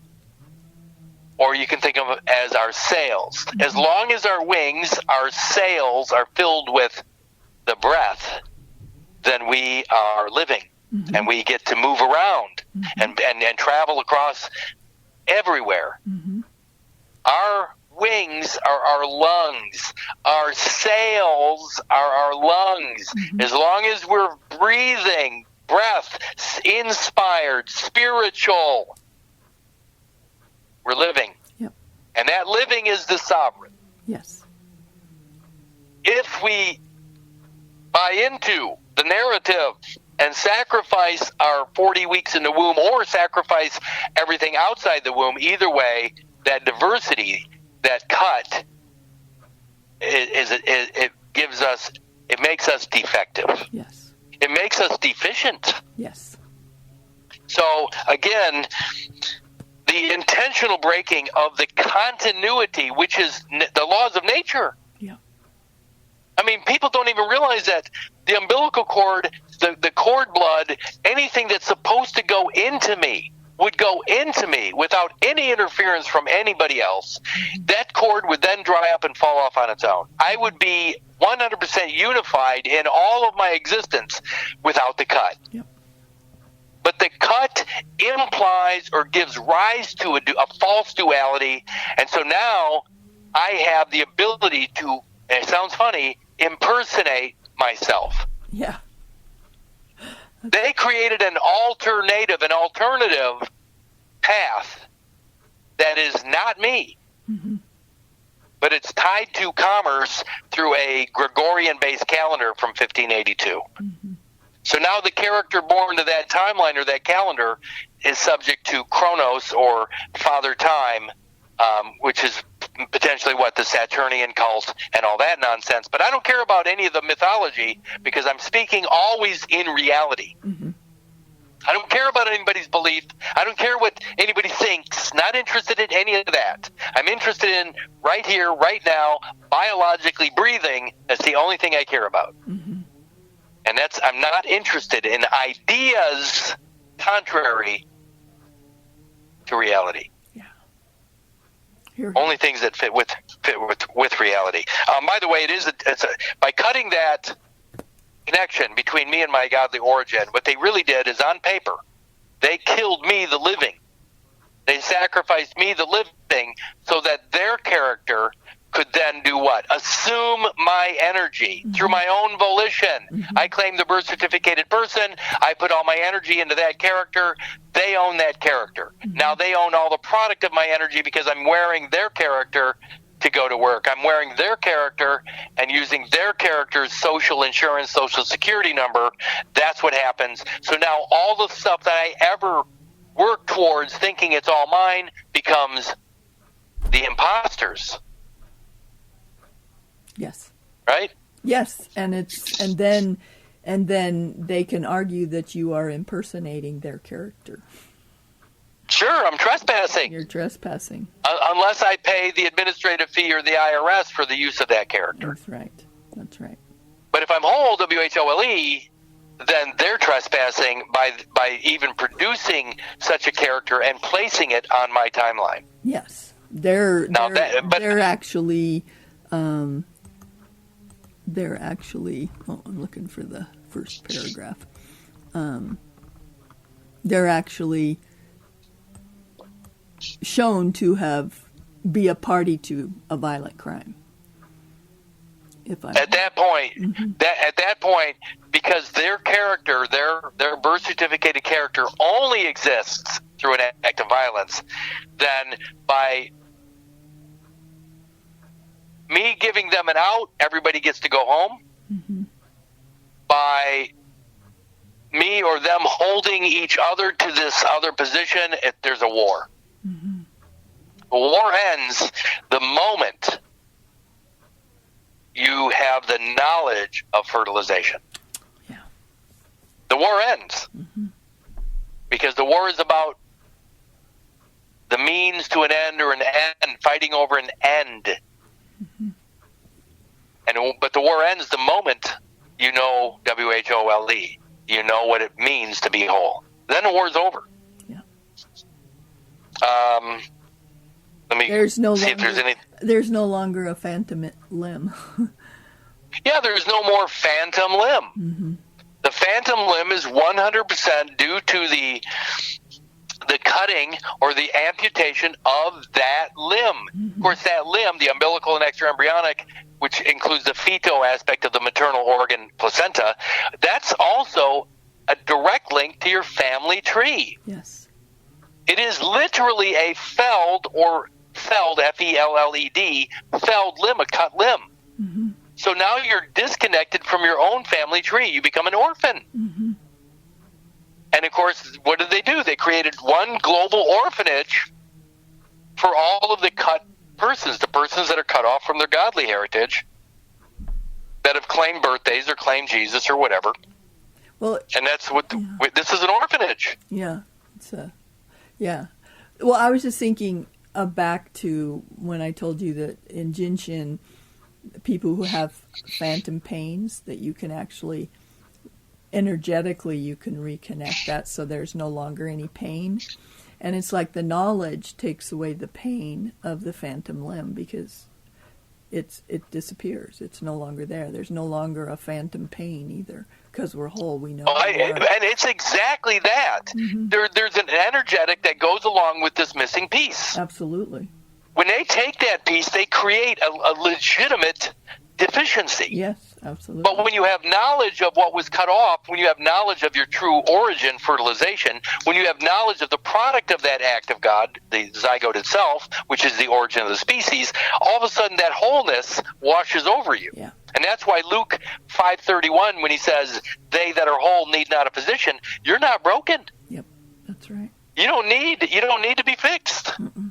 Or you can think of it as our sails. As long as our wings, our sails are filled with the breath, then we are living. Mm-hmm. And we get to move around and travel across everywhere. Mm-hmm. Our wings are our lungs. Our sails are our lungs. Mm-hmm. As long as we're breathing, breath, inspired, spiritual, we're living. Yep. And that living is the sovereign. Yes. If we buy into the narrative and sacrifice our 40 weeks in the womb or sacrifice everything outside the womb, either way, that diversity, that cut, it makes us defective. Yes. It makes us deficient. Yes. So, again, the intentional breaking of the continuity, which is the laws of nature. Yeah. People don't even realize that the umbilical cord, the cord blood, anything that's supposed to go into me would go into me without any interference from anybody else. That cord would then dry up and fall off on its own. I would be 100% unified in all of my existence without the cut. Yep. But the cut implies or gives rise to a false duality. And so now I have the ability to, and it sounds funny, impersonate myself. Yeah. They created an alternative path that is not me. Mm-hmm. But it's tied to commerce through a Gregorian-based calendar from 1582. Mm-hmm. So now the character born to that timeline or that calendar is subject to Chronos or Father Time which is potentially what the Saturnian cult and all that nonsense. But I don't care about any of the mythology because I'm speaking always in reality. Mm-hmm. I don't care about anybody's belief. I don't care what anybody thinks. Not interested in any of that. I'm interested in right here, right now, biologically breathing. That's the only thing I care about. Mm-hmm. And I'm not interested in ideas contrary to reality. Only things that fit with reality. By the way, by cutting that connection between me and my godly origin, what they really did is on paper, they killed me, the living. They sacrificed me, the living, so that their character could then do what? Assume my energy through my own volition. Mm-hmm. I claim the birth certificated person. I put all my energy into that character. They own that character. Mm-hmm. Now they own all the product of my energy because I'm wearing their character to go to work. I'm wearing their character and using their character's social insurance, social security number. That's what happens. So now all the stuff that I ever work towards thinking it's all mine becomes the imposter's. Yes. Right? Yes, and then they can argue that you are impersonating their character. Sure, I'm trespassing. You're trespassing. Unless I pay the administrative fee or the IRS for the use of that character. That's right. That's right. But if I'm whole, WHOLE, then they're trespassing by even producing such a character and placing it on my timeline. Yes. They're actually... They're actually, I'm looking for the first paragraph. They're actually shown to be a party to a violent crime. At that point, because their character, their birth certificated character only exists through an act of violence, then by me giving them an out, everybody gets to go home. Mm-hmm. By me or them holding each other to this other position, there's a war. Mm-hmm. The war ends the moment you have the knowledge of fertilization. Yeah. The war ends. Mm-hmm. Because the war is about the means to an end or an end, fighting over an end. Mm-hmm. But the war ends the moment you know WHOLE. You know what it means to be whole. Then the war's over. Yeah. Let me there's no see longer, if there's any. There's no longer a phantom limb. Yeah, there's no more phantom limb. Mm-hmm. The phantom limb is 100% due to the cutting or the amputation of that limb. Mm-hmm. Of course, that limb, the umbilical and extraembryonic, which includes the fetal aspect of the maternal organ placenta, that's also a direct link to your family tree. Yes. It is literally a felled, F-E-L-L-E-D, felled limb, a cut limb. Mm-hmm. So now you're disconnected from your own family tree. You become an orphan. Mm-hmm. And, of course, what did they do? They created one global orphanage for all of the cut persons, the persons that are cut off from their godly heritage, that have claimed birthdays or claimed Jesus or whatever. Well, and that's what this is, an orphanage. Yeah. Yeah. Well, I was just thinking back to when I told you that in Jinshin, people who have phantom pains, that you can actually... energetically you can reconnect that so there's no longer any pain, and it's like the knowledge takes away the pain of the phantom limb because it disappears. It's no longer there. There's no longer a phantom pain either because we're whole. We know. And it's exactly that. Mm-hmm. There's an energetic that goes along with this missing piece. Absolutely. When they take that piece, they create a legitimate deficiency. Yes, absolutely. But when you have knowledge of what was cut off, when you have knowledge of your true origin, fertilization, when you have knowledge of the product of that act of God, the zygote itself, which is the origin of the species, all of a sudden that wholeness washes over you. Yeah. And that's why Luke 5:31, when he says, "They that are whole need not a physician," you're not broken. Yep, that's right. You don't need to be fixed. Mm-mm.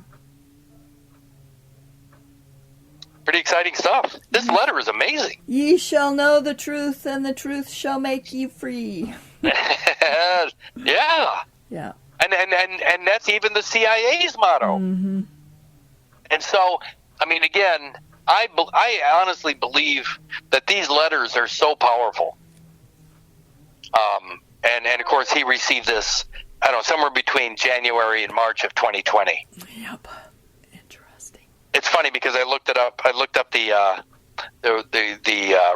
Pretty exciting stuff. This letter is amazing. Ye shall know the truth, and the truth shall make you free. Yeah. Yeah. And that's even the CIA's motto. Mm-hmm. And so, I mean, again, I honestly believe that these letters are so powerful. And of course, he received this, I don't know, somewhere between January and March of 2020. Yep. Interesting. It's funny because I looked it up. I looked up the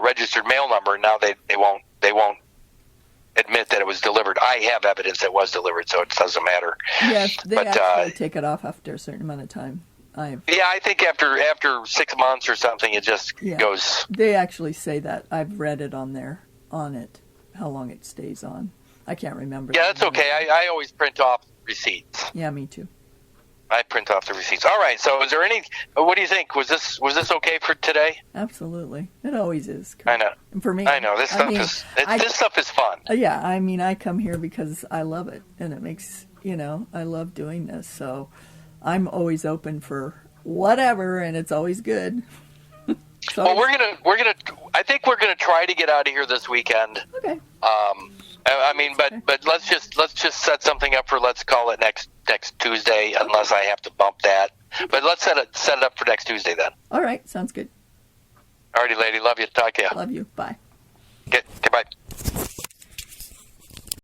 registered mail number. Now they won't admit that it was delivered. I have evidence it was delivered, so it doesn't matter. Yes, they actually take it off after a certain amount of time. Yeah, I think after 6 months or something, it just goes. They actually say that. I've read it on it, how long it stays on. I can't remember. Yeah, that's okay. I always print off receipts. Yeah, me too. I print off the receipts. All right. So, is there any? What do you think? Was this okay for today? Absolutely, it always is. I know. And for me, I know this stuff is fun. Yeah, I mean, I come here because I love it, and it makes I love doing this. So, I'm always open for whatever, and it's always good. Well, I think we're gonna try to get out of here this weekend. Okay. I mean, but let's just set something up for, let's call it next Tuesday, unless I have to bump that. But let's set it up for next Tuesday then. All right, sounds good. Alrighty, lady, love you. Talk to you. Love you. Bye. Okay, bye.